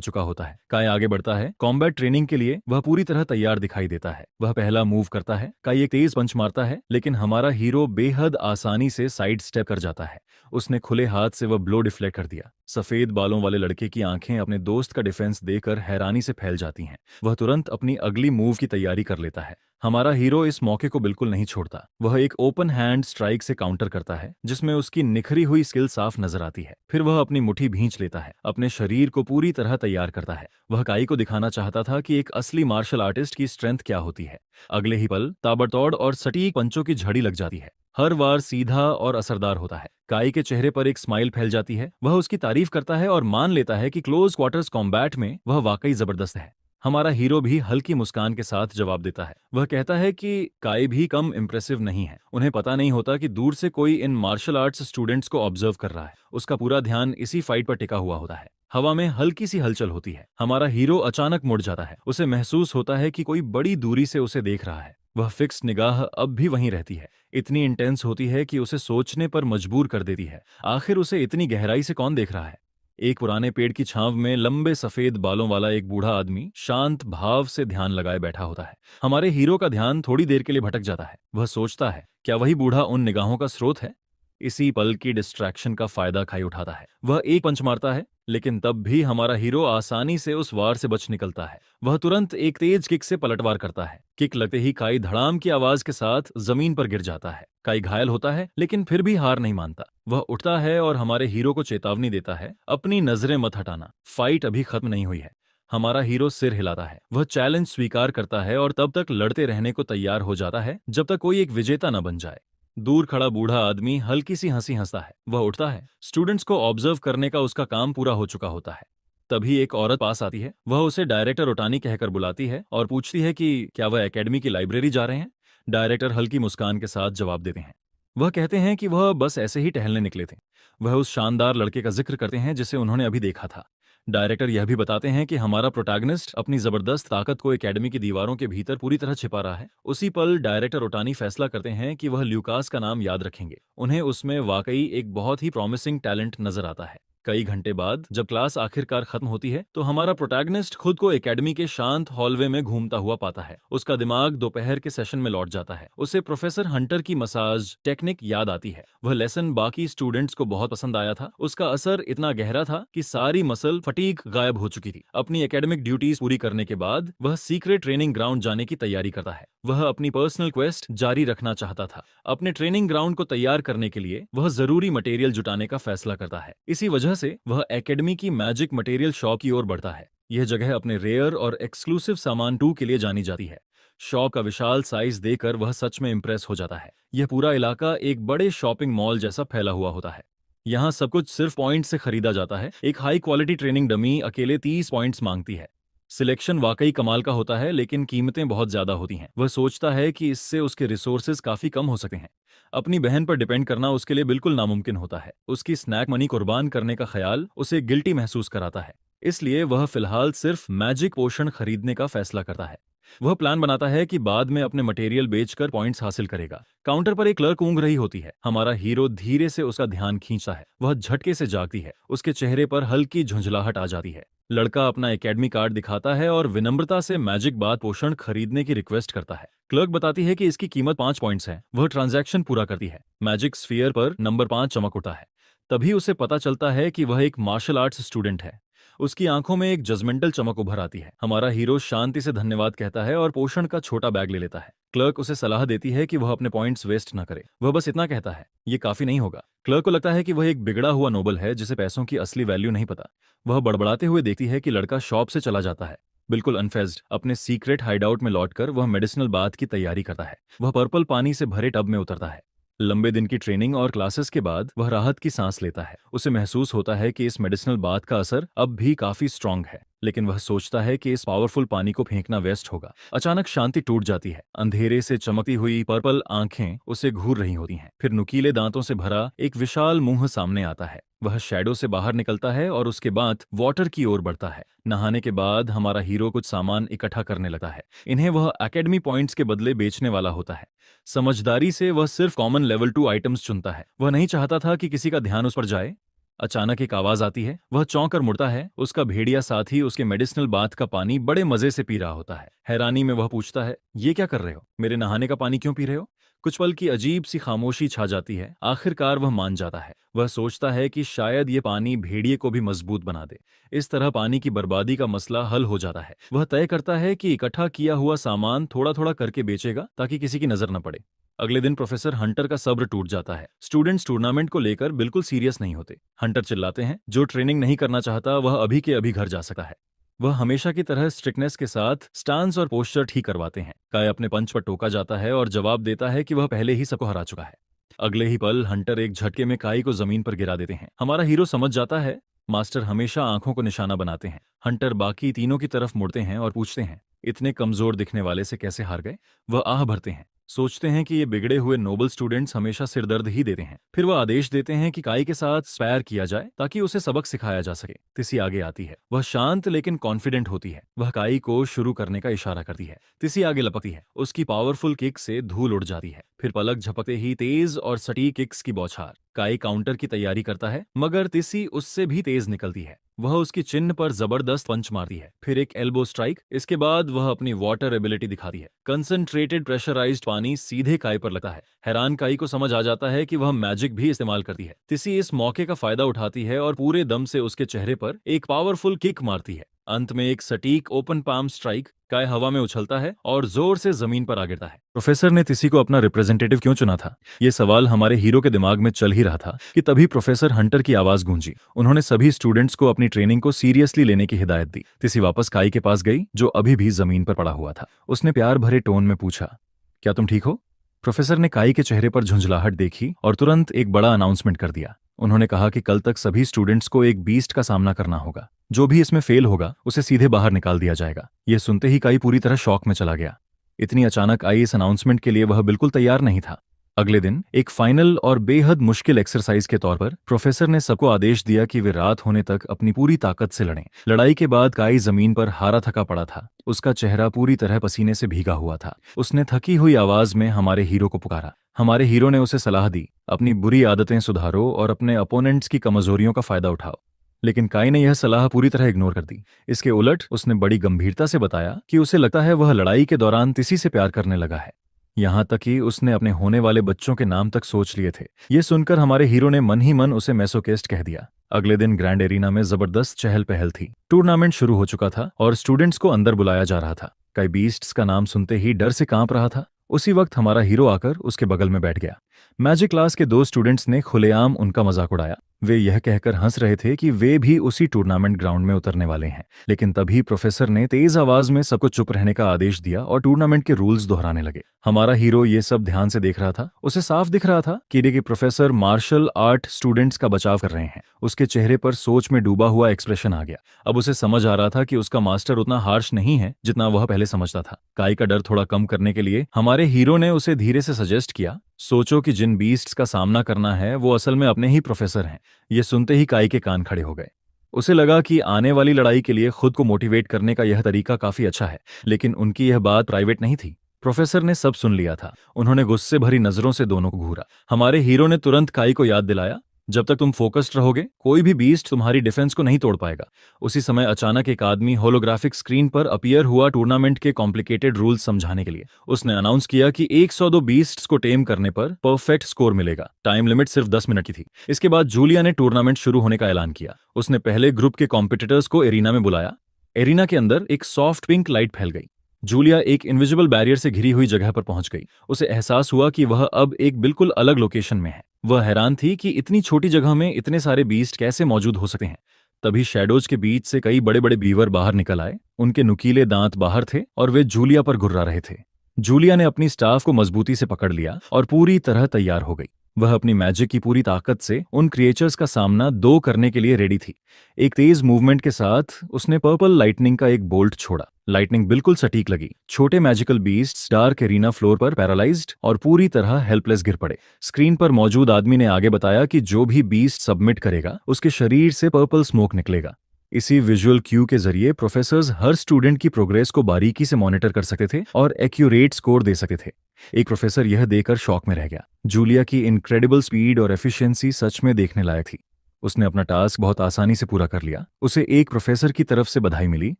चुका होता है। काई आगे बढ़ता है। कॉम्बैट ट्रेनिंग के लिए वह पूरी तरह तैयार दिखाई देता है। वह पहला मूव करता है। काई एक तेज पंच मारता है, लेकिन हमारा हीरो बेहद आसानी से साइड स्टेप कर जाता है। उसने खुले हाथ से वह ब्लो डिफ्लेक्ट कर दिया। सफेद बालों वाले लड़के की आंखें अपने दोस्त का डिफेंस देकर हैरानी से फैल जाती हैं। वह तुरंत अपनी अगली मूव की तैयारी कर लेता है। हमारा हीरो इस मौके को बिल्कुल नहीं छोड़ता। वह एक ओपन हैंड स्ट्राइक से काउंटर करता है, जिसमें उसकी निखरी हुई स्किल साफ नजर आती है। फिर वह अपनी मुट्ठी भींच लेता है, अपने शरीर को पूरी तरह तैयार करता है। वह काई को दिखाना चाहता था कि एक असली मार्शल आर्टिस्ट की स्ट्रेंथ क्या होती है। अगले ही पल ताबड़तोड़ और सटीक पंचों की झड़ी लग जाती है। हर वार सीधा और असरदार होता है। काई के चेहरे पर एक स्माइल फैल जाती है। वह उसकी तारीफ करता है और मान लेता है कि क्लोज क्वार्टर्स कॉम्बैट में वह वाकई जबरदस्त है। हमारा हीरो भी हल्की मुस्कान के साथ जवाब देता है। वह कहता है कि काई भी कम इम्प्रेसिव नहीं है। उन्हें पता नहीं होता कि दूर से कोई इन मार्शल आर्ट्स स्टूडेंट्स को ऑब्जर्व कर रहा है। उसका पूरा ध्यान इसी फाइट पर टिका हुआ होता है। हवा में हल्की सी हलचल होती है। हमारा हीरो अचानक मुड़ जाता है। उसे महसूस होता है कि कोई बड़ी दूरी से उसे देख रहा है। वह फिक्स निगाह अब भी वहीं रहती है, इतनी इंटेंस होती है कि उसे सोचने पर मजबूर कर देती है। आखिर उसे इतनी गहराई से कौन देख रहा है? एक पुराने पेड़ की छांव में लंबे सफेद बालों वाला एक बूढ़ा आदमी शांत भाव से ध्यान लगाए बैठा होता है। हमारे हीरो का ध्यान थोड़ी देर के लिए भटक जाता है। वह सोचता है, क्या वही बूढ़ा उन निगाहों का स्रोत है? इसी पल की डिस्ट्रैक्शन का फायदा खाई उठाता है। वह एक पंच मारता है, लेकिन तब भी हमारा हीरो आसानी से उस वार से बच निकलता है। वह तुरंत एक तेज किक से पलटवार करता है। किक लगते ही काई धड़ाम की आवाज के साथ जमीन पर गिर जाता है। काई घायल होता है, लेकिन फिर भी हार नहीं मानता। वह उठता है और हमारे हीरो को चेतावनी देता है, अपनी नजरें मत हटाना, फाइट अभी खत्म नहीं हुई है। हमारा हीरो सिर हिलाता है। वह चैलेंज स्वीकार करता है और तब तक लड़ते रहने को तैयार हो जाता है जब तक कोई एक विजेता न बन जाए। दूर खड़ा बूढ़ा आदमी हल्की सी हंसी हंसता है। वह उठता है। स्टूडेंट्स को ऑब्जर्व करने का उसका काम पूरा हो चुका होता है। तभी एक औरत पास आती है। वह उसे डायरेक्टर ओटानी कहकर बुलाती है और पूछती है कि क्या वह एकेडमी की लाइब्रेरी जा रहे हैं। डायरेक्टर हल्की मुस्कान के साथ जवाब देते हैं। वह कहते हैं कि वह बस ऐसे ही टहलने निकले थे। वह उस शानदार लड़के का जिक्र करते हैं जिसे उन्होंने अभी देखा था। डायरेक्टर यह भी बताते हैं कि हमारा प्रोटैगनिस्ट अपनी जबरदस्त ताकत को एकेडमी की दीवारों के भीतर पूरी तरह छिपा रहा है। उसी पल डायरेक्टर ओटानी फैसला करते हैं कि वह ल्यूकास का नाम याद रखेंगे। उन्हें उसमें वाकई एक बहुत ही प्रॉमिसिंग टैलेंट नजर आता है। कई घंटे बाद जब क्लास आखिरकार खत्म होती है तो हमारा प्रोटैगनिस्ट खुद को एकेडमी के शांत हॉलवे में घूमता हुआ पाता है। उसका दिमाग दोपहर के सेशन में लौट जाता है। उसे प्रोफेसर हंटर की मसाज टेक्निक याद आती है। वह लेसन बाकी स्टूडेंट्स को बहुत पसंद आया था। उसका असर इतना गहरा था कि सारी मसल फटीग गायब हो चुकी थी। अपनी एकेडमिक ड्यूटीज पूरी करने के बाद वह सीक्रेट ट्रेनिंग ग्राउंड जाने की तैयारी करता है। वह अपनी पर्सनल क्वेस्ट जारी रखना चाहता था। अपने ट्रेनिंग ग्राउंड को तैयार करने के लिए वह जरूरी मटेरियल जुटाने का फैसला करता है। इसी वजह से वह एकेडमी की मैजिक मटेरियल शॉप की ओर बढ़ता है। यह जगह अपने रेयर और एक्सक्लूसिव सामान 2 के लिए जानी जाती है। शॉप का विशाल साइज देखकर वह सच में इंप्रेस हो जाता है। यह पूरा इलाका एक बड़े शॉपिंग मॉल जैसा फैला हुआ होता है। यहाँ सब कुछ सिर्फ पॉइंट से खरीदा जाता है। एक हाई क्वालिटी ट्रेनिंग डमी अकेले 30 पॉइंट्स मांगती है। सिलेक्शन वाकई कमाल का होता है, लेकिन कीमतें बहुत ज्यादा होती हैं। वह सोचता है कि इससे उसके रिसोर्सेज काफी कम हो सकते हैं। अपनी बहन पर डिपेंड करना उसके लिए बिल्कुल नामुमकिन होता है। उसकी स्नैक मनी कुर्बान करने का ख्याल उसे गिल्टी महसूस कराता है। इसलिए वह फिलहाल सिर्फ मैजिक पोशन खरीदने का फैसला करता है। वह प्लान बनाता है कि बाद में अपने मटेरियल बेचकर पॉइंट्स हासिल करेगा। काउंटर पर एक क्लर्क ऊँग रही होती है। हमारा हीरो धीरे से उसका ध्यान खींचता है। वह झटके से जागती है। उसके चेहरे पर हल्की झुंझलाहट आ जाती है। लड़का अपना एकेडमी कार्ड दिखाता है और विनम्रता से मैजिक बाथ पोषण खरीदने की रिक्वेस्ट करता है। क्लर्क बताती है कि इसकी कीमत 5 पॉइंट्स है। वह ट्रांजैक्शन पूरा करती है। मैजिक स्फीयर पर नंबर 5 चमक उठता है। तभी उसे पता चलता है कि वह एक मार्शल आर्ट्स स्टूडेंट है। उसकी आंखों में एक जजमेंटल चमक उभर आती है। हमारा हीरो शांति से धन्यवाद कहता है और पोषण का छोटा बैग ले लेता है। क्लर्क उसे सलाह देती है कि वह अपने पॉइंट्स वेस्ट न करे। वह बस इतना कहता है, ये काफी नहीं होगा। क्लर्क को लगता है कि वह एक बिगड़ा हुआ नोबल है जिसे पैसों की असली वैल्यू नहीं पता। वह बड़बड़ाते हुए देखती है कि लड़का शॉप से चला जाता है। बिल्कुल अनफेज्ड अपने सीक्रेट हाइडआउट में लौटकर वह मेडिसिनल बाथ की तैयारी करता है। वह पर्पल पानी से भरे टब में उतरता है। लंबे दिन की ट्रेनिंग और क्लासेस के बाद वह राहत की सांस लेता है। उसे महसूस होता है कि इस मेडिसिनल बाथ का असर अब भी काफी स्ट्रांग है, लेकिन वह सोचता है कि इस पावरफुल पानी को फेंकना वेस्ट होगा। अचानक शांति टूट जाती है। अंधेरे से चमकती हुई पर्पल आंखें उसे घूर रही होती हैं। फिर नुकीले दांतों से भरा एक विशाल मुंह सामने आता है। वह शैडो से बाहर निकलता है और उसके बाद वाटर की ओर बढ़ता है। नहाने के बाद हमारा हीरो कुछ सामान इकट्ठा करने लगता है। इन्हें वह एकेडमी पॉइंट्स के बदले बेचने वाला होता है। समझदारी से वह सिर्फ कॉमन लेवल 2 आइटम्स चुनता है। वह नहीं चाहता था कि किसी का ध्यान उस पर जाए। अचानक एक आवाज आती है। वह चौंक कर मुड़ता है। उसका भेड़िया साथी उसके मेडिसिनल बाथ का पानी बड़े मजे से पी रहा होता है। हैरानी में वह पूछता है, ये क्या कर रहे हो? मेरे नहाने का पानी क्यों पी रहे हो? कुछ पल की अजीब सी खामोशी छा जाती है। आखिरकार वह मान जाता है। वह सोचता है कि शायद ये पानी भेड़िए को भी मजबूत बना दे। इस तरह पानी की बर्बादी का मसला हल हो जाता है। वह तय करता है कि इकट्ठा किया हुआ सामान थोड़ा थोड़ा करके बेचेगा ताकि किसी की नजर न पड़े। अगले दिन प्रोफेसर हंटर का सब्र टूट जाता है। स्टूडेंट्स टूर्नामेंट को लेकर बिल्कुल सीरियस नहीं होते। हंटर चिल्लाते हैं, जो ट्रेनिंग नहीं करना चाहता वह अभी के अभी घर जा सकता है। वह हमेशा की तरह स्ट्रिक्टनेस के साथ स्टांस और पोस्चर ठीक करवाते हैं। काय अपने पंच पर टोका जाता है और जवाब देता है कि वह पहले ही सबको हरा चुका है। अगले ही पल हंटर एक झटके में काई को जमीन पर गिरा देते हैं। हमारा हीरो समझ जाता है मास्टर हमेशा आंखों को निशाना बनाते हैं। हंटर बाकी तीनों की तरफ मुड़ते हैं और पूछते हैं, इतने कमजोर दिखने वाले से कैसे हार गए? वह आह भरते हैं। सोचते हैं कि ये बिगड़े हुए नोबल स्टूडेंट्स हमेशा सिरदर्द ही देते हैं। फिर वह आदेश देते हैं कि काई के साथ स्पैर किया जाए ताकि उसे सबक सिखाया जा सके। तिसी आगे आती है। वह शांत लेकिन कॉन्फिडेंट होती है। वह काई को शुरू करने का इशारा करती है। तिसी आगे लपकती है। उसकी पावरफुल किक से धूल उड़ जाती है। फिर पलक झपकते ही तेज और सटीक किक्स की बौछार। काई काउंटर की तैयारी करता है, मगर तिसी उससे भी तेज निकलती है। वह उसकी चिन्ह पर जबरदस्त पंच मारती है। फिर एक एल्बो स्ट्राइक। इसके बाद वह अपनी वाटर एबिलिटी दिखाती है। कंसंट्रेटेड प्रेशराइज्ड पानी सीधे काई पर लगता है। हैरान काई को समझ आ जाता है कि वह मैजिक भी इस्तेमाल करती है। तिसी इस मौके का फायदा उठाती है और पूरे दम से उसके चेहरे पर एक पावरफुल किक मारती है। अंत में एक सटीक ओपन पाम स्ट्राइक। काय हवा में उछलता है और जोर से जमीन पर आ गिरता है। प्रोफेसर ने तिसी को अपना रिप्रेजेंटेटिव क्यों चुना था? ये सवाल हमारे हीरो के दिमाग में चल ही रहा था कि तभी प्रोफेसर हंटर की आवाज गूंजी। उन्होंने सभी स्टूडेंट्स को अपनी ट्रेनिंग को सीरियसली लेने की हिदायत दी। तिसी वापस काई के पास गई, जो अभी भी जमीन पर पड़ा हुआ था। उसने प्यार भरे टोन में पूछा, क्या तुम ठीक हो? प्रोफेसर ने काई के चेहरे पर झुंझलाहट देखी और तुरंत एक बड़ा अनाउंसमेंट कर दिया। उन्होंने कहा कि कल तक सभी स्टूडेंट्स को एक बीस्ट का सामना करना होगा। जो भी इसमें फेल होगा उसे सीधे बाहर निकाल दिया जाएगा। यह सुनते ही काई पूरी तरह शॉक में चला गया। इतनी अचानक आई इस अनाउंसमेंट के लिए वह बिल्कुल तैयार नहीं था। अगले दिन एक फाइनल और बेहद मुश्किल एक्सरसाइज के तौर पर प्रोफेसर ने सबको आदेश दिया कि वे रात होने तक अपनी पूरी ताकत से लड़ें। लड़ाई के बाद काई जमीन पर हारा थका पड़ा था। उसका चेहरा पूरी तरह पसीने से भीगा हुआ था। उसने थकी हुई आवाज में हमारे हीरो को पुकारा। हमारे हीरो ने उसे सलाह दी, अपनी बुरी आदतें सुधारो और अपने अपोनेंट्स की कमजोरियों का फायदा उठाओ। लेकिन काई ने यह सलाह पूरी तरह इग्नोर कर दी। इसके उलट उसने बड़ी गंभीरता से बताया कि उसे लगता है वह लड़ाई के दौरान तिसी से प्यार करने लगा है। यहाँ तक कि उसने अपने होने वाले बच्चों के नाम तक सोच लिए थे। ये सुनकर हमारे हीरो ने मन ही मन उसे मैसोकिस्ट कह दिया। अगले दिन ग्रैंड एरिना में जबरदस्त चहल पहल थी। टूर्नामेंट शुरू हो चुका था और स्टूडेंट्स को अंदर बुलाया जा रहा था। काई बीस्ट्स का नाम सुनते ही डर से कांप रहा था। उसी वक्त हमारा हीरो आकर उसके बगल में बैठ गया। मैजिक क्लास के 2 स्टूडेंट्स ने खुलेआम उनका मजाक उड़ाया। वे यह कहकर हंस रहे थे कि वे भी उसी टूर्नामेंट ग्राउंड में उतरने वाले हैं। लेकिन तभी प्रोफेसर ने तेज आवाज में सबको चुप रहने का आदेश दिया और टूर्नामेंट के रूल्स दोहराने लगे। हमारा हीरो ये सब ध्यान से देख रहा था। उसे साफ दिख रहा था कि प्रोफेसर मार्शल आर्ट स्टूडेंट्स का बचाव कर रहे हैं। उसके चेहरे पर सोच में डूबा हुआ एक्सप्रेशन आ गया। अब उसे समझ आ रहा था कि उसका मास्टर उतना हार्श नहीं है जितना वह पहले समझता था। काई का डर थोड़ा कम करने के लिए हमारे हीरो ने उसे धीरे से सजेस्ट किया, सोचो कि जिन बीस्ट्स का सामना करना है वो असल में अपने ही प्रोफेसर हैं। ये सुनते ही काई के कान खड़े हो गए। उसे लगा कि आने वाली लड़ाई के लिए खुद को मोटिवेट करने का यह तरीका काफी अच्छा है। लेकिन उनकी यह बात प्राइवेट नहीं थी। प्रोफेसर ने सब सुन लिया था। उन्होंने गुस्से भरी नजरों से दोनों को घूरा। हमारे हीरो ने तुरंत काई को याद दिलाया, जब तक तुम फोकस्ड रहोगे कोई भी बीस्ट तुम्हारी डिफेंस को नहीं तोड़ पाएगा। उसी समय अचानक एक आदमी होलोग्राफिक स्क्रीन पर अपीयर हुआ टूर्नामेंट के कॉम्प्लिकेटेड रूल्स समझाने के लिए। उसने अनाउंस किया कि 102 बीस्ट्स को टेम करने पर परफेक्ट स्कोर मिलेगा। टाइम लिमिट सिर्फ 10 मिनट की थी। इसके बाद जूलिया ने टूर्नामेंट शुरू होने का ऐलान किया। उसने पहले ग्रुप के कॉम्पिटिटर्स को एरिना में बुलाया। एरिना के अंदर एक सॉफ्ट पिंक लाइट फैल गई। जूलिया एक इनविजिबल बैरियर से घिरी हुई जगह पर पहुंच गई। उसे एहसास हुआ कि वह अब एक बिल्कुल अलग लोकेशन में है। वह हैरान थी कि इतनी छोटी जगह में इतने सारे बीस्ट कैसे मौजूद हो सकते हैं। तभी शैडोज के बीच से कई बड़े बड़े बीवर बाहर निकल आए। उनके नुकीले दांत बाहर थे और वे जूलिया पर गुर्रा रहे थे। जूलिया ने अपनी स्टाफ को मजबूती से पकड़ लिया और पूरी तरह तैयार हो गई। वह अपनी मैजिक की पूरी ताकत से उन क्रिएचर्स का सामना 2 करने के लिए रेडी थी। एक तेज मूवमेंट के साथ उसने पर्पल लाइटनिंग का एक बोल्ट छोड़ा। लाइटनिंग बिल्कुल सटीक लगी। छोटे magical beasts dark arena floor पर पैरालाइज्ड और पूरी तरह हेल्पलेस गिर पड़े। स्क्रीन पर मौजूद आदमी ने आगे बताया कि जो भी बीस्ट सबमिट करेगा उसके शरीर से पर्पल स्मोक निकलेगा। इसी विजुअल क्यू के जरिए प्रोफेसर्स हर स्टूडेंट की प्रोग्रेस को बारीकी से मॉनिटर कर सकते थे और एक्यूरेट स्कोर दे सकते थे। एक प्रोफेसर यह देखकर शॉक में रह गया। जूलिया की इनक्रेडिबल स्पीड और एफिशिएंसी सच में देखने लायक थी। उसने अपना टास्क बहुत आसानी से पूरा कर लिया। उसे एक प्रोफेसर की तरफ से बधाई मिली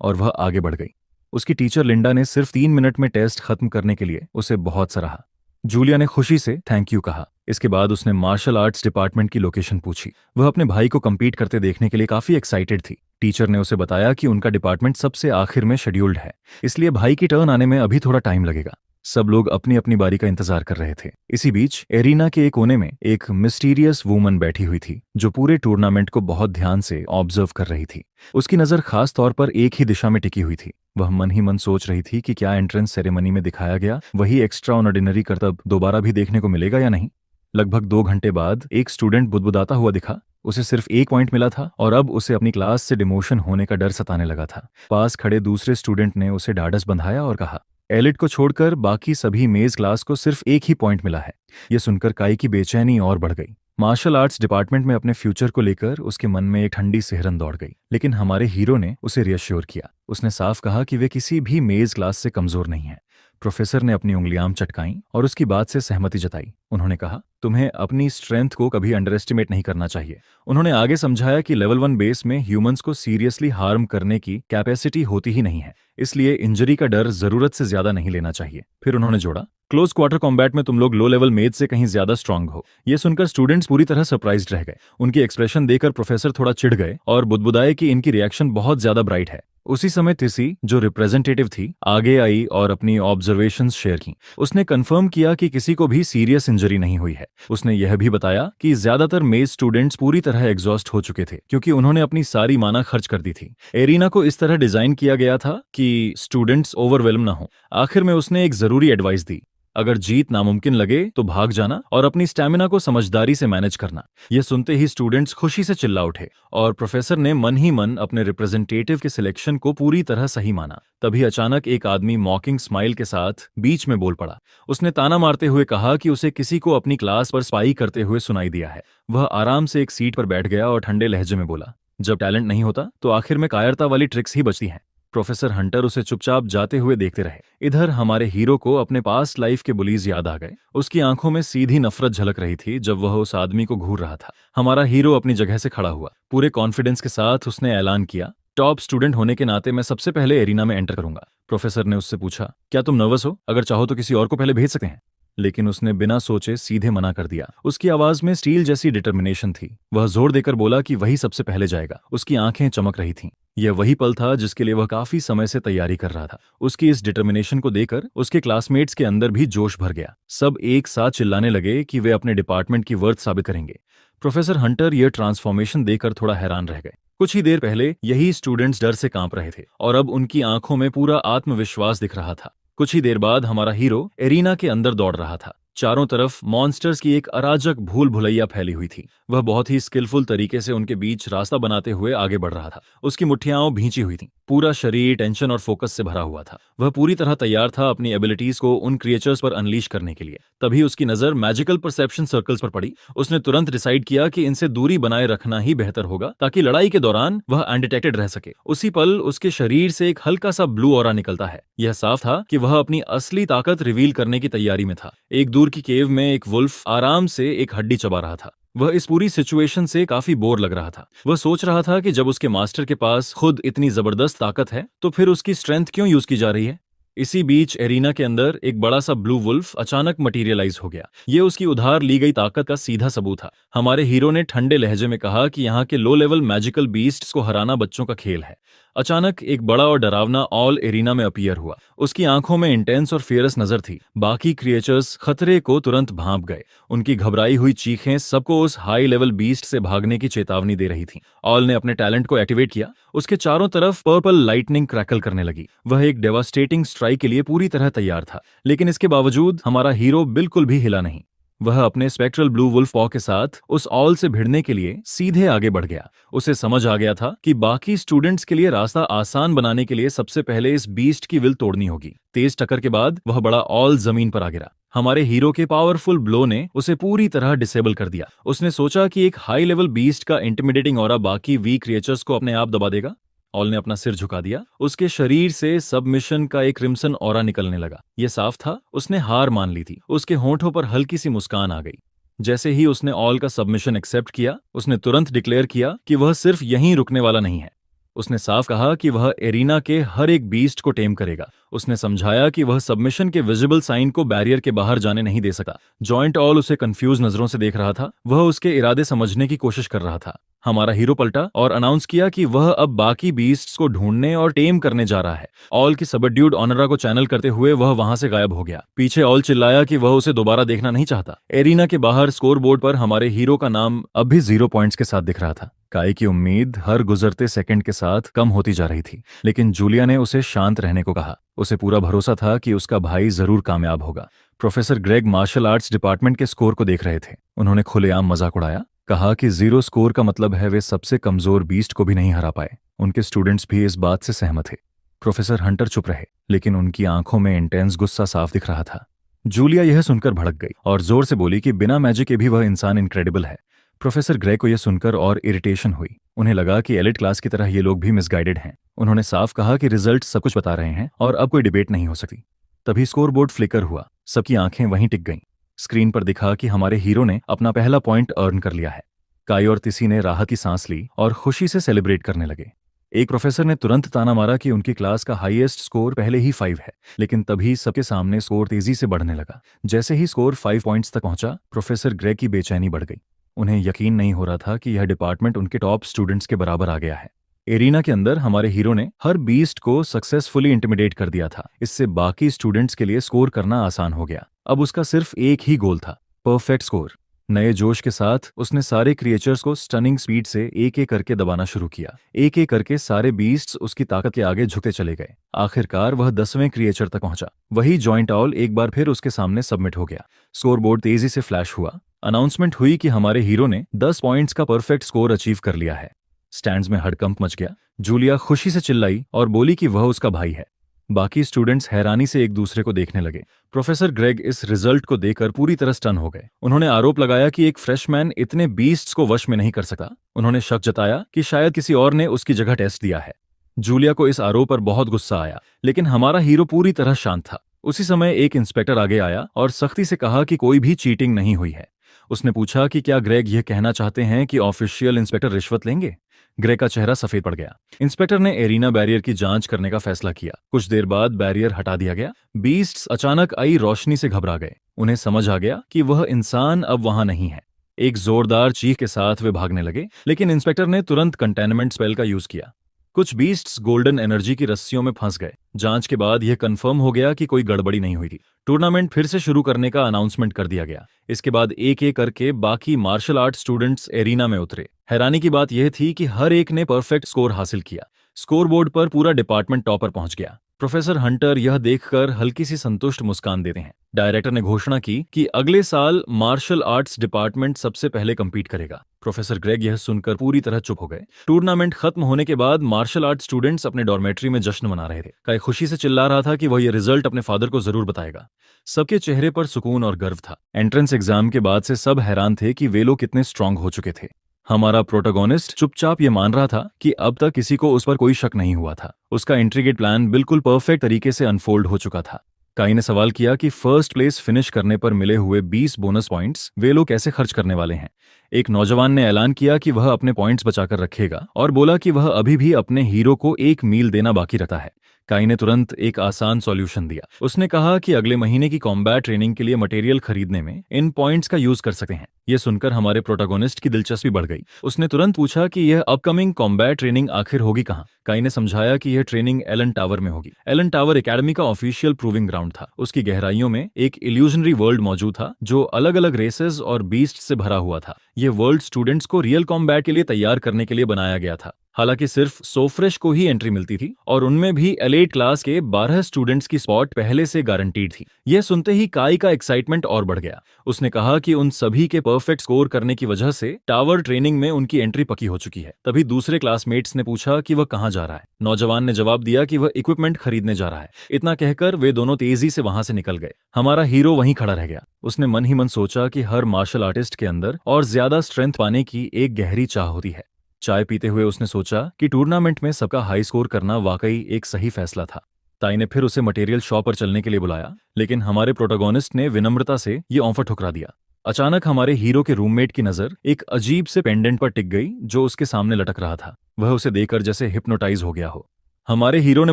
और वह आगे बढ़ गई। उसकी टीचर लिंडा ने सिर्फ 3 मिनट में टेस्ट खत्म करने के लिए उसे बहुत सराहा। जूलिया ने खुशी से थैंक यू कहा। इसके बाद उसने मार्शल आर्ट्स डिपार्टमेंट की लोकेशन पूछी। वह अपने भाई को कम्पीट करते देखने के लिए काफी एक्साइटेड थी। टीचर ने उसे बताया कि उनका डिपार्टमेंट सबसे आखिर में शेड्यूल्ड है, इसलिए भाई की टर्न आने में अभी थोड़ा टाइम लगेगा। सब लोग अपनी अपनी बारी का इंतजार कर रहे थे। इसी बीच एरिना के एक कोने में एक मिस्टीरियस वुमन बैठी हुई थी, जो पूरे टूर्नामेंट को बहुत ध्यान से ऑब्जर्व कर रही थी। उसकी नजर खास तौर पर एक ही दिशा में टिकी हुई थी। वह मन ही मन सोच रही थी कि क्या एंट्रेंस सेरेमनी में दिखाया गया वही एक्स्ट्रा ऑर्डिनरी करतब दोबारा भी देखने को मिलेगा या नहीं। लगभग 2 घंटे बाद एक स्टूडेंट बुदबुदाता हुआ दिखा। उसे सिर्फ 1 पॉइंट मिला था और अब उसे अपनी क्लास से डिमोशन होने का डर सताने लगा था। पास खड़े दूसरे स्टूडेंट ने उसे ढाढ़स बंधाया और कहा, एलिट को छोड़कर बाकी सभी मेज क्लास को सिर्फ एक ही पॉइंट मिला है। यह सुनकर काई की बेचैनी और बढ़ गई। मार्शल आर्ट्स डिपार्टमेंट में अपने फ्यूचर को लेकर उसके मन में एक ठंडी सिहरन दौड़ गई। लेकिन हमारे हीरो ने उसे रियश्योर किया। उसने साफ कहा कि वे किसी भी मेज क्लास से कमजोर नहीं है। प्रोफेसर ने अपनी उंगलियां चटकाईं और उसकी बात से सहमति जताई। उन्होंने कहा, तुम्हें अपनी स्ट्रेंथ को कभी अंडर एस्टिमेट नहीं करना चाहिए। उन्होंने आगे समझाया कि लेवल 1 बेस में ह्यूमंस को सीरियसली हार्म करने की कैपेसिटी होती ही नहीं है, इसलिए इंजरी का डर जरूरत से ज्यादा नहीं लेना चाहिए। फिर उन्होंने जोड़ा, क्लोज क्वार्टर कॉम्बैट में तुम लोग लो लेवल मेज से कहीं ज्यादा स्ट्रांग हो। यह सुनकर स्टूडेंट्स पूरी तरह सरप्राइज्ड रह गए। उनकी एक्सप्रेशन देखकर प्रोफेसर थोड़ा चिढ़ गए और बुदबुदाए कि इनकी रिएक्शन बहुत ज्यादा ब्राइट है। उसी समय तिसी, जो रिप्रेजेंटेटिव थी, आगे आई और अपनी ऑब्जर्वेशंस शेयर की। उसने कंफर्म किया कि किसी को भी सीरियस इंजरी नहीं हुई है। उसने यह भी बताया कि ज्यादातर मेज स्टूडेंट्स पूरी तरह एग्जॉस्ट हो चुके थे क्योंकि उन्होंने अपनी सारी माना खर्च कर दी थी। एरिना को इस तरह डिजाइन किया गया था कि स्टूडेंट्स ओवरवेलम ना हो। आखिर में उसने एक जरूरी एडवाइस दी, अगर जीत नामुमकिन लगे तो भाग जाना और अपनी स्टैमिना को समझदारी से मैनेज करना। यह सुनते ही स्टूडेंट्स खुशी से चिल्ला उठे और प्रोफेसर ने मन ही मन अपने रिप्रेजेंटेटिव के सिलेक्शन को पूरी तरह सही माना। तभी अचानक एक आदमी मॉकिंग स्माइल के साथ बीच में बोल पड़ा। उसने ताना मारते हुए कहा कि उसे किसी को अपनी क्लास पर स्पाई करते हुए सुनाई दिया है। वह आराम से एक सीट पर बैठ गया और ठंडे लहजे में बोला, जब टैलेंट नहीं होता तो आखिर में कायरता वाली ट्रिक्स ही बचती हैं। प्रोफेसर हंटर उसे चुपचाप जाते हुए देखते रहे। इधर हमारे हीरो को अपने पास्ट लाइफ के बुलीज याद आ गए। उसकी आंखों में सीधी नफरत झलक रही थी जब वह उस आदमी को घूर रहा था। हमारा हीरो अपनी जगह से खड़ा हुआ। पूरे कॉन्फिडेंस के साथ उसने ऐलान किया, टॉप स्टूडेंट होने के नाते मैं सबसे पहले एरिना में एंटर करूंगा। प्रोफेसर ने उससे पूछा, क्या तुम नर्वस हो? अगर चाहो तो किसी और को पहले भेज सकते हैं। लेकिन उसने बिना सोचे सीधे मना कर दिया। उसकी आवाज में स्टील जैसी डिटर्मिनेशन थी। वह जोर देकर बोला कि वही सबसे पहले जाएगा। उसकी आंखें चमक रही थीं। यह वही पल था जिसके लिए वह काफी समय से तैयारी कर रहा था। उसकी इस डिटर्मिनेशन को देखकर उसके क्लासमेट्स के अंदर भी जोश भर गया। सब एक साथ चिल्लाने लगे कि वे अपने डिपार्टमेंट की वर्थ साबित करेंगे। प्रोफेसर हंटर यह ट्रांसफॉर्मेशन देखकर थोड़ा हैरान रह गए। कुछ ही देर पहले यही स्टूडेंट्स डर से कांप रहे थे और अब उनकी आंखों में पूरा आत्मविश्वास दिख रहा था। कुछ ही देर बाद हमारा हीरो एरिना के अंदर दौड़ रहा था। चारों तरफ मॉन्स्टर्स की एक अराजक भूल भुलैया फैली हुई थी। वह बहुत ही स्किलफुल तरीके से उनके बीच रास्ता बनाते हुए आगे बढ़ रहा था। उसकी मुट्ठियां भींची हुई थीं। पूरा शरीर टेंशन और फोकस से भरा हुआ था। वह पूरी तरह तैयार था अपनी एबिलिटीज को उन क्रिएचर्स पर अनलीश करने के लिए। तभी उसकी नजर मैजिकल परसेप्शन सर्कल्स पर पड़ी। उसने तुरंत डिसाइड किया कि इनसे दूरी बनाए रखना ही बेहतर होगा ताकि लड़ाई के दौरान वह अनडिटेक्टेड रह सके। उसी पल उसके शरीर से एक हल्का सा ब्लू ऑरा निकलता है। यह साफ था कि वह अपनी असली ताकत रिवील करने की तैयारी में था। एक दूर की केव में एक वुल्फ आराम से एक हड्डी चबा रहा था। वह इस पूरी सिचुएशन से काफी बोर लग रहा था। वह सोच रहा था कि जब उसके मास्टर के पास खुद इतनी जबरदस्त ताकत है तो फिर उसकी स्ट्रेंथ क्यों यूज की जा रही है। इसी बीच एरिना के अंदर एक बड़ा सा ब्लू वुल्फ अचानक मटीरियलाइज हो गया। ये उसकी उधार ली गई ताकत का सीधा सबूत था। हमारे हीरो ने ठंडे लहजे में कहा कि यहाँ के लो लेवल मैजिकल बीस्ट्स को हराना बच्चों का खेल है। अचानक एक बड़ा और डरावना ऑल एरिना में अपीयर हुआ। उसकी आंखों में इंटेंस और फियरस नजर थी। बाकी क्रिएचर्स खतरे को तुरंत भांप गए। उनकी घबराई हुई चीखें सबको उस हाई लेवल बीस्ट से भागने की चेतावनी दे रही थीं। ऑल ने अपने टैलेंट को एक्टिवेट किया। उसके चारों तरफ पर्पल लाइटनिंग क्रैकल करने लगी। वह एक डेवास्टेटिंग स्ट्राइक के लिए पूरी तरह तैयार था। लेकिन इसके बावजूद हमारा हीरो बिल्कुल भी हिला नहीं। वह अपने स्पेक्ट्रल ब्लू वुल्फ पॉ के साथ उस ऑल से भिड़ने के लिए सीधे आगे बढ़ गया। उसे समझ आ गया था कि बाकी स्टूडेंट्स के लिए रास्ता आसान बनाने के लिए सबसे पहले इस बीस्ट की विल तोड़नी होगी। तेज टक्कर के बाद वह बड़ा ऑल जमीन पर आ गिरा। हमारे हीरो के पावरफुल ब्लो ने उसे पूरी तरह डिसेबल कर दिया। उसने सोचा कि एक हाई लेवल बीस्ट का इंटिमिडेटिंग ऑरा बाकी वीक क्रिएचर्स को अपने आप दबा देगा। ऑल ने अपना सिर झुका दिया। उसके शरीर से सबमिशन का एक क्रिम्सन ऑरा निकलने लगा। यह साफ था उसने हार मान ली थी। उसके होंठों पर हल्की सी मुस्कान आ गई। जैसे ही उसने ऑल का सबमिशन एक्सेप्ट किया, उसने तुरंत डिक्लेयर किया कि वह सिर्फ यहीं रुकने वाला नहीं है। उसने साफ कहा कि वह एरिना के हर एक बीस्ट को टेम करेगा। उसने समझाया कि वह सबमिशन के विजिबल साइन को बैरियर के बाहर जाने नहीं दे सकता। जॉइंट ऑल उसे कंफ्यूज नजरों से देख रहा था। वह उसके इरादे समझने की कोशिश कर रहा था। हमारा हीरो पलटा और अनाउंस किया कि वह अब बाकी बीस्ट्स को ढूंढने और टेम करने जा रहा है। ऑल की सबड्यूड ऑनरा को चैनल करते हुए वह वहां से गायब हो गया। पीछे ऑल चिल्लाया कि वह उसे दोबारा देखना नहीं चाहता। एरिना के बाहर स्कोर बोर्ड पर हमारे हीरो का नाम अब भी 0 पॉइंट्स के साथ दिख रहा था। काई की उम्मीद हर गुजरते सेकंड के साथ कम होती जा रही थी। लेकिन जूलिया ने उसे शांत रहने को कहा। उसे पूरा भरोसा था कि उसका भाई जरूर कामयाब होगा। Professor Greg martial arts department के स्कोर को देख रहे थे। उन्होंने खुलेआम मजाक उड़ाया, कहा कि 0 स्कोर का मतलब है वे सबसे कमजोर बीस्ट को भी नहीं हरा पाए। उनके स्टूडेंट्स भी इस बात से सहमत थे। प्रोफेसर हंटर चुप रहे, लेकिन उनकी आंखों में इंटेंस गुस्सा साफ दिख रहा था। जूलिया यह सुनकर भड़क गई और जोर से बोली कि बिना मैजिक के भी वह इंसान इनक्रेडिबल है। प्रोफेसर ग्रे को यह सुनकर और इरिटेशन हुई। उन्हें लगा कि एलिट क्लास की तरह ये लोग भी मिसगाइडेड हैं। उन्होंने साफ कहा कि रिजल्ट सब कुछ बता रहे हैं और अब कोई डिबेट नहीं हो सकती। तभी स्कोर बोर्ड फ्लिकर हुआ। सबकी आंखें वहीं टिक गईं। स्क्रीन पर दिखा कि हमारे हीरो ने अपना पहला पॉइंट अर्न कर लिया है। काई और तिसी ने राहत की सांस ली और खुशी से सेलिब्रेट करने लगे। एक प्रोफेसर ने तुरंत ताना मारा कि उनकी क्लास का हाईएस्ट स्कोर पहले ही 5 है, लेकिन तभी सबके सामने स्कोर तेजी से बढ़ने लगा। जैसे ही स्कोर 5 पॉइंट्स तक पहुंचा, प्रोफेसर ग्रे की बेचैनी बढ़ गई। उन्हें यकीन नहीं हो रहा था कि यह डिपार्टमेंट उनके टॉप स्टूडेंट्स के बराबर आ गया है। एरिना के अंदर हमारे हीरो ने हर बीस्ट को सक्सेसफुली इंटिमिडेट कर दिया था। इससे बाकी स्टूडेंट्स के लिए स्कोर करना आसान हो गया। अब उसका सिर्फ एक ही गोल था, परफेक्ट स्कोर। नए जोश के साथ उसने सारे क्रिएचर्स को स्टनिंग स्पीड से एक एक करके दबाना शुरू किया। एक एक करके सारे बीस्ट्स उसकी ताकत के आगे झुकते चले गए। आखिरकार वह 10वें क्रिएचर तक पहुंचा। वही जॉइंट ऑल एक बार फिर उसके सामने सबमिट हो गया। स्कोर बोर्ड तेजी से फ्लैश हुआ। अनाउंसमेंट हुई कि हमारे हीरो ने 10 पॉइंट्स का परफेक्ट स्कोर अचीव कर लिया है। स्टैंड्स में हड़कंप मच गया। जूलिया खुशी से चिल्लाई और बोली कि वह उसका भाई है। बाकी स्टूडेंट्स हैरानी से एक दूसरे को देखने लगे। प्रोफेसर ग्रेग इस रिजल्ट को देखकर पूरी तरह स्टन हो गए। उन्होंने आरोप लगाया कि एक फ्रेशमैन इतने बीस्ट्स को वश में नहीं कर सकता। उन्होंने शक जताया कि शायद किसी और ने उसकी जगह टेस्ट दिया है। जूलिया को इस आरोप पर बहुत गुस्सा आया, लेकिन हमारा हीरो पूरी तरह शांत था। उसी समय एक इंस्पेक्टर आगे आया और सख्ती से कहा कि कोई भी चीटिंग नहीं हुई है। उसने पूछा कि क्या ग्रेग यह कहना चाहते हैं कि ऑफिशियल इंस्पेक्टर रिश्वत लेंगे। ग्रेग का चेहरा सफेद पड़ गया। इंस्पेक्टर ने एरिना बैरियर की जांच करने का फैसला किया। कुछ देर बाद बैरियर हटा दिया गया। बीस्ट्स अचानक आई रोशनी से घबरा गए। उन्हें समझ आ गया कि वह इंसान अब वहां नहीं है। एक जोरदार चीख के साथ वे भागने लगे, लेकिन इंस्पेक्टर ने तुरंत कंटेनमेंट स्पेल का यूज किया। कुछ बीस्ट्स गोल्डन एनर्जी की रस्सियों में फंस गए। जांच के बाद यह कंफर्म हो गया कि कोई गड़बड़ी नहीं हुई थी। टूर्नामेंट फिर से शुरू करने का अनाउंसमेंट कर दिया गया। इसके बाद एक एक करके बाकी मार्शल आर्ट स्टूडेंट्स एरिना में उतरे। हैरानी की बात यह थी कि हर एक ने परफेक्ट स्कोर हासिल किया। स्कोर बोर्ड पर पूरा डिपार्टमेंट टॉपर पहुंच गया। प्रोफेसर हंटर यह देखकर हल्की सी संतुष्ट मुस्कान देते हैं। डायरेक्टर ने घोषणा की कि अगले साल मार्शल आर्ट्स डिपार्टमेंट सबसे पहले कंपीट करेगा। प्रोफेसर ग्रेग यह सुनकर पूरी तरह चुप हो गए। टूर्नामेंट खत्म होने के बाद मार्शल आर्ट स्टूडेंट्स अपने डॉर्मेट्री में जश्न मना रहे थे। काई खुशी से चिल्ला रहा था कि वह यह रिजल्ट अपने फादर को जरूर बताएगा। सबके चेहरे पर सुकून और गर्व था। एंट्रेंस एग्जाम के बाद से सब हैरान थे कि वे लोग कितने स्ट्रांग हो चुके थे। हमारा प्रोटोगोनिस्ट चुपचाप ये मान रहा था कि अब तक किसी को उस पर कोई शक नहीं हुआ था। उसका इंट्रीगेट प्लान बिल्कुल परफेक्ट तरीके से अनफोल्ड हो चुका था। काई ने सवाल किया कि फर्स्ट प्लेस फिनिश करने पर मिले हुए 20 बोनस पॉइंट्स वे लोग कैसे खर्च करने वाले हैं। एक नौजवान ने ऐलान किया कि वह अपने पॉइंट्स बचाकर रखेगा और बोला कि वह अभी भी अपने हीरो को एक मील देना बाकी रखता है। काई ने तुरंत एक आसान सॉल्यूशन दिया। उसने कहा कि अगले महीने की कॉम्बैट ट्रेनिंग के लिए मटेरियल खरीदने में इन पॉइंट्स का यूज कर सकते हैं। यह सुनकर हमारे प्रोटोगोनिस्ट की दिलचस्पी बढ़ गई। उसने तुरंत पूछा कि यह अपकमिंग कॉम्बैट ट्रेनिंग आखिर होगी कहाँ। काई ने समझाया कि यह ट्रेनिंग एलन टावर में होगी। एलन टावर एकेडमी का ऑफिशियल प्रूविंग ग्राउंड था। उसकी गहराइयों में एक इल्यूजनरी वर्ल्ड मौजूद था जो अलग अलग रेसेस और बीस्ट से भरा हुआ था। यह वर्ल्ड स्टूडेंट्स को रियल कॉम्बैट के लिए तैयार करने के लिए बनाया गया था। हालांकि सिर्फ सोफ्रेश को ही एंट्री मिलती थी और उनमें भी एलीट क्लास के 12 स्टूडेंट्स की स्पॉट पहले से गारंटीड थी। यह सुनते ही काई का एक्साइटमेंट और बढ़ गया। उसने कहा कि उन सभी के परफेक्ट स्कोर करने की वजह से टावर ट्रेनिंग में उनकी एंट्री पक्की हो चुकी है। तभी दूसरे क्लासमेट्स ने पूछा कि वह कहाँ जा रहा है। नौजवान ने जवाब दिया कि वह इक्विपमेंट खरीदने जा रहा है। इतना कहकर वे दोनों तेजी से वहां से निकल गए। हमारा हीरो वहीं खड़ा रह गया। उसने मन ही मन सोचा कि हर मार्शल आर्टिस्ट के अंदर और ज्यादा स्ट्रेंथ पाने की एक गहरी चाह होती है। चाय पीते हुए उसने सोचा कि टूर्नामेंट में सबका हाई स्कोर करना वाकई एक सही फैसला था। ताई ने फिर उसे मटेरियल शॉप पर चलने के लिए बुलाया, लेकिन हमारे प्रोटोगोनिस्ट ने विनम्रता से ये ऑफर ठुकरा दिया। अचानक हमारे हीरो के रूममेट की नजर एक अजीब से पेंडेंट पर टिक गई जो उसके सामने लटक रहा था। वह उसे देखकर जैसे हिप्नोटाइज हो गया हो। हमारे हीरो ने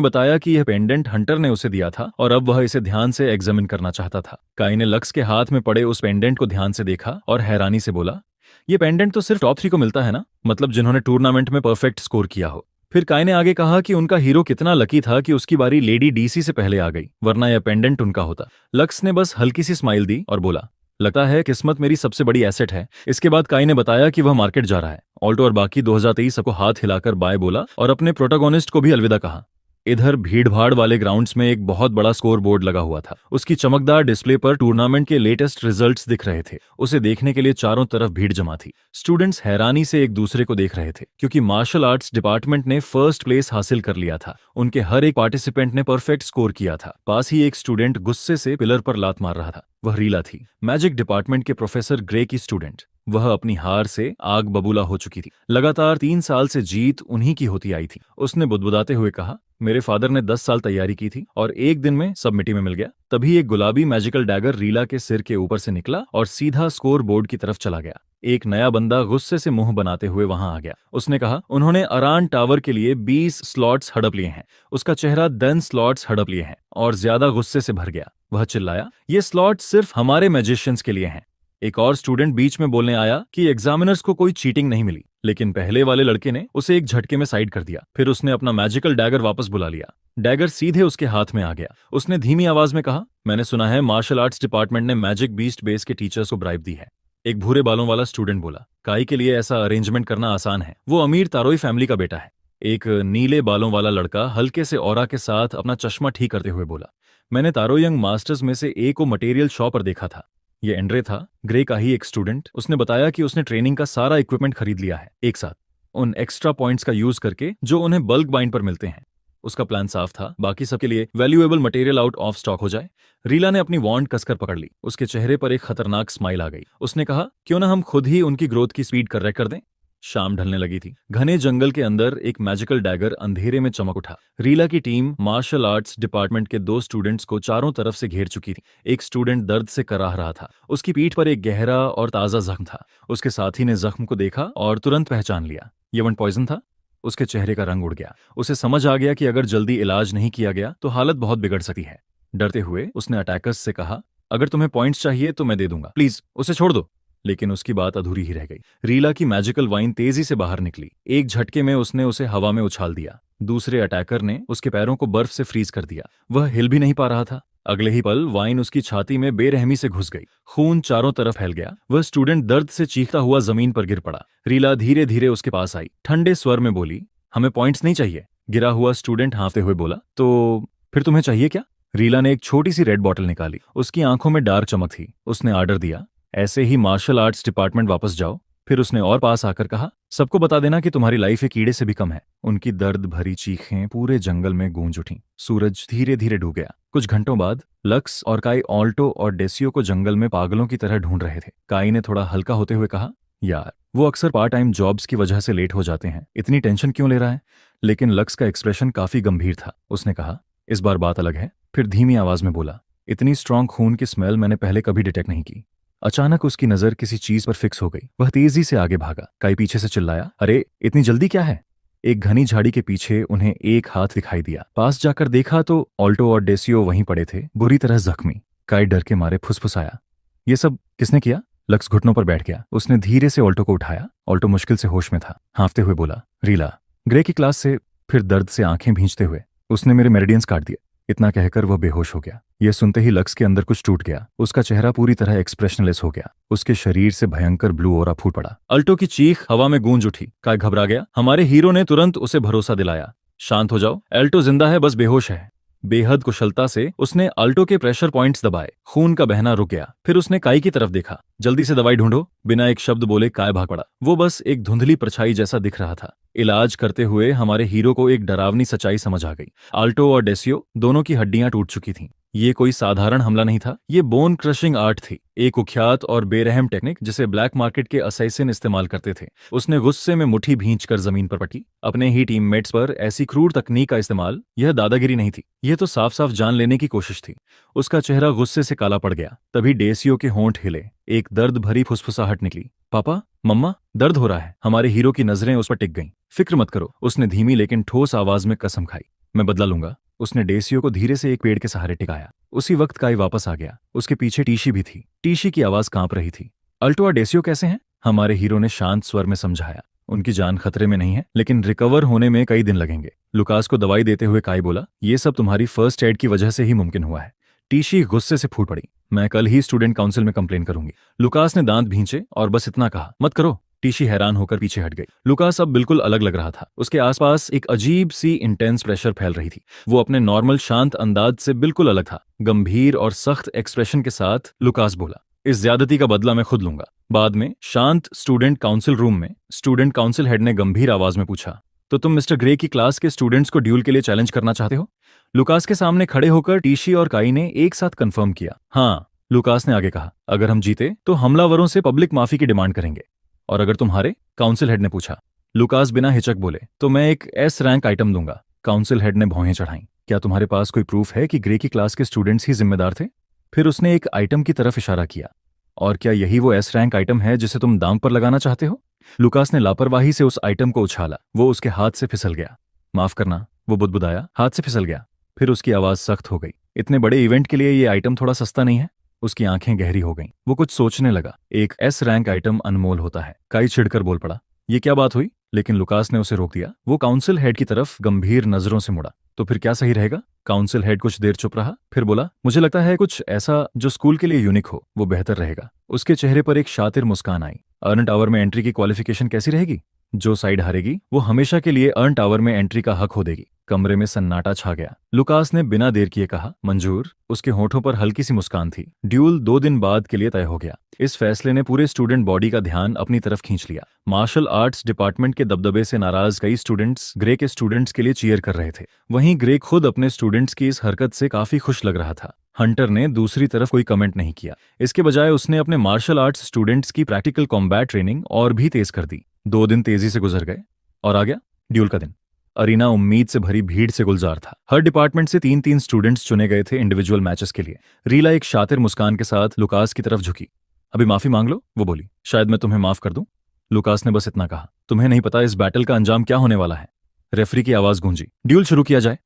बताया कि यह पेंडेंट हंटर ने उसे दिया था और अब वह इसे ध्यान से एग्जामिन करना चाहता था। काई ने लक्स के हाथ में पड़े उस पेंडेंट को ध्यान से देखा और हैरानी से बोला, ये पेंडेंट तो सिर्फ टॉप 3 को मिलता है ना, मतलब जिन्होंने टूर्नामेंट में परफेक्ट स्कोर किया हो। फिर काई ने आगे कहा कि उनका हीरो कितना लकी था कि उसकी बारी लेडी डीसी से पहले आ गई, वरना यह पेंडेंट उनका होता। लक्स ने बस हल्की सी स्माइल दी और बोला, लगता है किस्मत मेरी सबसे बड़ी एसेट है। इसके बाद काई ने बताया कि वह मार्केट जा रहा है। ऑल्टो और बाकी 2023 सबको हाथ हिलाकर बाय बोला और अपने प्रोटोगोनिस्ट को भी अलविदा कहा। इधर भीड़भाड़ वाले ग्राउंड्स में एक बहुत बड़ा स्कोर बोर्ड लगा हुआ था। उसकी चमकदार डिस्प्ले पर टूर्नामेंट के लेटेस्ट रिजल्ट्स दिख रहे थे। उसे देखने के लिए चारों तरफ भीड़ जमा थी। स्टूडेंट्स हैरानी से एक दूसरे को देख रहे थे क्योंकि मार्शल आर्ट्स डिपार्टमेंट ने फर्स्ट प्लेस हासिल कर लिया था। उनके हर एक पार्टिसिपेंट ने परफेक्ट स्कोर किया था। पास ही एक स्टूडेंट गुस्से से पिलर पर लात मार रहा था। वह रीला थी, मैजिक डिपार्टमेंट के प्रोफेसर ग्रे की स्टूडेंट। वह अपनी हार से आग बबूला हो चुकी थी। लगातार 3 साल से जीत उन्हीं की होती आई थी। उसने बुदबुदाते हुए कहा, मेरे फादर ने 10 साल तैयारी की थी और एक दिन में सब मिट्टी में मिल गया। तभी एक गुलाबी मैजिकल डैगर रीला के सिर के ऊपर से निकला और सीधा स्कोर बोर्ड की तरफ चला गया। एक नया बंदा गुस्से से मुंह बनाते हुए वहां आ गया। उसने कहा, उन्होंने अरान टावर के लिए 20 स्लॉट्स हड़प लिए हैं। उसका चेहरा 10 स्लॉट्स हड़प लिए हैं और ज्यादा गुस्से से भर गया। वह चिल्लाया, ये स्लॉट सिर्फ हमारे मैजिशियंस के लिए हैं। एक और स्टूडेंट बीच में बोलने आया कि एग्जामिनर्स को कोई चीटिंग नहीं मिली, लेकिन पहले वाले लड़के ने उसे एक झटके में साइड कर दिया। फिर उसने अपना मैजिकल डैगर वापस बुला लिया। डैगर सीधे उसके हाथ में आ गया। उसने धीमी आवाज में कहा, मैंने सुना है मार्शल आर्ट्स डिपार्टमेंट ने मैजिक बीस्ट बेस के टीचर्स को ब्राइब दी है। एक भूरे बालों वाला स्टूडेंट बोला, काई के लिए ऐसा अरेंजमेंट करना आसान है, वो अमीर तारोई फैमिली का बेटा है। एक नीले बालों वाला लड़का हल्के से ऑरा के साथ अपना चश्मा ठीक करते हुए बोला, मैंने तारो यंग मास्टर्स में से एक को मटेरियल शॉप पर देखा था। ये एंड्रे था, ग्रे का ही एक स्टूडेंट। उसने बताया कि उसने ट्रेनिंग का सारा इक्विपमेंट खरीद लिया है एक साथ, उन एक्स्ट्रा पॉइंट्स का यूज करके जो उन्हें बल्क बाइंड पर मिलते हैं। उसका प्लान साफ था, बाकी सबके लिए valuable material out of stock हो जाए। रीला ने अपनी वॉन्ड कसकर पकड़ ली। उसके चेहरे पर एक खतरनाक स्माइल आ गई। उसने कहा, क्यों ना हम खुद ही उनकी ग्रोथ की स्पीड करेक्ट कर दें। शाम ढलने लगी थी। घने जंगल के अंदर एक मैजिकल डैगर अंधेरे में चमक उठा। रीला की टीम मार्शल आर्ट्स डिपार्टमेंट के 2 स्टूडेंट्स को चारों तरफ से घेर चुकी थी। एक स्टूडेंट दर्द से कराह रहा था। उसकी पीठ पर एक गहरा और ताजा जख्म था। उसके साथी ने जख्म को देखा और तुरंत पहचान लिया, ये वन पॉइजन था। उसके चेहरे का रंग उड़ गया। उसे समझ आ गया कि अगर जल्दी इलाज नहीं किया गया तो हालत बहुत बिगड़ सकती है। डरते हुए उसने अटैकर्स से कहा, अगर तुम्हें पॉइंट्स चाहिए तो मैं दे दूंगा, प्लीज उसे छोड़ दो। लेकिन उसकी बात अधूरी ही रह गई। रीला की मैजिकल वाइन तेजी से बाहर निकली। एक झटके में उसने उसे हवा में उछाल दिया। दूसरे अटैकर ने उसके पैरों को बर्फ से फ्रीज कर दिया। वह हिल भी नहीं पा रहा था। अगले ही पल वाइन उसकी छाती में बेरहमी से घुस गई। खून चारों तरफ फैल गया। वह स्टूडेंट दर्द से चीखता हुआ जमीन पर गिर पड़ा। रीला धीरे धीरे उसके पास आई, ठंडे स्वर में बोली, हमें पॉइंट्स नहीं चाहिए। गिरा हुआ स्टूडेंट हाँफते हुए बोला, तो फिर तुम्हें चाहिए क्या? रीला ने एक छोटी सी रेड बॉटल निकाली। उसकी आंखों में डार्क चमक थी। उसने ऑर्डर दिया, ऐसे ही मार्शल आर्ट्स डिपार्टमेंट वापस जाओ। फिर उसने और पास आकर कहा, सबको बता देना कि तुम्हारी लाइफ एक कीड़े से भी कम है। उनकी दर्द भरी चीखें पूरे जंगल में गूंज उठीं। सूरज धीरे धीरे डूब गया। कुछ घंटों बाद लक्स और काई ऑल्टो और डेसियो को जंगल में पागलों की तरह ढूंढ रहे थे। काई ने थोड़ा हल्का होते हुए कहा, यार वो अक्सर पार्ट टाइम जॉब्स की वजह से लेट हो जाते हैं, इतनी टेंशन क्यों ले रहा है? लेकिन लक्स का एक्सप्रेशन काफी गंभीर था। उसने कहा, इस बार बात अलग है। फिर धीमी आवाज में बोला, इतनी स्ट्रांग खून की स्मेल मैंने पहले कभी डिटेक्ट नहीं की। अचानक उसकी नजर किसी चीज पर फिक्स हो गई। वह तेजी से आगे भागा। काई पीछे से चिल्लाया, अरे इतनी जल्दी क्या है? एक घनी झाड़ी के पीछे उन्हें एक हाथ दिखाई दिया। पास जाकर देखा तो ऑल्टो और डेसियो वहीं पड़े थे, बुरी तरह जख्मी। काई डर के मारे फुसफुसाया, ये सब किसने किया? लक्स घुटनों पर बैठ गया। उसने धीरे से ऑल्टो को उठाया। ऑल्टो मुश्किल से होश में था। हाँफते हुए बोला, रीला, ग्रे की क्लास से। फिर दर्द से आंखें भींचते हुए, उसने मेरे मेरिडियंस काट दिए। इतना कहकर वह बेहोश हो गया। यह सुनते ही लक्स के अंदर कुछ टूट गया। उसका चेहरा पूरी तरह एक्सप्रेशनलेस हो गया। उसके शरीर से भयंकर ब्लू ओरा फूट पड़ा। अल्टो की चीख हवा में गूंज उठी। काय घबरा गया। हमारे हीरो ने तुरंत उसे भरोसा दिलाया, शांत हो जाओ, एल्टो जिंदा है, बस बेहोश है। बेहद कुशलता से उसने अल्टो के प्रेशर पॉइंट्स दबाए। खून का बहना रुक गया। फिर उसने काई की तरफ देखा, जल्दी से दवाई ढूंढो। बिना एक शब्द बोले काय भाग पड़ा। वो बस एक धुंधली परछाई जैसा दिख रहा था। इलाज करते हुए हमारे हीरो को एक डरावनी सच्चाई समझ आ गई। अल्टो और डेसियो दोनों की हड्डियां टूट चुकी थीं। ये कोई साधारण हमला नहीं था, ये बोन क्रशिंग आर्ट थी, एक कुख्यात और बेरहम टेक्निक जिसे ब्लैक मार्केट के असैसिन इस्तेमाल करते थे। उसने गुस्से में मुट्ठी भींचकर जमीन पर पटकी। अपने ही टीममेट्स पर ऐसी क्रूर तकनीक का इस्तेमाल, यह दादागिरी नहीं थी, यह तो साफ साफ जान लेने की कोशिश थी। उसका चेहरा गुस्से से काला पड़ गया। तभी डेसियो के होंठ हिले। एक दर्द भरी फुसफुसाहट निकली, पापा, मम्मा, दर्द हो रहा है। हमारे हीरो की नजरें उस पर टिक गईं। फिक्र मत करो, उसने धीमी लेकिन ठोस आवाज में कसम खाई, मैं बदला लूंगा। उसने डेसियो को धीरे से एक पेड़ के सहारे टिकाया। उसी वक्त काई वापस आ गया। उसके पीछे टीशी भी थी। टीशी की आवाज कांप रही थी। अल्टो और डेसियो कैसे हैं? हमारे हीरो ने शांत स्वर में समझाया, उनकी जान खतरे में नहीं है, लेकिन रिकवर होने में कई दिन लगेंगे। लुकास को दवाई देते हुए काई बोला, ये सब तुम्हारी फर्स्ट एड की वजह से ही मुमकिन हुआ है। टीशी गुस्से से फूट पड़ी, मैं कल ही स्टूडेंट काउंसिल में कंप्लेन करूंगी। लुकास ने दांत भींचे और बस इतना कहा, मत करो, टीशी हैरान होकर पीछे हट गई। लुकास अब बिल्कुल अलग लग रहा था। उसके आसपास एक अजीब सी इंटेंस प्रेशर फैल रही थी। वो अपने नॉर्मल शांत अंदाज से बिल्कुल अलग था। गंभीर और सख्त एक्सप्रेशन के साथ लुकास बोला, इस ज्यादती का बदला मैं खुद लूंगा। बाद में शांत स्टूडेंट काउंसिल रूम में स्टूडेंट काउंसिल हेड ने गंभीर आवाज में पूछा, तो तुम मिस्टर ग्रे की क्लास के स्टूडेंट्स को ड्यूल के लिए चैलेंज करना चाहते हो? लुकास के सामने खड़े होकर टीशी और काई ने एक साथ कंफर्म किया। हाँ, लुकास ने आगे कहा, अगर हम जीते तो हमलावरों से पब्लिक माफी की डिमांड करेंगे। और अगर तुम हारे? काउंसिल हेड ने पूछा। लुकास बिना हिचक बोले, तो मैं एक एस रैंक आइटम दूंगा। काउंसिल हेड ने भौहें चढ़ाई। क्या तुम्हारे पास कोई प्रूफ है कि ग्रे की क्लास के स्टूडेंट्स ही जिम्मेदार थे? फिर उसने एक आइटम की तरफ इशारा किया। और क्या यही वो एस रैंक आइटम है जिसे तुम दांव पर लगाना चाहते हो? लुकास ने लापरवाही से उस आइटम को उछाला। वो उसके हाथ से फिसल गया। माफ करना, वो बुदबुदाया, हाथ से फिसल गया। फिर उसकी आवाज सख्त हो गई। इतने बड़े इवेंट के लिए ये आइटम थोड़ा सस्ता नहीं है? उसकी आंखें गहरी हो गईं। वो कुछ सोचने लगा। एक एस रैंक आइटम अनमोल होता है। काई छिड़कर बोल पड़ा, ये क्या बात हुई? लेकिन लुकास ने उसे रोक दिया। वो काउंसिल हेड की तरफ गंभीर नजरों से मुड़ा। तो फिर क्या सही रहेगा? काउंसिल हेड कुछ देर चुप रहा, फिर बोला, मुझे लगता है कुछ ऐसा जो स्कूल के लिए यूनिक हो, वो बेहतर रहेगा। उसके चेहरे पर एक शातिर मुस्कान आई। अर्न टावर में एंट्री की क्वालिफिकेशन कैसी रहेगी? जो साइड हारेगी वो हमेशा के लिए अर्न टावर में एंट्री का हक खो देगी। कमरे में सन्नाटा छा गया। लुकास ने बिना देर किए कहा, मंजूर। उसके होठों पर हल्की सी मुस्कान थी। ड्यूल 2 दिन बाद के लिए तय हो गया। इस फैसले ने पूरे स्टूडेंट बॉडी का ध्यान अपनी तरफ खींच लिया। मार्शल आर्ट्स डिपार्टमेंट के दबदबे से नाराज कई स्टूडेंट्स ग्रे के स्टूडेंट्स के लिए चीयर कर रहे थे। वहीं ग्रे खुद अपने स्टूडेंट्स की इस हरकत से काफी खुश लग रहा था। हंटर ने दूसरी तरफ कोई कमेंट नहीं किया। इसके बजाय उसने अपने मार्शल आर्ट्स स्टूडेंट्स की प्रैक्टिकल कॉम्बैट ट्रेनिंग और भी तेज कर दी। 2 दिन तेजी से गुजर गए और आ गया ड्यूल का दिन। अरीना उम्मीद से भरी भीड़ से गुलजार था। हर डिपार्टमेंट से 3-3 स्टूडेंट्स चुने गए थे इंडिविजुअल मैचेस के लिए। रीला एक शातिर मुस्कान के साथ लुकास की तरफ झुकी। अभी माफी मांग लो, वो बोली। शायद मैं तुम्हें माफ कर दूं। लुकास ने बस इतना कहा। तुम्हें नहीं पता इस बैटल का अंजाम क्या होने वाला है। रेफरी की आवाज गूंजी। ड्यूल शुरू किया जाए।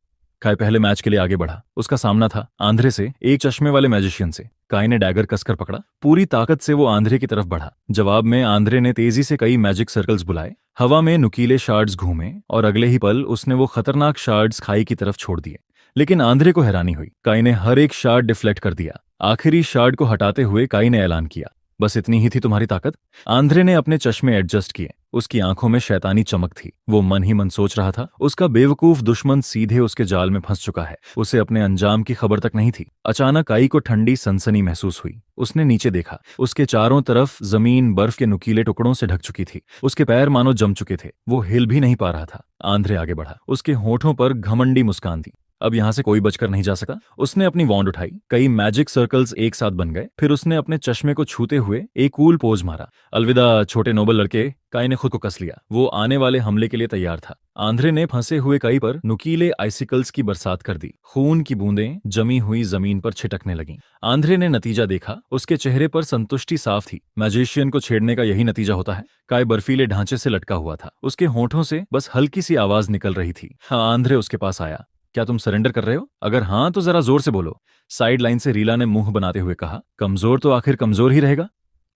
काय पहले मैच के लिए आगे बढ़ा। उसका सामना था आंध्रे से, एक चश्मे वाले मैजिशियन से। काय ने डैगर कसकर पकड़ा। पूरी ताकत से वो आंध्रे की तरफ बढ़ा। जवाब में आंध्रे ने तेजी से कई मैजिक सर्कल्स बुलाए। हवा में नुकीले शार्ड्स घूमे और अगले ही पल उसने वो खतरनाक शार्ड्स खाई की तरफ छोड़ दिए। लेकिन आंध्रे को हैरानी हुई। काय ने हर एक शार्ड डिफ्लेक्ट कर दिया। आखिरी शार्ड को हटाते हुए काय ने ऐलान किया, बस इतनी ही थी तुम्हारी ताकत? आंध्रे ने अपने चश्मे एडजस्ट किए। उसकी आंखों में शैतानी चमक थी। वो मन ही मन सोच रहा था, उसका बेवकूफ दुश्मन सीधे उसके जाल में फंस चुका है। उसे अपने अंजाम की खबर तक नहीं थी। अचानक आई को ठंडी सनसनी महसूस हुई। उसने नीचे देखा। उसके चारों तरफ जमीन बर्फ के नुकीले टुकड़ों से ढक चुकी थी। उसके पैर मानो जम चुके थे। वो हिल भी नहीं पा रहा था। आंध्रे आगे बढ़ा। उसके होठों पर घमंडी मुस्कान थी। अब यहां से कोई बचकर नहीं जा सका। उसने अपनी वॉन्ड उठाई। कई मैजिक सर्कल्स एक साथ बन गए। फिर उसने अपने चश्मे को छूते हुए एक कूल पोज मारा। अलविदा छोटे नोबल लड़के। काई ने खुद को कस लिया। वो आने वाले हमले के लिए तैयार था। आंध्रे ने फंसे हुए काई पर नुकीले आइसिकल्स की बरसात कर दी। खून की बूंदें जमी हुई जमीन पर छिटकने लगीं। आंध्रे ने नतीजा देखा। उसके चेहरे पर संतुष्टि साफ थी। मैजिशियन को छेड़ने का यही नतीजा होता है। काई बर्फीले ढांचे से लटका हुआ था। उसके होठों से बस हल्की सी आवाज निकल रही थी। हाँ, आंध्रे उसके पास आया। क्या तुम सरेंडर कर रहे हो? अगर हाँ तो जरा जोर से बोलो। साइड लाइन से रीला ने मुंह बनाते हुए कहा। कमजोर तो आखिर कमजोर ही रहेगा।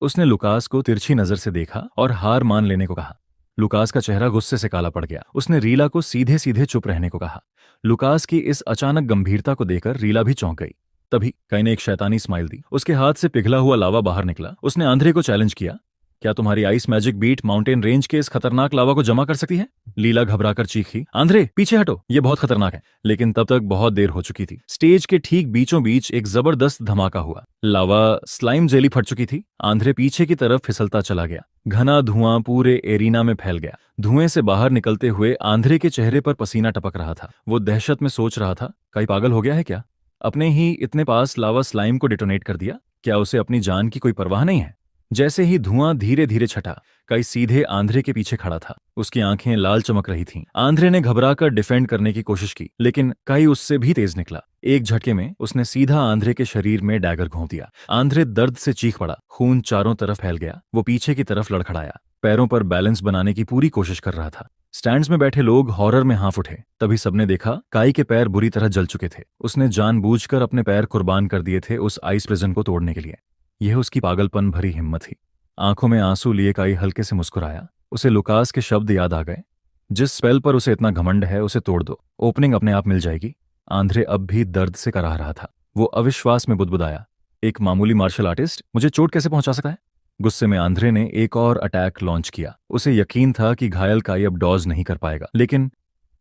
उसने लुकास को तिरछी नजर से देखा और हार मान लेने को कहा। लुकास का चेहरा गुस्से से काला पड़ गया। उसने रीला को सीधे सीधे चुप रहने को कहा। लुकास की इस अचानक गंभीरता को देखकर रीला भी चौंक गई। तभी कई ने एक शैतानी स्माइल दी। उसके हाथ से पिघला हुआ लावा बाहर निकला। उसने आंध्रे को चैलेंज किया, क्या तुम्हारी ice magic beat mountain range के इस खतरनाक लावा को जमा कर सकती है? लीला घबराकर चीखी, आंध्रे पीछे हटो, ये बहुत खतरनाक है। लेकिन तब तक बहुत देर हो चुकी थी। स्टेज के ठीक बीचों बीच एक जबरदस्त धमाका हुआ। लावा स्लाइम जेली फट चुकी थी। आंध्रे पीछे की तरफ फिसलता चला गया। घना धुआं पूरे एरिना में फैल गया। धुएं से बाहर निकलते हुए आंध्रे के चेहरे पर पसीना टपक रहा था। वो दहशत में सोच रहा था, कहीं पागल हो गया है क्या? अपने ही इतने पास लावा स्लाइम को डिटोनेट कर दिया। क्या उसे अपनी जान की कोई परवाह नहीं है? जैसे ही धुआं धीरे धीरे छटा, कई सीधे आंध्रे के पीछे खड़ा था। उसकी आंखें लाल चमक रही थीं। आंध्रे ने घबराकर डिफेंड करने की कोशिश की, लेकिन कई उससे भी तेज निकला। एक झटके में उसने सीधा आंध्रे के शरीर में डैगर घोंप दिया। आंध्रे दर्द से चीख पड़ा। खून चारों तरफ फैल गया। वो पीछे की तरफ लड़खड़ाया। पैरों पर बैलेंस बनाने की पूरी कोशिश कर रहा था। स्टैंड्स में बैठे लोग हॉरर में हाँफ उठे। तभी सबने देखा, काई के पैर बुरी तरह जल चुके थे। उसने जानबूझकर अपने पैर कुर्बान कर दिए थे उस आइस प्रिजन को तोड़ने के लिए। यह उसकी पागलपन भरी हिम्मत थी। आंखों में आंसू लिए काई हल्के से मुस्कुराया। उसे लुकास के शब्द याद आ गए, जिस स्पेल पर उसे इतना घमंड है उसे तोड़ दो, ओपनिंग अपने आप मिल जाएगी। आंध्रे अब भी दर्द से कराह रहा था। वो अविश्वास में बुदबुदाया, एक मामूली मार्शल आर्टिस्ट मुझे चोट कैसे पहुंचा सकता है? गुस्से में आंद्रे ने एक और अटैक लॉन्च किया। उसे यकीन था कि घायल काई अब डॉज नहीं कर पाएगा, लेकिन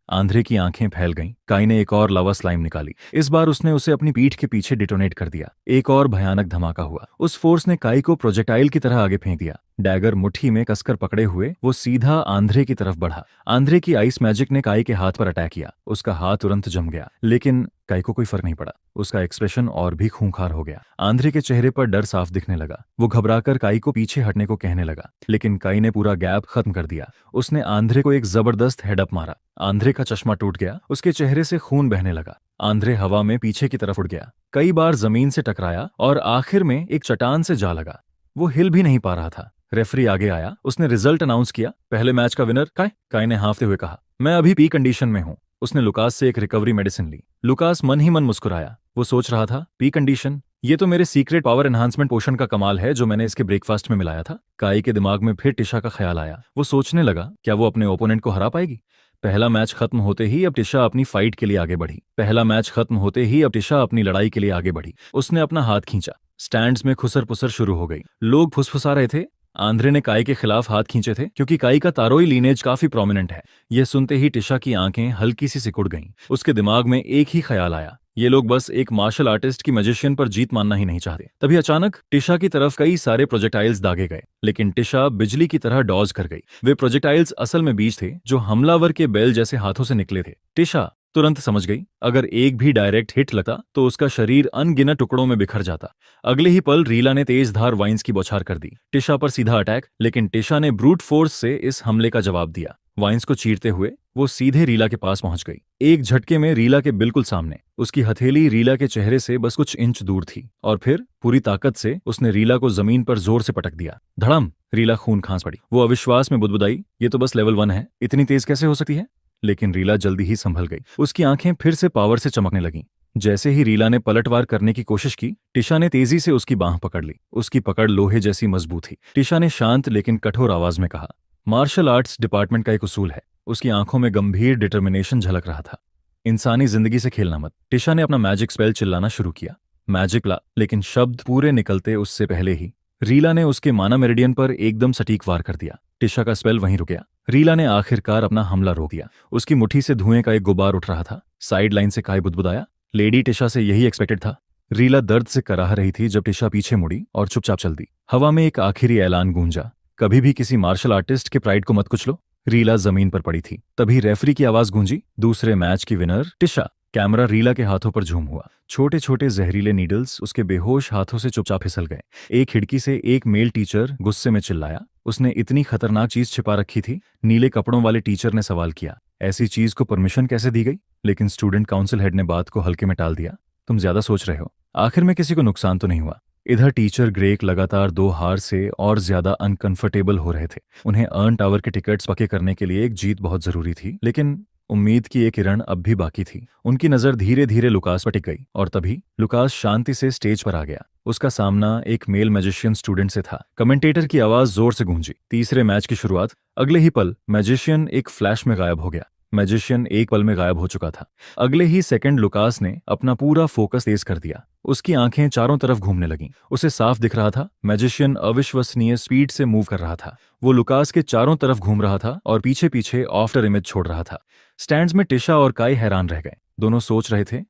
आंद्रे की आंखें फैल गईं। काई ने एक और लावा स्लाइम निकाली। इस बार उसने उसे अपनी पीठ के पीछे डिटोनेट कर दिया। एक और भयानक धमाका हुआ। उस फोर्स ने काई को प्रोजेक्टाइल की तरह आगे फेंक दिया। डैगर मुट्ठी में कसकर पकड़े हुए वो सीधा आंद्रे की तरफ बढ़ा। आंद्रे की आइस मैजिक ने काई के हाथ पर अटैक किया। उसका हाथ तुरंत जम गया, लेकिन काई को कोई फर्क नहीं पड़ा। उसका एक्सप्रेशन और भी खूंखार हो गया। आंद्रे के चेहरे पर डर साफ दिखने लगा। वो घबराकर काई को पीछे हटने को कहने लगा, लेकिन काई ने पूरा गैप खत्म कर दिया। उसने आंद्रे को एक जबरदस्त हेडअप मारा। आंद्रे का चश्मा टूट गया। उसके चेहरे से खून बहने लगा। आंद्रे हवा में पीछे की तरफ उड़ गया, कई बार जमीन से टकराया और आखिर में एक चट्टान से जा लगा। वो हिल भी नहीं पा रहा था। रेफरी आगे आया। उसने रिजल्ट अनाउंस किया। पहले मैच का विनर काई। काई ने हांफते हुए कहा, मैं अभी पी कंडीशन में हूं। उसने लुकास से एक रिकवरी मेडिसिन ली। लुकास मन ही मन मुस्कुराया। वो सोच रहा था, पी कंडीशन, ये तो मेरे सीक्रेट पावर एनहांसमेंट पोशन का कमाल है जो मैंने इसके ब्रेकफास्ट में मिलाया था। काई के दिमाग में फिर टिशा का ख्याल आया। वो सोचने लगा, क्या वो अपने ओपोनेंट को हरा पाएगी? पहला मैच खत्म होते ही अब टिशा अपनी फाइट के लिए आगे बढ़ी। पहला मैच खत्म होते ही अब टिशा अपनी लड़ाई के लिए आगे बढ़ी। उसने अपना हाथ खींचा। स्टैंड्स में खुसर पुसर शुरू हो गई। लोग फुसफुसा रहे थे। आंद्रे ने काई के खिलाफ हाथ खींचे थे क्योंकि काई का तारोई लीनेज काफी प्रोमिनेंट है। यह सुनते ही टिशा की आंखें हल्की सी सिकुड़ गईं। उसके दिमाग में एक ही ख्याल आया, ये लोग बस एक मार्शल आर्टिस्ट की मैजिशियन पर जीत मानना ही नहीं चाहते। तभी अचानक टिशा की तरफ कई सारे प्रोजेक्टाइल्स दागे गए, लेकिन टिशा बिजली की तरह डॉज कर गई। वे प्रोजेक्टाइल्स असल में बीज थे जो हमलावर के बेल जैसे हाथों से निकले थे। टिशा तुरंत समझ गई, अगर एक भी डायरेक्ट हिट लगता तो उसका शरीर अनगिनत टुकड़ों में बिखर जाता। अगले ही पल रीला ने तेज धार वाइन्स की बौछार कर दी। टिशा पर सीधा अटैक, लेकिन टिशा ने ब्रूट फोर्स से इस हमले का जवाब दिया। वाइन्स को चीरते हुए वो सीधे रीला के पास पहुंच गई। एक झटके में रीला के बिल्कुल सामने। उसकी हथेली रीला के चेहरे से बस कुछ इंच दूर थी और फिर पूरी ताकत से उसने रीला को जमीन पर जोर से पटक दिया। धड़म! रीला खून खांस पड़ी। वो अविश्वास में बुदबुदाई, ये तो बस लेवल 1 है, इतनी तेज कैसे हो सकती है? लेकिन रीला जल्दी ही संभल गई। उसकी आंखें फिर से पावर से चमकने लगीं। जैसे ही रीला ने पलटवार करने की कोशिश की, टिशा ने तेजी से उसकी बांह पकड़ ली। उसकी पकड़ लोहे जैसी मजबूत थी। टिशा ने शांत लेकिन कठोर आवाज में कहा, मार्शल आर्ट्स डिपार्टमेंट का एक उसूल है। उसकी आंखों में गंभीर डिटर्मिनेशन झलक रहा था। इंसानी जिंदगी से खेलना मत। टिशा ने अपना मैजिक स्पेल चिल्लाना शुरू किया। मैजिक ला, लेकिन शब्द पूरे निकलते उससे पहले ही रीला ने उसके माना मेरिडियन पर एकदम सटीक वार कर दिया। टिशा का स्पेल वहीं रुक गया। रीला ने आखिरकार अपना हमला रोक दिया। उसकी मुट्ठी से धुएं का एक गुब्बार उठ रहा था। साइड लाइन से काई बुदबुदाया, लेडी टिशा से यही एक्सपेक्टेड था। रीला दर्द से कराह रही थी जब टिशा पीछे मुड़ी और चुपचाप चल दी। हवा में एक आखिरी ऐलान गूंजा, कभी भी किसी मार्शल आर्टिस्ट के प्राइड को मत कुचलो। रीला जमीन पर पड़ी थी। तभी रेफरी की आवाज गूंजी, दूसरे मैच की विनर टिशा। कैमरा रीला के हाथों पर झूम हुआ। छोटे छोटे जहरीले नीडल्स उसके बेहोश हाथों से चुपचाप फिसल गए। एक खिड़की से एक मेल टीचर गुस्से में चिल्लाया, उसने इतनी खतरनाक चीज छिपा रखी थी। नीले कपड़ों वाले टीचर ने सवाल किया, ऐसी चीज को परमिशन कैसे दी गई? लेकिन स्टूडेंट काउंसिल हेड ने बात को हल्के में टाल दिया, तुम ज्यादा सोच रहे हो, आखिर में किसी को नुकसान तो नहीं हुआ। इधर टीचर ग्रेक लगातार 2 हार से और ज्यादा अनकंफर्टेबल हो रहे थे। उन्हें अर्न टावर के टिकट्स पक्के करने के लिए एक जीत बहुत जरूरी थी, लेकिन उम्मीद की एक किरण अब भी बाकी थी। उनकी नजर धीरे धीरे लुकास पर टिक गई और तभी लुकास शांति से स्टेज पर आ गया। उसका सामना एक मेल मैजिशियन स्टूडेंट से था। कमेंटेटर की आवाज जोर से गूंजी, तीसरे मैच की शुरुआत। अगले ही पल मैजिशियन एक फ्लैश में गायब हो गया। मैजिशियन एक पल में गायब हो चुका था। अगले ही सेकंड लुकास ने अपना पूरा फोकस तेज कर दिया। उसकी आंखें चारों तरफ घूमने लगीं। उसे साफ दिख रहा था, मैजिशियन अविश्वसनीय स्पीड से मूव कर रहा था। वो लुकास के चारों तरफ घूम रहा था और पीछे पीछे आफ्टर इमेज छोड़ रहा था। स्टैंड्स में टिशा और काई हैरान रह गए। दोनों सोच रहे थे,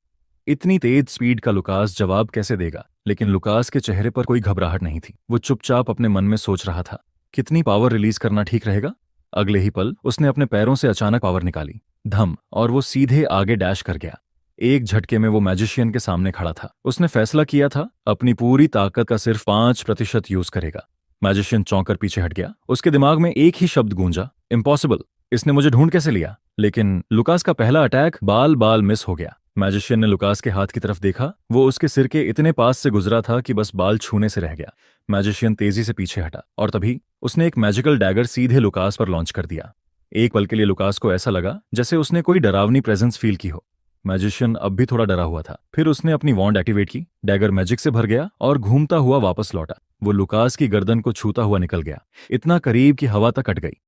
इतनी तेज स्पीड का लुकास जवाब कैसे देगा? लेकिन लुकास के चेहरे पर कोई घबराहट नहीं थी। वो चुपचाप अपने मन में सोच रहा था, कितनी पावर रिलीज करना ठीक रहेगा? अगले ही पल उसने अपने पैरों से अचानक पावर निकाली, धम, और वो सीधे आगे डैश कर गया। एक झटके में वो मैजिशियन के सामने खड़ा था। उसने फैसला किया था, अपनी पूरी ताकत का सिर्फ 5% यूज करेगा। मैजिशियन चौंक कर पीछे हट गया। उसके दिमाग में एक ही शब्द गूंजा, इम्पॉसिबल, इसने मुझे ढूंढ कैसे लिया? लेकिन लुकास का पहला अटैक बाल बाल मिस हो गया। मैजिशियन ने लुकास के हाथ की तरफ देखा। वो उसके सिर के इतने पास से गुजरा था कि बस बाल छूने से रह गया। मैजिशियन तेजी से पीछे हटा और तभी उसने एक मैजिकल डैगर सीधे लुकास पर लॉन्च कर दिया। एक पल के लिए लुकास को ऐसा लगा जैसे उसने कोई डरावनी प्रेजेंस फील की हो। मैजिशियन अब भी थोड़ा डरा हुआ था। फिर उसने अपनी वॉन्ड एक्टिवेट की। डैगर मैजिक से भर गया और घूमता हुआ वापस लौटा। वो लुकास की गर्दन को छूता हुआ निकल गया, इतना करीब कि हवा तक कट गई।